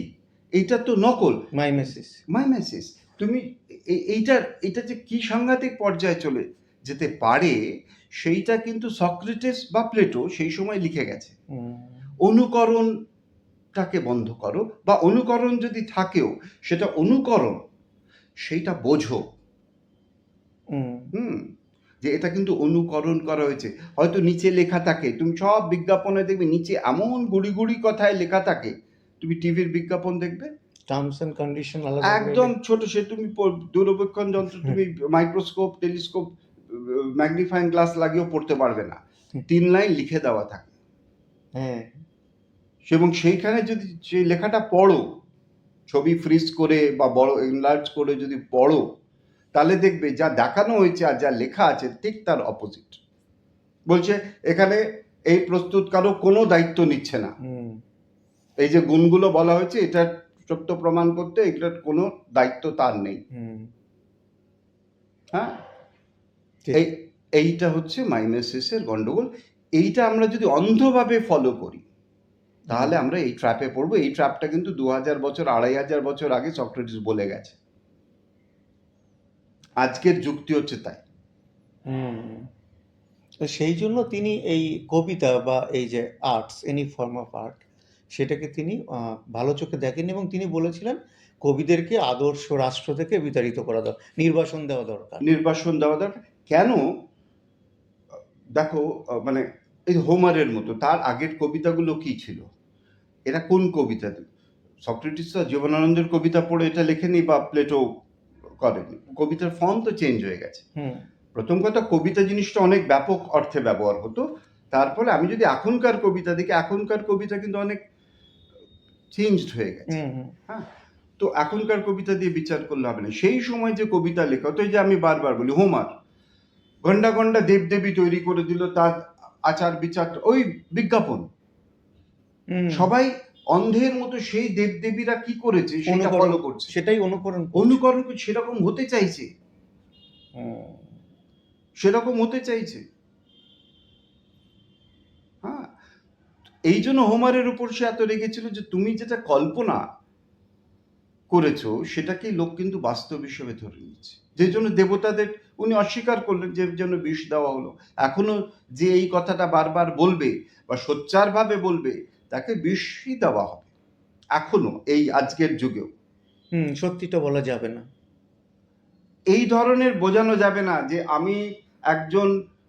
এইটা তো নকল। মাইমেসিস। মাইমেসিস। তুমি এটা যে কি সাংঘাতিক পর্যায়ে চলে যেতে পারে, সেইটা কিন্তু সক্রেটিস বা প্লেটো সেই সময় লিখে গেছে। হুম, অনুকরণটাকে বন্ধ করো, বা অনুকরণ যদি থাকেও সেটা অনুকরণ, সেইটা বোঝো। হুম, হুম, যে এটা কিন্তু অনুকরণ করা হয়েছে। হয়তো নিচে লেখা থাকে, তুমি সব বিজ্ঞাপনে দেখবে নিচে এমন গুড়ি গুড়ি কথায় লেখা থাকে, তুমি টিভির বিজ্ঞাপন দেখবে টার্মস এন্ড কন্ডিশন আলাদা করে একদম ছোট, সে তুমি দূরবীক্ষণ যন্ত্র, তুমি মাইক্রোস্কোপ, টেলিস্কোপ, ম্যাগনিফাইং গ্লাস লাগিয়েও পড়তে পারবে না, 3 লাইন লিখে দেওয়া থাকে। হ্যাঁ, এবং সেইখানে যদি সেই লেখাটা পড়ো, ছবি ফ্রিজ করে বা বড় এনলার্জ করে যদি পড়ো, তাহলে দেখবে যা দেখানো হয়েছে আর যা লেখা আছে ঠিক তার অপোজিট। বলছে এখানে এই প্রস্তুতকারক কোনো দায়িত্ব নিচ্ছে না, হুম, এই যে গুণগুলো বলা হয়েছে এটার সত্য প্রমাণ করতে এটার কোনো দায়িত্ব তার নেই। হুম, হ্যাঁ, ঠিক। এইটা হচ্ছে মাইমেসিসের গন্ডগোল। এইটা আমরা যদি অন্ধভাবে ফলো করি, তাহলে আমরা এই ট্র্যাপে পড়বো। এই ট্র্যাপটা কিন্তু 2000 বছর 2500 বছর আগে সক্রেটিস বলে গেছে। আজকের যুক্তি হচ্ছে তাই। হুম, তো সেই জন্য তিনি এই কবিতা বা এই যে arts, any form of art, সেটাকে তিনি ভালো চোখে দেখেননি, এবং তিনি বলেছিলেন কবিদেরকে আদর্শ রাষ্ট্র থেকে বিতাড়িত করা দরকার, নির্বাসন দেওয়া দরকার। নির্বাসন দেওয়া দরকার। কেন? দেখো, মানে এই হোমারের মতো তার আগের কবিতাগুলো কি ছিল? এরা কোন কবিতা? সক্রেটিস তো জীবনানন্দের কবিতা পড়ে এটা লেখেনি, বা প্লেটো করেনি। কবিতার ফর্ম তো চেঞ্জ হয়ে গেছে। হুম, প্রথম কথা, কবিতা জিনিসটা অনেক ব্যাপক অর্থে ব্যবহার হতো। তারপরে আমি যদি এখনকার কবিতা দেখি, এখনকার কবিতা কিন্তু অনেক চেঞ্জড হয়ে গেছে। হুম, হুম, হ্যাঁ, তো এখনকার কবিতা দিয়ে বিচার করলে হবে না। সেই সময় যে কবিতা লেখা হতো, এই যে আমি বারবার বলি হোমার ঘন্টা ঘন্টা দেবদেবী তৈরি করে দিল, তার আচার বিচার ওই বিজ্ঞাপন। হুম, সবাই অন্ধের মতো সেই দেবদেবীরা কি করেছে সেটা অনুকরণ, ফলো করছে, সেটাই অনুকরণ করছে। অনুকরণ করে সেরকম হতে চাইছে, হুম, সেরকম হতে চাইছে। হ্যাঁ, এই জন্য হোমারের উপর সে এত রেগেছিল যে তুমি যেটা কল্পনা করেছো সেটাকেই লোক কিন্তু বাস্তব হিসেবে ধরে নিচ্ছে। যে জন্য দেবতাদের উনি অস্বীকার করলেন, যে জন্য বিষ দেওয়া হলো। এখনো যে এই কথাটা বারবার বলবে বা সোচ্চারভাবে বলবে, তাকে বিষই দেওয়া হবে এখনো, এই আজকের যুগেও। হুম, সত্যিটা বলা যাবে না। এই ধরনের বোঝানো যাবে না যে আমি একজন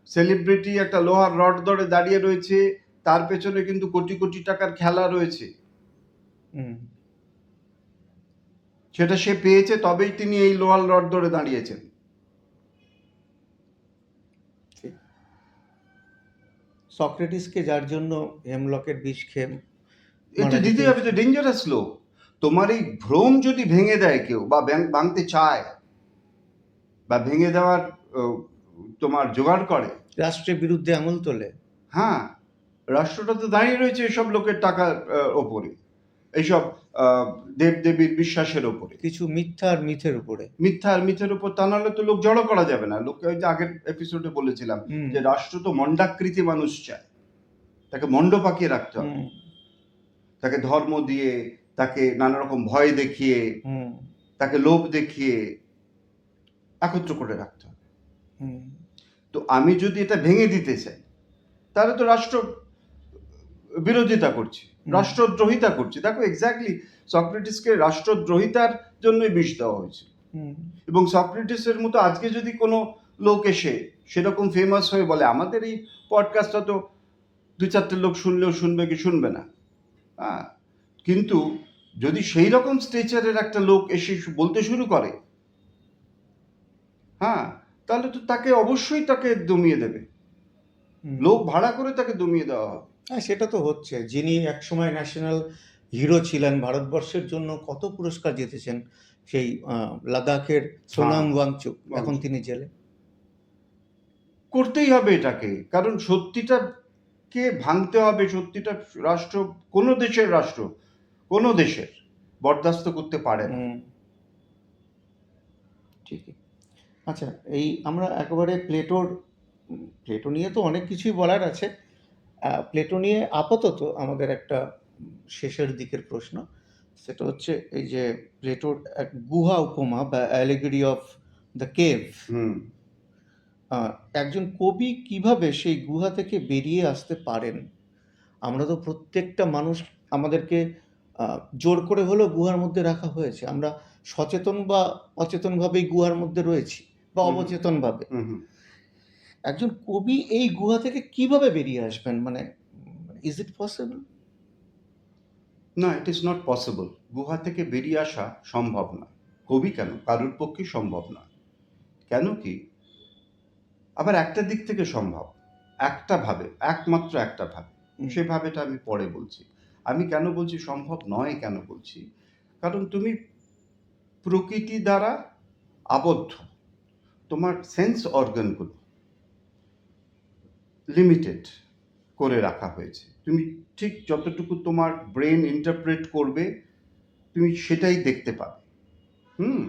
সেলিব্রিটি একটা লোহার রড ধরে দাঁড়িয়ে রয়েছে, তার পেছনে কিন্তু কোটি কোটি টাকার খেলা রয়েছে, হুম, সেটা সে পেয়েছে তবেই তিনি এই লোহার রড ধরে দাঁড়িয়েছেন। ঠিক। সক্রেটিসকে যার জন্য হেমলকের বিষ খেয়ে এটা মারা দিতে যেতে হবে, তো ডেঞ্জারাস লোক। তোমার এই ভ্রম যদি ভেঙে দেয় কেউ, বা ভাঙতে চায়, বা ভেঙে দেওয়ার তোমার জোগাড় করে, রাষ্ট্রের বিরুদ্ধে আঙুল তোলে। হ্যাঁ, রাষ্ট্রটা তো দাঁড়িয়ে রয়েছে এসব লোকের টাকার ওপরে, এইসব দেবদেবীর বিশ্বাসের ওপরে, কিছু মিথ্যা আর মিথের উপরে। মিথ্যা আর মিথের উপর। তা নাহলে তো লোক জড়ো করা যাবে না। লোককে ওই যে আগের এপিসোডে বলেছিলাম হুম, যে রাষ্ট্র তো মণ্ডাকৃতি মানুষ চায়, তাকে মণ্ড পাকিয়ে রাখতে হবে, হুম, তাকে ধর্ম দিয়ে, তাকে নানা রকম ভয় দেখিয়ে, হুম, তাকে লোভ দেখিয়ে একত্র করে রাখতে হবে। হুম, তো আমি যদি এটা ভেঙে দিতে চাই, তাহলে তো রাষ্ট্র বিরোধিতা করছি, হুম, রাষ্ট্রদ্রোহিতা করছি। দেখো এক্স্যাক্টলি সক্রেটিসকে রাষ্ট্রদ্রোহিতার জন্যই বিষ দেওয়া হয়েছিল। হুম, এবং সক্রেটিসের মতো আজকে যদি কোনো লোক এসে সেরকম ফেমাস হয়ে বলে, আমাদের এই পডকাস্টটা তো দু চারটে লোক শুনলেও শুনবে কি শুনবে না, হ্যাঁ, কিন্তু যদি সেই রকম স্টেচারের একটা লোক এসে বলতে শুরু করে, হ্যাঁ, তাহলে তো তাকে অবশ্যই তাকে দমিয়ে দেবে, হুম। লোক ভাড়া করে তাকে দমিয়ে দেওয়া হবে। হ্যাঁ, সেটা তো হচ্ছে। যিনি একসময় ন্যাশনাল হিরো ছিলেন, ভারতবর্ষের জন্য কত পুরস্কার জিতেছেন, সেই লাদাখের হ্যাঁ, সোনাম ওয়াংচুক, এখন বংশ তিনি জেলে। করতেই হবে এটাকে, কারণ সত্যিটা কে ভাঙতে হবে, সত্যিটা রাষ্ট্র, কোনো দেশের রাষ্ট্র, কোনো দেশের বরদাস্ত করতে পারে না। হুম, ঠিকই। আচ্ছা, এই আমরা একেবারে প্লেটো নিয়ে তো অনেক কিছুই বলার আছে। প্লেটো নিয়ে আপাতত আমাদের একটা শেষের দিকের প্রশ্ন, সেটা হচ্ছে এই যে প্লেটোর এক গুহা উপমা বা অ্যালিগরি অফ দ্য কেভ, হুম। একজন কবি কিভাবে সেই গুহা থেকে বেরিয়ে আসতে পারেন? আমরা তো প্রত্যেকটা মানুষ, আমাদেরকে জোর করে হলেও গুহার মধ্যে রাখা হয়েছে। আমরা সচেতন বা অচেতনভাবেই গুহার মধ্যে রয়েছি, বা হুম। অবচেতনভাবে। হুম। হুম। একজন কবি এই গুহা থেকে কিভাবে বেরিয়ে আসবেন? মানে ইজ ইট পসিবল? না, ইট ইজ নট পসিবল। গুহা থেকে বেরিয়ে আসা সম্ভব না। কবি কেন, কারোর পক্ষে সম্ভব না। কেন কি, আবার একটা দিক থেকে সম্ভব, একটা ভাবে, একমাত্র একটা ভাবে। সে ভাবেটা আমি পরে বলছি। আমি কেন বলছি সম্ভব নয়, কেন বলছি, কারণ তুমি প্রকৃতি দ্বারা আবদ্ধ, তোমার সেন্স অর্গানগুলো লিমিটেড করে রাখা হয়েছে। তুমি ঠিক যতটুকু তোমার ব্রেন ইন্টারপ্রেট করবে, তুমি সেটাই দেখতে পাবে। হুম।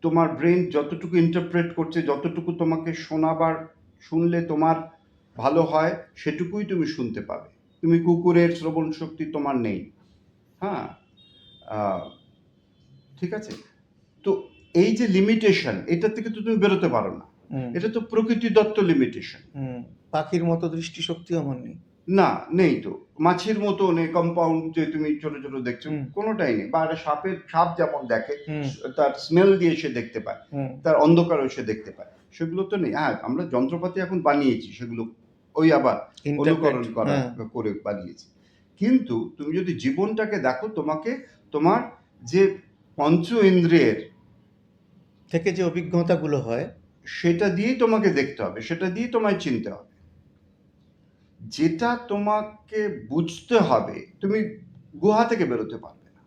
তোমার ব্রেন যতটুকু ইন্টারপ্রেট করছে, যতটুকু তোমাকে শোনাবার, শুনলে তোমার ভালো হয়, সেটুকুই তুমি শুনতে পাবে। তুমি কুকুরের শ্রবণ শক্তি তোমার নেই, হ্যাঁ, আহ, ঠিক আছে। তো এই যে লিমিটেশন, এটা থেকে তো তুমি বেরোতে পারো না। এটা তো প্রকৃতিদত্ত লিমিটেশন। পাখির মতো দৃষ্টিশক্তি আমার নেই। না, নেই তো। মাছির মতো নেই, কম্পাউন্ড যে তুমি ছোট ছোট দেখছো, হুম, কোনোটাই নেই। বা একটা সাপ যেমন দেখে, হুম, তার স্মেল দিয়ে সে দেখতে পায়, হুম, তার অন্ধকারেও সে দেখতে পায়, সেগুলো তো নেই। হ্যাঁ, আমরা যন্ত্রপাতি এখন বানিয়েছি, সেগুলো ওই আবার ইন্টারপ্রেট, অনুকরণ করা হ্যাঁ। করে বানিয়েছি। কিন্তু তুমি যদি জীবনটাকে দেখো, তোমাকে তোমার যে পঞ্চ ইন্দ্রিয়ের, থেকে যে অভিজ্ঞতাগুলো হয়। সেটা দিয়েই তোমাকে দেখতে হবে, সেটা দিয়েই তোমায় চিনতে হবে। যেটা তোমাকে বুঝতে হবে, তুমি গুহা থেকে বেরোতে পারবে না।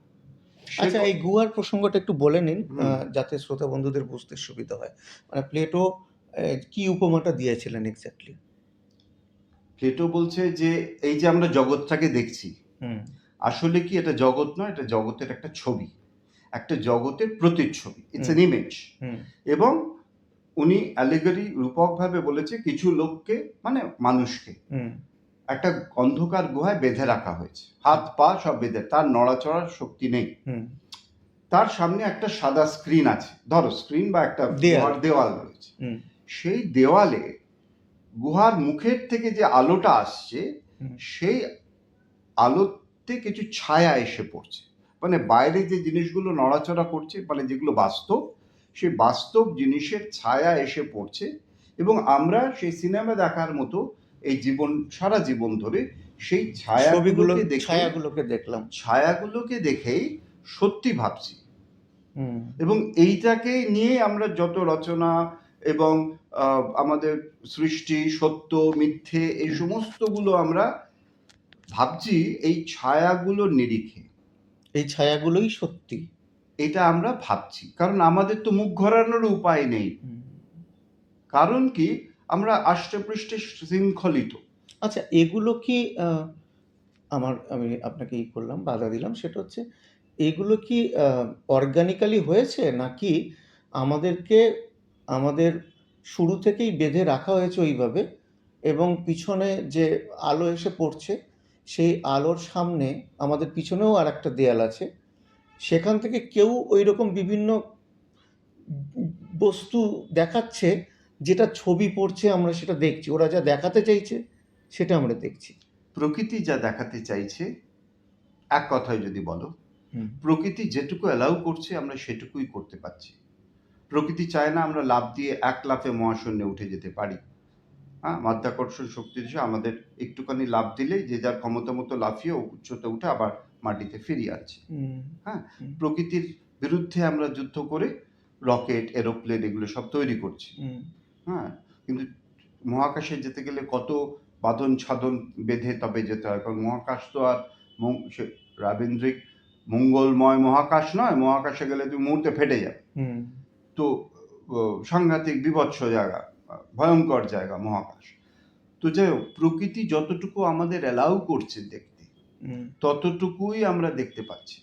সে আচ্ছা, এই গুহার প্রসঙ্গটা একটু বলে নিন, হুম। যাতে শ্রোতা বন্ধুদের বুঝতে সুবিধা হয়। মানে প্লেটো কি উপমাটা দিয়েছিলেন এক্স্যাক্টলি? প্লেটো বলছে যে এই যে আমরা জগৎটাকে দেখছি, হুম, আসলে কি এটা জগৎ নয়, এটা জগতের একটা ছবি, একটা জগতের প্রতিচ্ছবি, ইটস হুম, এন ইমেজ। হুম, এবং উনি অ্যালিগরি রূপকভাবে বলেছে, কিছু লোককে, মানে মানুষকে, হুম, একটা অন্ধকার গুহায় বেঁধে রাখা হয়েছে, হাত পা সব বেঁধে, তার নড়াচড়ার শক্তি নেই। হুম। তার সামনে একটা সাদা স্ক্রিন আছে, ধরো স্ক্রিন বা একটা দেয়াল। গুহার দেওয়াল রয়েছে। হুম, সেই দেওয়ালে গুহার মুখের থেকে যে আলোটা আসছে, হুম। সেই আলোতে কিছু ছায়া এসে পড়ছে। মানে বাইরে যে জিনিসগুলো নড়াচড়া করছে, মানে যেগুলো বাস্তব, সেই বাস্তব জিনিসের ছায়া এসে পড়ছে। এবং আমরা সেই সিনেমা দেখার মতো এই জীবন, সারা জীবন ধরে সেই ছবিগুলো, ছায়াগুলোকে দেখে, ছায়াগুলোকে দেখলাম। ছায়াগুলোকে দেখেই সত্যি ভাবছি। হুম। এবং এইটাকে নিয়ে আমরা যত রচনা এবং আমাদের সৃষ্টি, সত্য মিথ্যে, এই হুম। সমস্তগুলো আমরা ভাবছি এই ছায়াগুলোর নিরিখে। এই ছায়াগুলোই সত্যি। এটা আমরা ভাবছি, কারণ আমাদের তো মুখ ঘোরানোর উপায় নেই। হুম। কারণ কি, আমরা আষ্টেপৃষ্ঠে শৃঙ্খলিত। আচ্ছা, এগুলো কি আমি আপনাকে করলাম, বাধা দিলাম। সেটা হচ্ছে, এগুলো কি অর্গানিক্যালি হয়েছে? নাকি আমাদেরকে, আমাদের শুরু থেকেই বেঁধে রাখা হয়েছে ওইভাবে, এবং পিছনে যে আলো এসে পড়ছে, সেই আলোর সামনে আমাদের পিছনেও আরেকটা দেয়াল আছে। সেখান থেকে কেউ ঐরকম বিভিন্ন বস্তু দেখাচ্ছে, যেটা ছবি পড়ছে, আমরা সেটা দেখছি। ওরা যা দেখাতে চাইছে সেটা আমরা দেখছি। প্রকৃতি যা দেখাতে চাইছে, এক কথায় যদি বলো, হুম প্রকৃতি যেটুকু অ্যালাউ করছে আমরা সেটুকুই করতে পারছি। প্রকৃতি চায় না আমরা লাফ দিয়ে এক লাফে মহাশূন্যে উঠে যেতে পারি। হ্যাঁ, মাধ্যাকর্ষণ শক্তি দিয়ে আমাদের একটুখানি লাফ দিলেই যে যার ক্ষমতা মতো লাফিয়ে উচ্চতা উঠে আবার মাটিতে ফিরিয়ে আনছে। হুম হ্যাঁ, হুম প্রকৃতির বিরুদ্ধে আমরা যুদ্ধ করে রকেট, এরোপ্লেন এগুলো সব তৈরি করছি। হুম হ্যাঁ, কিন্তু মহাকাশে যেতে গেলে কত বাঁধন ছাদন বেঁধে তবে যেতে হয়, কারণ মহাকাশ তো আর সে রাবীন্দ্রিক মঙ্গলময় মহাকাশ নয়। মহাকাশে গেলে তুমি মুহূর্তে ফেটে যাবে। হুম তো সাংঘাতিক বিভৎস জায়গা, ভয়ঙ্কর জায়গা মহাকাশ। তো যাই হোক, প্রকৃতি যতটুকু আমাদের অ্যালাউ করছে দেখতে, হুম ততটুকুই আমরা দেখতে পাচ্ছি,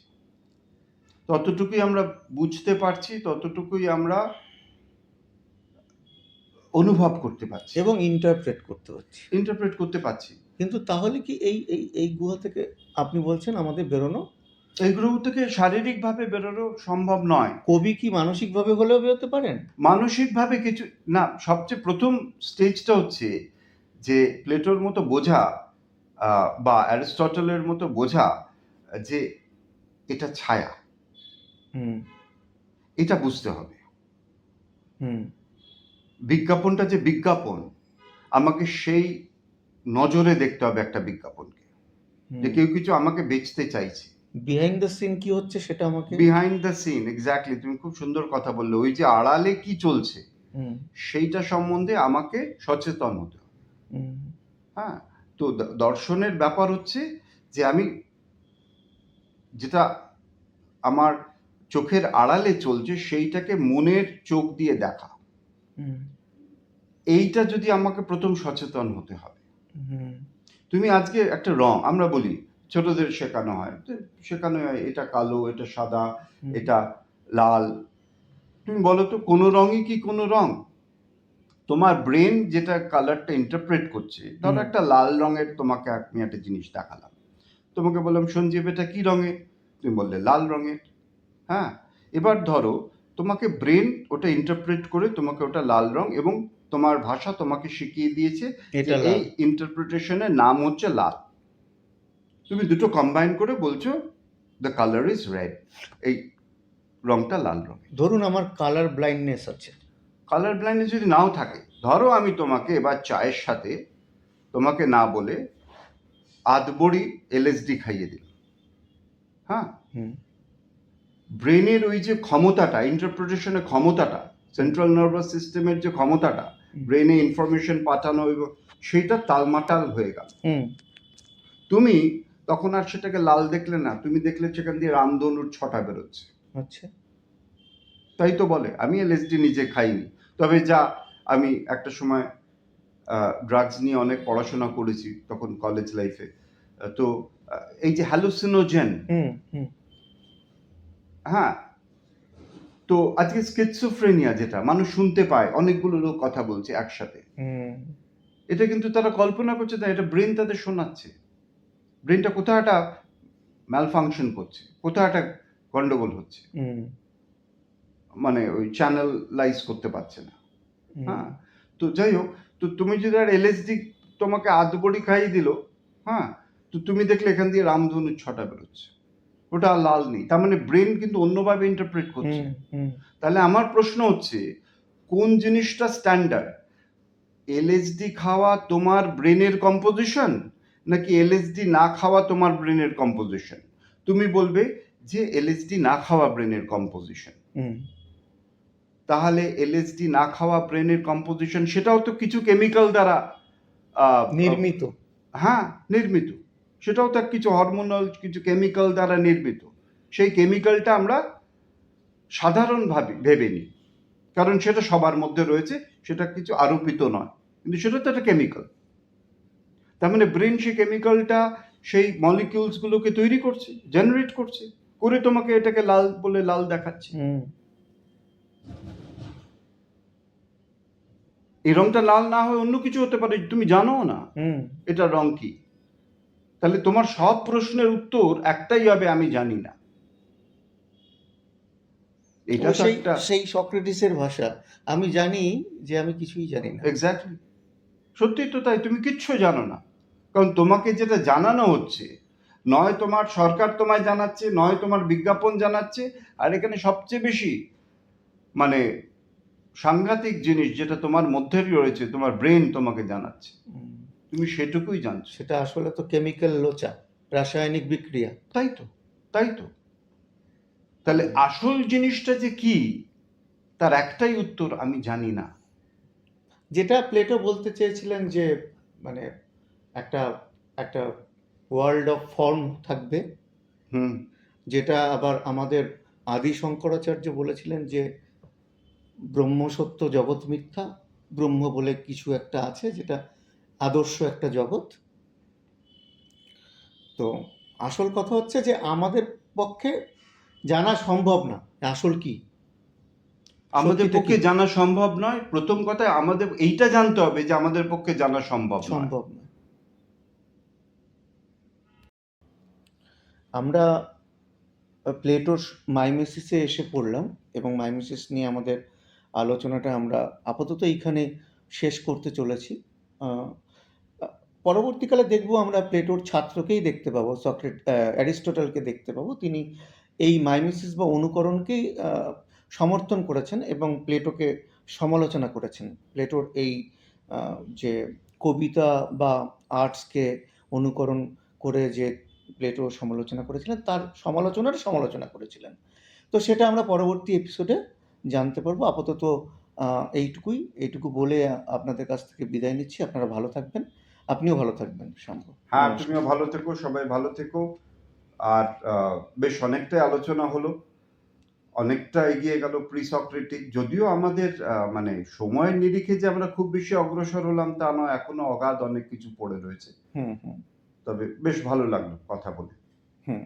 ততটুকুই আমরা বুঝতে পারছি, ততটুকুই আমরা অনুভব করতে পারছি, এবং ইন্টারপ্রেট করতে পারছি। ইন্টারপ্রেট করতে পারছি। কিন্তু তাহলে কি এই গুহা থেকে আপনি বলছেন আমাদের বেরোনো, এই গ্রহ থেকে শারীরিকভাবে বেরোনো সম্ভব নয়। কবি কি মানসিকভাবে হলেও বেরোতে পারেন? মানসিকভাবে কিছু না, সবচেয়ে প্রথম স্টেজটা হচ্ছে যে প্লেটোর মতো বোঝা, বা অ্যারিস্টটলের মতো বোঝা যে এটা ছায়া, হুম এটা বুঝতে হবে। হুম বিজ্ঞাপনটা যে বিজ্ঞাপন, আমাকে সেই নজরে দেখতে হবে একটা বিজ্ঞাপনকে, যে হুম কেউ কিছু আমাকে বেচতে চাইছে। বিহাইন্ড দ্য সিন কি হচ্ছে সেটা আমাকে। বিহাইন্ড দ্য সিন, এক্স্যাক্টলি, তুমি খুব সুন্দর কথা বললে। ওই যে আড়ালে কি চলছে হুম সেইটা সম্বন্ধে আমাকে সচেতন হতে হবে। হুম হ্যাঁ, তো দর্শনের ব্যাপার হচ্ছে যে আমি যেটা আমার চোখের আড়ালে চলছে সেইটাকে মনের চোখ দিয়ে দেখা। হুম এইটা যদি আমাকে প্রথম সচেতন হতে হবে। হুম তুমি আজকে একটা রং আমরা বলি, ছোটদের শেখানো হয়, তো শেখানো হয় এটা কালো, এটা সাদা, হুম এটা লাল। তুমি বলো তো কোনো রঙই কি কোনো রং? তোমার ব্রেন যেটা কালারটা ইন্টারপ্রেট করছে, ধরো হুম একটা লাল রঙের তোমাকে আমি একটা জিনিস দেখালাম, তোমাকে বললাম সঞ্জীব এটা কি রঙের, তুমি বললে লাল রঙের। হ্যাঁ, এবার ধরো তোমাকে ব্রেন ওটা ইন্টারপ্রেট করে তোমাকে ওটা লাল রং, এবং তোমার ভাষা তোমাকে শিখিয়ে দিয়েছে যে এটা এই লাল। ইন্টারপ্রিটেশনের নাম হচ্ছে লাল। তুমি দুটো কম্বাইন করে বলছো দ্য কালার ইজ রেড, এই রংটা লাল রং। ধরুন আমার কালার ব্লাইন্ডনেস আছে। কালার ব্লাইন্ডনেস যদি নাও থাকে, ধরো আমি তোমাকে এবার চায়ের সাথে তোমাকে না বলে আধবড়ি এলএসডি খাইয়ে দিলাম। হ্যাঁ, হুম ব্রেনের ওই যে ক্ষমতাটা, ইন্টারপ্রিটেশনের ক্ষমতাটা, সেন্ট্রাল নার্ভাস সিস্টেমের যে ক্ষমতাটা, হুম ব্রেনে ইনফরমেশন পাঠানো, এবং সেইটা তালমাটাল হয়ে গেল। হুম তুমি তখন আর সেটাকে লাল দেখলে না, তুমি দেখলে সেখান দিয়ে রামধনুর ছটা বেরোচ্ছে। আচ্ছা। তাই তো বলে। আমি এলএসডি নিজে খাইনি, তবে যা আমি একটা সময় ড্রাগস নিয়ে অনেক পড়াশোনা করেছি তখন কলেজ লাইফে। তো এই যে হ্যালুসিনোজেন, হুম হুম হ্যাঁ, তো আজকে স্কিজোফ্রেনিয়া যেটা মানুষ শুনতে পায়, অনেকগুলো লোক কথা বলছে একসাথে, হুম এটা কিন্তু তারা কল্পনা করছে না, এটা ব্রেন তাদের শোনাচ্ছে। ব্রেনটা কোথাও একটা ম্যালফাংশন করছে, কোথাও একটা গন্ডগোল হচ্ছে, হুম মানে ওই চ্যানেলাইজ করতে পারছে না। হুম হ্যাঁ, তো যাই হোক, তো তুমি যদি আর এলএসডি তোমাকে আধবড়ি খাইয়ে দিল, হ্যাঁ, তো তুমি দেখলে এখান দিয়ে রামধনুর ছটা বেরোচ্ছে, ওটা আর লাল নেই। তার মানে ব্রেন কিন্তু অন্যভাবে ইন্টারপ্রেট করছে। হুম হুম তাহলে আমার প্রশ্ন হচ্ছে কোন জিনিসটা স্ট্যান্ডার্ড? এলএসডি খাওয়া তোমার ব্রেনের কম্পোজিশন, নাকি এলএসডি না খাওয়া তোমার ব্রেনের কম্পোজিশন? তুমি বলবে যে এলএসডি না খাওয়া ব্রেনের কম্পোজিশন। হুম তাহলে এলএসডি না খাওয়া ব্রেনের কম্পোজিশন, সেটাও তো কিছু কেমিক্যাল দ্বারা নির্মিত। হ্যাঁ, নির্মিত। সেটাও তো কিছু হরমোনাল, কিছু কেমিক্যাল দ্বারা নির্মিত। সেই কেমিক্যালটা আমরা সাধারণভাবে ভেবে নিই, কারণ সেটা সবার মধ্যে রয়েছে, সেটা কিছু আরোপিত নয়, কিন্তু সেটা তো একটা কেমিক্যাল। তার মানে ব্রেন সেই কেমিক্যালটা, সেই মলিকিউলসগুলোকে তৈরি করছে, জেনারেট করছে, করে তোমাকে এটাকে লাল বলে লাল দেখাচ্ছে। হুম এই রংটা লাল না হয়ে অন্য কিছু হতে পারে, তুমি জানো না হুম এটা রং কি। তাহলে তোমার সব প্রশ্নের উত্তর একটাই হবে, আমি জানি না। ও এটা তো সেই একটা সেই সক্রেটিসের ভাষা, আমি জানি যে আমি কিছুই জানি না। এক্স্যাক্টলি, সত্যি তো তাই, তুমি কিচ্ছু জানো না, কারণ তোমাকে যেটা জানানো হচ্ছে নয় তোমার সরকার তোমায় জানাচ্ছে, নয় তোমার বিজ্ঞাপন জানাচ্ছে। আর এখানে সবচেয়ে বেশি মানে সাংঘাতিক জিনিস যেটা তোমার মধ্যে রয়েছে, তোমার ব্রেন তোমাকে জানাচ্ছে, উম, তুমি সেটুকুই জানছো। সেটা আসলে তো কেমিক্যাল লোচা, রাসায়নিক বিক্রিয়া। তাই তো, তাই তো। তাহলে আসল জিনিসটা যে কি, তার একটাই উত্তর, আমি জানি না। যেটা প্লেটো বলতে চেয়েছিলেন যে মানে একটা একটা ওয়ার্ল্ড অফ ফর্ম থাকবে, হুম। যেটা আবার আমাদের আদি শঙ্করাচার্য বলেছিলেন যে ব্রহ্ম সত্য জগৎ মিথ্যা, ব্রহ্ম বলে কিছু একটা আছে যেটা আদর্শ একটা জগৎ। তো আসল কথা হচ্ছে যে আমাদের পক্ষে জানা সম্ভব না আসল কি, আমাদের সত্যিটা কি পক্ষে জানা সম্ভব নয়। প্রথম কথা আমাদের এইটা জানতে হবে যে আমাদের পক্ষে জানা সম্ভব নয়। সম্ভব না। আমরা প্লেটোর মাইমেসিসে এসে পড়লাম এবং মাইমেসিস নিয়ে আমাদের আলোচনাটা আমরা আপাতত এইখানে শেষ করতে চলেছি। আহ, পরবর্তীকালে দেখব আমরা প্লেটোর ছাত্রকেই দেখতে পাবো, অ্যারিস্টটলকে দেখতে পাবো। তিনি এই মাইমেসিস বা অনুকরণকেই সমর্থন করেছেন এবং প্লেটোকে সমালোচনা করেছেন। প্লেটোর এই যে কবিতা বা আর্টসকে অনুকরণ করে যে প্লেটো সমালোচনা করেছিলেন, তার সমালোচনা করেছিলেন। তো সেটা আমরা পরবর্তী এপিসোডে জানতে পারবো। আপাতত এইটুকু বলে আপনাদের কাছ থেকে বিদায় নিচ্ছি। আপনারা ভালো থাকবেন, আপনিও ভালো থাকবেন শাম্ভু। হ্যাঁ, নমস্কার। তুমিও ভালো থেকো, সবাই ভালো থেকো। আর বেশ অনেকটাই আলোচনা হলো, অনেকটা এগিয়ে গেল প্রি সক্রেটিক। যদিও আমাদের মানে সময়ের নিরিখে যে আমরা খুব বেশি অগ্রসর হলাম তা নয়, এখনো অগাধ অনেক কিছু পড়ে রয়েছে। হুম হুম তবে বেশ ভালো লাগলো কথা বলে। হুম।